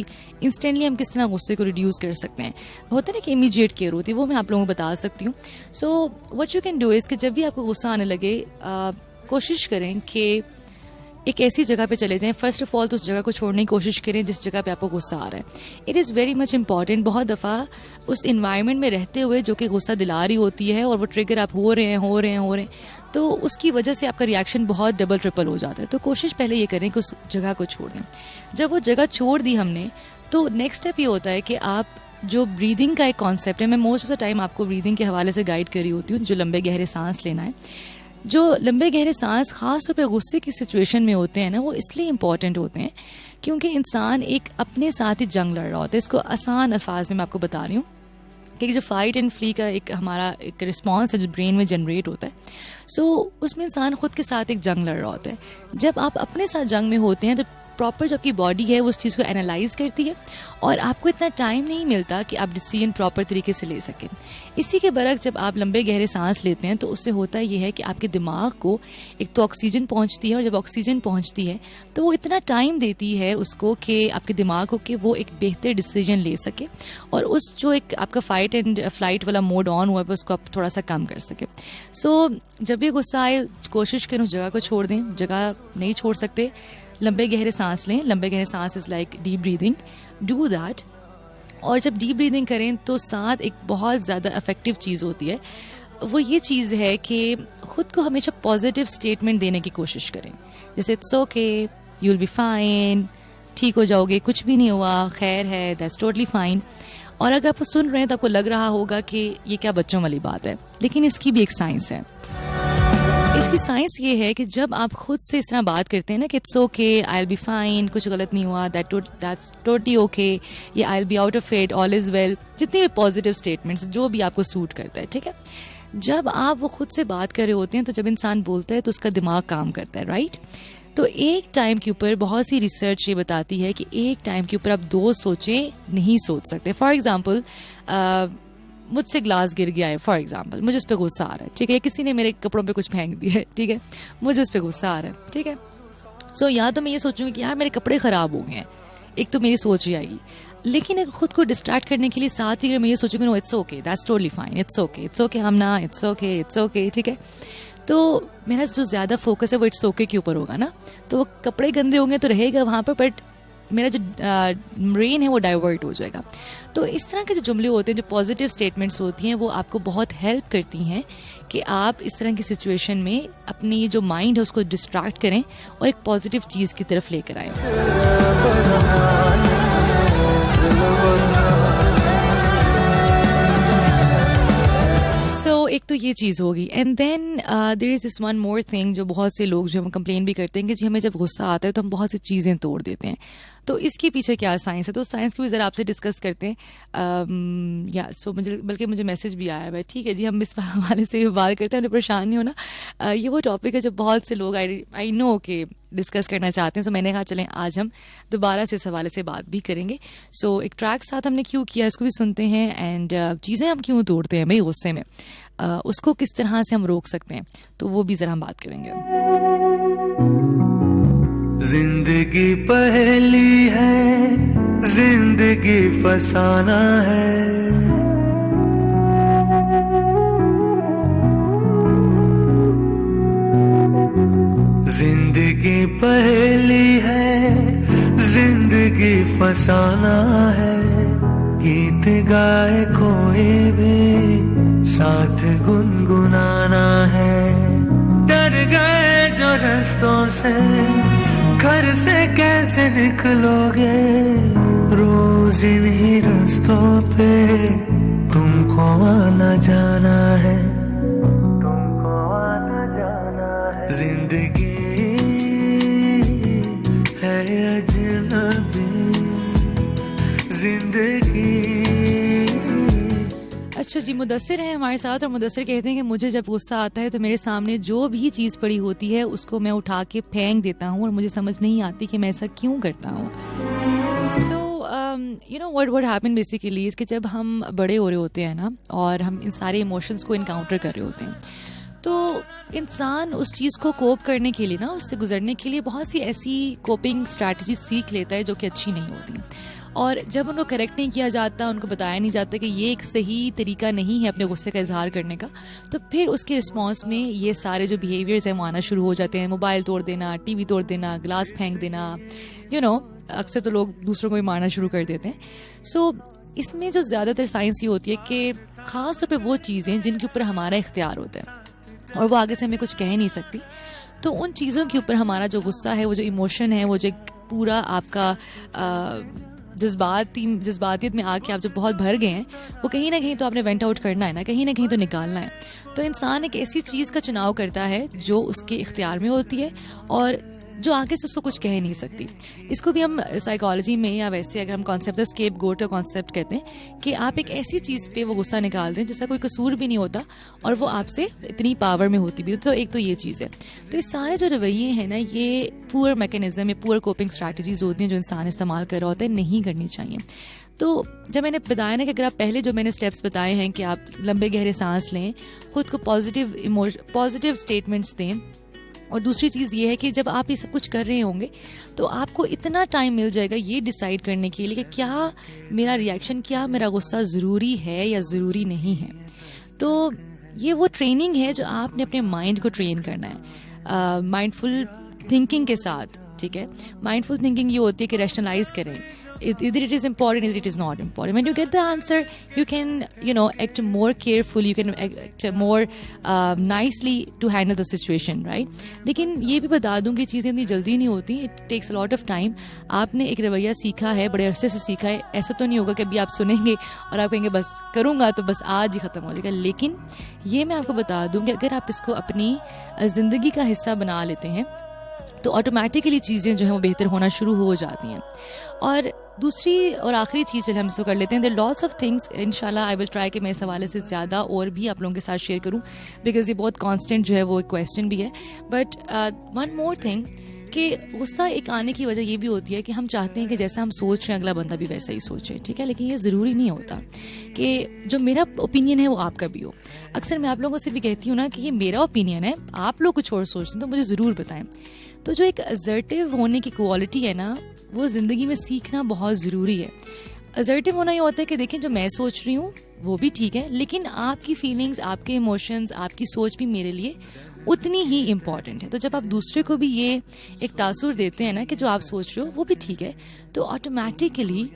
A: इंस्टेंटली हम किस तरह गुस्से को रिड्यूस कर सकते हैं, होता है ना कि इमीडिएट केयर होती है, वो मैं आप लोगों को बता सकती हूँ. So what you can do is कि जब भी आपको गुस्सा आने लगे कोशिश करें कि एक ऐसी जगह पे चले जाएं. फर्स्ट ऑफ ऑल तो उस जगह को छोड़ने की कोशिश करें जिस जगह पे आपको गुस्सा आ रहा है. It is very much important. बहुत दफ़ा उस इन्वायरमेंट में रहते हुए जो कि गुस्सा दिला रही होती है और वो ट्रिगर आप हो रहे हैं तो उसकी वजह से आपका रिएक्शन बहुत डबल ट्रिपल हो जाता है. तो कोशिश पहले ये करें कि उस जगह को छोड़ दें. जब वो जगह छोड़ दी हमने तो नेक्स्ट स्टेप ये होता है कि आप जो ब्रीदिंग का एक कॉन्सेप्ट है, मैं मोस्ट ऑफ द टाइम आपको ब्रीदिंग के हवाले से गाइड कर रही होती हूँ, जो लंबे गहरे सांस लेना है। जो लंबे गहरे सांस खास तौर पे गुस्से की सिचुएशन में होते हैं ना, वो इसलिए इम्पॉर्टेंट होते हैं क्योंकि इंसान एक अपने साथ ही जंग लड़ रहा होता है। इसको आसान अल्फाज में मैं आपको बता रही हूँ कि जो फाइट एंड फ्ली का एक हमारा एक रिस्पॉन्स है जो ब्रेन में जनरेट होता है, सो उसमें इंसान खुद के साथ एक जंग लड़ रहा होता है। जब आप अपने साथ जंग में होते हैं तो प्रॉपर जो आपकी बॉडी है वो उस चीज़ को एनालाइज करती है और आपको इतना टाइम नहीं मिलता कि आप डिसीजन प्रॉपर तरीके से ले सकें। इसी के बरक्स जब आप लंबे गहरे सांस लेते हैं तो उससे होता ये है कि आपके दिमाग को एक तो ऑक्सीजन पहुंचती है, और जब ऑक्सीजन पहुंचती है तो वो इतना टाइम देती है उसको कि आपके दिमाग को कि वो एक बेहतर डिसीजन ले सके और उस जो एक आपका फाइट एंड फ्लाइट वाला मोड ऑन हुआ है उसको आप थोड़ा सा कम कर सके। सो जब भी गुस्सा आए कोशिश करें उस जगह को छोड़ दें। जगह नहीं छोड़ सकते, लंबे गहरे सांस लें। लंबे गहरे सांस is like deep breathing, do that. और जब डीप ब्रीदिंग करें तो साथ एक बहुत ज़्यादा इफेक्टिव चीज़ होती है, वो ये चीज़ है कि ख़ुद को हमेशा पॉजिटिव स्टेटमेंट देने की कोशिश करें, जैसे it's okay, you will be fine, ठीक हो जाओगे, कुछ भी नहीं हुआ, खैर है, दैट्स टोटली फाइन। और अगर आपको सुन रहे हैं तो आपको लग रहा होगा कि ये क्या बच्चों वाली बात है, लेकिन इसकी भी एक साइंस है। इसकी साइंस ये है कि जब आप खुद से इस तरह बात करते हैं ना कि it's okay, I will be fine, कुछ गलत नहीं हुआ, दैट्स टोटली ओके, या I will be out of it, all is well, जितने भी पॉजिटिव स्टेटमेंट्स जो भी आपको सूट करता है, ठीक है। जब आप वो खुद से बात कर रहे होते हैं तो जब इंसान बोलता है तो उसका दिमाग काम करता है, राइट। तो एक टाइम के ऊपर बहुत सी रिसर्च ये बताती है कि एक टाइम के ऊपर आप दो सोचें नहीं सोच सकते। फॉर एग्जाम्पल मुझसे ग्लास गिर गया है, फॉर एग्जाम्पल मुझे उस पर गुस्सा आ रहा है, ठीक है, किसी ने मेरे कपड़ों पे कुछ फेंक दिया है, ठीक है, मुझे उस पर गुस्सा आ रहा है, ठीक है। सो या तो मैं ये सोचूंगी कि यार मेरे कपड़े ख़राब हो गए हैं, एक तो मेरी सोच ही आएगी। लेकिन खुद को डिस्ट्रैक्ट करने के लिए साथ ही मैं ये सोचूंगी no it's okay, that's totally fine, it's okay Amna, it's okay, ठीक है। तो मेरा जो ज़्यादा फोकस है वो इट्स ओके के ऊपर होगा ना, तो वो कपड़े गंदे होंगे तो रहेगा वहाँ पर, बट मेरा जो ब्रेन है वो डाइवर्ट हो जाएगा। तो इस तरह के जो जुमले होते हैं, जो पॉजिटिव स्टेटमेंट्स होती हैं, वो आपको बहुत हेल्प करती हैं कि आप इस तरह की सिचुएशन में अपनी जो माइंड है उसको डिस्ट्रैक्ट करें और एक पॉजिटिव चीज़ की तरफ लेकर आएं। एक तो ये चीज़ होगी, and then there is this one more thing जो बहुत से लोग जो हम कंप्लेन भी करते हैं कि जी हमें जब गुस्सा आता है तो हम बहुत सी चीज़ें तोड़ देते हैं। तो इसके पीछे क्या साइंस है, तो साइंस को भी ज़रा आपसे डिस्कस करते हैं। या सो मुझे मैसेज भी आया है, ठीक है जी, हम इस हवाले से भी बात करते हैं, उन्हें परेशान नहीं होना। ये वो टॉपिक है जो बहुत से लोग आई नो के डिस्कस करना चाहते हैं। सो मैंने कहा चलें आज हम दोबारा से इस हवाले से बात भी करेंगे। सो एक ट्रैक साथ हमने क्यों किया इसको भी सुनते हैं, एंड चीज़ें हम क्यों तोड़ते हैं भाई गुस्से में, उसको किस तरह से हम रोक सकते हैं, तो वो भी ज़रा हम बात करेंगे।
Q: जिंदगी पहेली है, जिंदगी फसाना है, जिंदगी पहेली है, जिंदगी फसाना है, गीत गाए कोई भी साथ गुनगुनाना है, डर गए जो रास्तों से घर से कैसे निकलोगे, रोज इन्हीं रास्तों पे तुमको आना जाना है, तुमको आना जाना है, जिंदगी है अजनबी जिंदगी।
A: अच्छा जी, मुदस्सिर हैं हमारे साथ, और मुदस्सिर कहते हैं कि मुझे जब गुस्सा आता है तो मेरे सामने जो भी चीज़ पड़ी होती है उसको मैं उठा के फेंक देता हूँ और मुझे समझ नहीं आती कि मैं ऐसा क्यों करता हूँ। So you know what happen basically इसके जब हम बड़े हो रहे होते हैं ना, और हम इन सारे इमोशंस को इनकाउंटर कर रहे होते हैं, तो इंसान उस चीज़ को कोप करने के लिए ना, उससे गुजरने के लिए बहुत सी ऐसी कोपिंग स्ट्रैटेजी सीख लेता है जो कि अच्छी नहीं होती, और जब उनको करेक्ट नहीं किया जाता, उनको बताया नहीं जाता कि ये एक सही तरीका नहीं है अपने गुस्से का इजहार करने का, तो फिर उसके रिस्पॉन्स में ये सारे जो बिहेवियर्स हैं वो आना शुरू हो जाते हैं। मोबाइल तोड़ देना, टीवी तोड़ देना, ग्लास फेंक देना, यू नो, अक्सर तो लोग दूसरों को भी मारना शुरू कर देते हैं। सो इसमें जो ज़्यादातर साइंस ये होती है कि ख़ास तौर पर वो चीज़ें जिनके ऊपर हमारा इख्तियार होता है और वो आगे से हमें कुछ कह नहीं सकती, तो उन चीज़ों के ऊपर हमारा जो गुस्सा है, वो जो इमोशन है, वो जो पूरा आपका जज्बातियत में आके आप जब बहुत भर गए हैं, वो कहीं ना कहीं तो आपने वेंट आउट करना है ना, कहीं ना कहीं तो निकालना है। तो इंसान एक ऐसी चीज़ का चुनाव करता है जो उसके इख्तियार में होती है और जो आगे से उसको कुछ कह नहीं सकती। इसको भी हम साइकोलॉजी में या वैसे अगर हम कॉन्सेप्ट स्केप गोट का कॉन्सेप्ट कहते हैं कि आप एक ऐसी चीज़ पे वो गुस्सा निकाल दें जिसका कोई कसूर भी नहीं होता और वो आपसे इतनी पावर में होती भी। तो एक तो ये चीज़ है। तो ये सारे जो रवैये हैं ना, ये पुअर मैकेनिज्म या पुअर कोपिंग स्ट्रैटेजीज होती हैं जो इंसान इस्तेमाल कर रहा होता है, नहीं करनी चाहिए। तो जब मैंने बताया ना कि अगर आप पहले जो मैंने स्टेप्स बताए हैं कि आप लंबे गहरे सांस लें, खुद को पॉजिटिव स्टेटमेंट्स दें, और दूसरी चीज़ ये है कि जब आप ये सब कुछ कर रहे होंगे तो आपको इतना टाइम मिल जाएगा ये डिसाइड करने के लिए कि क्या मेरा रिएक्शन, क्या मेरा गुस्सा ज़रूरी है या ज़रूरी नहीं है। तो ये वो ट्रेनिंग है जो आपने अपने माइंड को ट्रेन करना है माइंडफुल थिंकिंग के साथ। ठीक है, माइंडफुल थिंकिंग ये होती है कि रैशनलाइज करें, either it is important, either it is not important. When you get the answer, you can, act more carefully, you can act more nicely to handle the situation, right? लेकिन ये भी बता दूं कि चीज़ें इतनी जल्दी नहीं होती, it takes a lot of time. आपने एक रवैया सीखा है, बड़े अरसे से सीखा है, ऐसा तो नहीं होगा कि अभी आप सुनेंगे और आप कहेंगे बस करूँगा तो बस आज ही ख़त्म हो जाएगा। लेकिन ये मैं आपको बता दूं कि अगर आप इसको अपनी ज़िंदगी का हिस्सा बना लेते हैं तो ऑटोमेटिकली चीज़ें जो हैं वो बेहतर होना शुरू हो जाती हैं। और दूसरी और आखिरी चीज़ चलिए हम इसको कर लेते हैं, देयर लॉट्स ऑफ थिंग्स। इंशाल्लाह आई विल ट्राई कि मैं इस हवाले से ज़्यादा और भी आप लोगों के साथ शेयर करूं, बिकॉज ये बहुत कांस्टेंट जो है वो एक क्वेश्चन भी है। बट वन मोर थिंग कि गुस्सा एक आने की वजह ये भी होती है कि हम चाहते हैं कि जैसा हम सोच रहे हैं अगला बंदा भी वैसा ही सोचे। ठीक है, लेकिन ये ज़रूरी नहीं होता कि जो मेरा ओपिनियन है वो आपका भी हो। अक्सर मैं आप लोगों से भी कहती हूँ ना कि ये मेरा ओपिनियन है, आप लोग कुछ और सोचते हैं तो मुझे ज़रूर बताएं। तो जो एक असर्टिव होने की क्वालिटी है ना, वो ज़िंदगी में सीखना बहुत ज़रूरी है। असर्टिव होना ये होता है कि देखें जो मैं सोच रही हूँ वो भी ठीक है, लेकिन आपकी फीलिंग्स, आपके इमोशंस, आपकी सोच भी मेरे लिए उतनी ही इम्पॉर्टेंट है। तो जब आप दूसरे को भी ये एक तासुर देते हैं ना कि जो आप सोच रहे हो वो भी ठीक है, तो ऑटोमेटिकली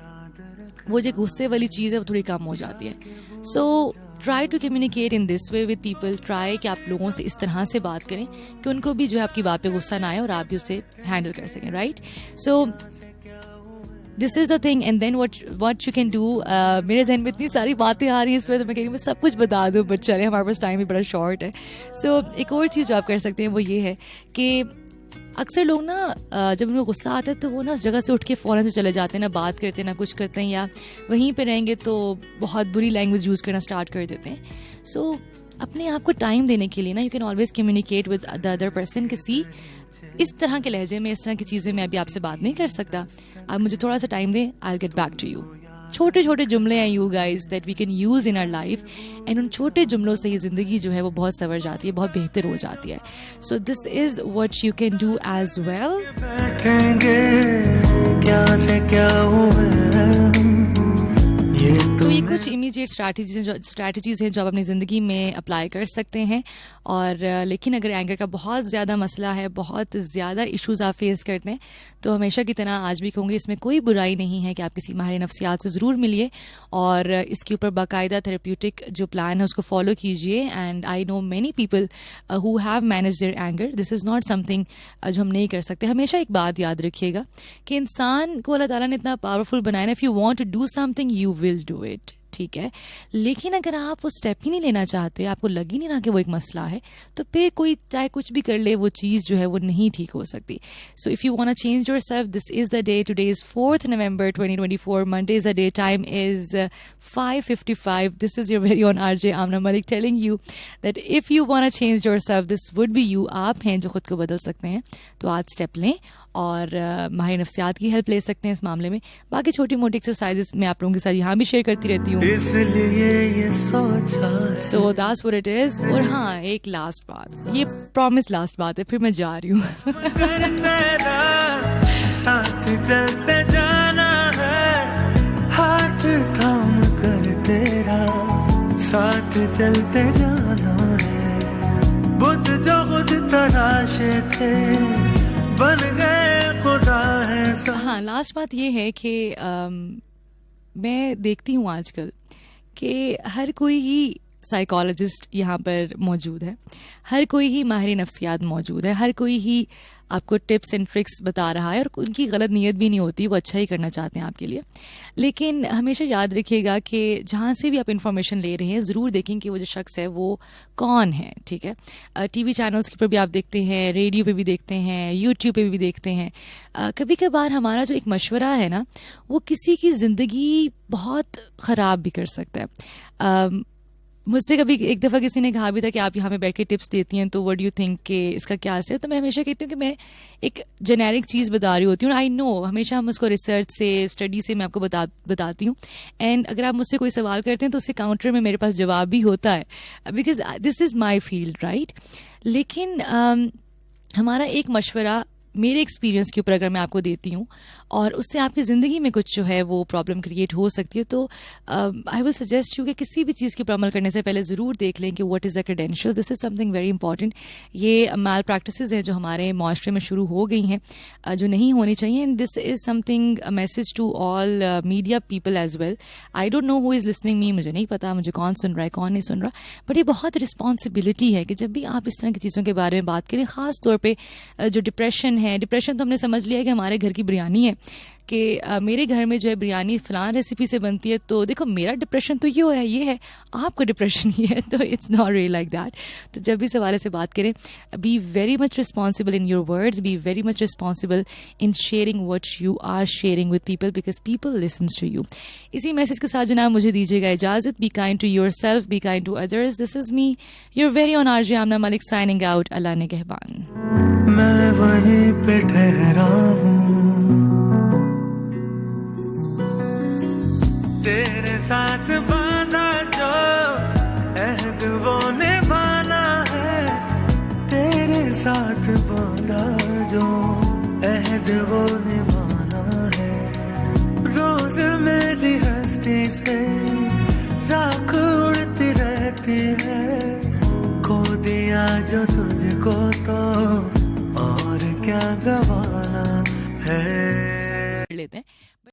A: वो जो गुस्से वाली चीज़ है वो थोड़ी कम हो जाती है। So try to communicate in this way with people. Try कि आप लोगों से इस तरह से बात करें कि उनको भी जो है आपकी बात पे गुस्सा ना आए और आप भी उसे हैंडल कर सकें, right? So this is the thing. And then what you can do. मेरे जहन में इतनी सारी बातें आ रही हैं इसमें, तो मैं कह रही हूँ मैं सब कुछ बता दूँ, बट चले हमारे पास टाइम भी बड़ा शॉर्ट है। सो एक और चीज़ जो आप कर सकते हैं वो ये है कि अक्सर लोग ना जब उनको गुस्सा आता है तो वो ना उस जगह से उठ के फ़ौरन से चले जाते हैं, ना बात करते हैं ना कुछ करते हैं, या वहीं पे रहेंगे तो बहुत बुरी लैंग्वेज यूज़ करना स्टार्ट कर देते हैं। सो अपने आप को टाइम देने के लिए ना, you can always communicate with the other person कि सी इस तरह के लहजे में, इस तरह की चीज़ें मैं अभी आपसे बात नहीं कर सकता, आप मुझे थोड़ा सा टाइम दें, I will get back to you. छोटे छोटे जुमले हैं you guys that we can use in our life, and उन छोटे जुमलों से ये ज़िंदगी जो है वो बहुत संवर जाती है, बहुत बेहतर हो जाती है। So this is what you can do as well. तो ये कुछ इमीडिएट स्ट्रैटेजीज हैं जो आप अपनी ज़िंदगी में अप्लाई कर सकते हैं। और लेकिन अगर एंगर का बहुत ज़्यादा मसला है, बहुत ज़्यादा इश्यूज़ आप फेस करते हैं, तो हमेशा की तरह आज भी कहूँगी इसमें कोई बुराई नहीं है कि आप किसी माहिर नफ्सियात से ज़रूर मिलिए और इसके ऊपर बाकायदा थेरेप्यूटिक जो प्लान है उसको फॉलो कीजिए। And I know many people who have manage their anger. This is not something जो हम नहीं कर सकते। हमेशा एक बात याद रखिएगा कि इंसान को अल्लाह ताला ने इतना पावरफुल बनाया ना, if you want to do something you will do it. ठीक है, लेकिन अगर आप वो स्टेप ही नहीं लेना चाहते, आपको लग ही नहीं रहा कि वो एक मसला है, तो फिर कोई चाहे कुछ भी कर ले, वो चीज़ जो है वो नहीं ठीक हो सकती। So if you want to change yourself, this is the day. Today is 4th November 2024, Monday is the day, time is 5:55. This is your very own RJ Amna Malik telling you that if you want to change yourself, this would be you। आप हैं जो खुद को बदल सकते हैं, तो आज स्टेप लें और माहिर नफ्सियात की हेल्प ले सकते हैं इस मामले में। बाकी छोटी मोटी एक्सरसाइजेस मैं आप लोगों के साथ यहाँ भी शेयर करती रहती हूँ। सो दैट्स व्हाट इट इज। और हाँ, एक लास्ट बात, ये प्रॉमिस लास्ट बात है, फिर मैं जा रही हूँ।
O: साथ चलते जाना है, हाथ थाम कर तेरा साथ चलते जाना है। बुत जो खुद तराशे थे बन गए खुदा है।
A: हाँ, लास्ट बात ये है कि मैं देखती हूँ आजकल कि हर कोई ही साइकोलॉजिस्ट यहाँ पर मौजूद है, हर कोई ही माहिर नफ्सियात मौजूद है, हर कोई ही आपको टिप्स एंड ट्रिक्स बता रहा है और उनकी गलत नीयत भी नहीं होती, वो अच्छा ही करना चाहते हैं आपके लिए। लेकिन हमेशा याद रखिएगा कि जहाँ से भी आप इन्फॉर्मेशन ले रहे हैं ज़रूर देखें कि वो जो शख्स है वो कौन है, ठीक है। टीवी चैनल्स के ऊपर भी आप देखते हैं, रेडियो पे भी देखते हैं, यूट्यूब पे भी देखते हैं। कभी कभार हमारा जो एक मशवरा है ना, वो किसी की ज़िंदगी बहुत ख़राब भी कर सकता है। मुझसे कभी एक दफ़ा किसी ने कहा भी था कि आप यहाँ पे बैठ के टिप्स देती हैं, तो व्हाट डू यू थिंक कि इसका क्या असर है। तो मैं हमेशा कहती हूँ कि मैं एक जेनेरिक चीज़ बता रही होती हूँ, आई नो हमेशा हम उसको रिसर्च से, स्टडी से मैं आपको बताती हूँ। एंड अगर आप मुझसे कोई सवाल करते हैं तो उससे काउंटर में मेरे पास जवाब भी होता है, because this is my field, right. लेकिन हमारा एक मशवरा मेरे एक्सपीरियंस के ऊपर अगर मैं आपको देती हूँ और उससे आपकी ज़िंदगी में कुछ जो है वो प्रॉब्लम क्रिएट हो सकती है, तो आई विल सजेस्ट यू कि किसी भी चीज़ के ऊपर अमल करने से पहले ज़रूर देख लें कि what is the credentials. This is something very important. ये मैल प्रैक्टिसेस हैं जो हमारे माशरे में शुरू हो गई हैं, जो नहीं होनी चाहिए। And this is something message to all media people as well. I don't know who is listening me, मुझे नहीं पता मुझे कौन सुन रहा है कौन नहीं सुन रहा, बट ये बहुत रिस्पॉन्सिबिलिटी है कि जब भी आप इस तरह की चीज़ों के बारे में बात करें, ख़ास तौर पर जो डिप्रेशन है। डिप्रेशन तो हमने समझ लिया है कि हमारे घर की बिरयानी है, कि मेरे घर में जो है बिरयानी फ़लाँ रेसिपी से बनती है, तो देखो मेरा डिप्रेशन तो ये है, आपको डिप्रेशन ये है, तो it's not really like that. तो जब भी इस हवाले से बात करें, be very much responsible in your words, be very much responsible in sharing what you are sharing with people, because people listens to you. इसी मैसेज के साथ जनाब मुझे दीजिएगा इजाज़त। Be kind to yourself, be kind to others. This is me your very own RJ Aamna Malik signing out. अल्लाह निगहबान।
B: मैं वहीं पे ठहरा हूँ, तेरे साथ बांधा जो अहद वो निभाना है, तेरे साथ बांधा जो अहद वो निभाना है। रोज मेरी हस्ती से राख उड़ती रहती है, खो दिया जो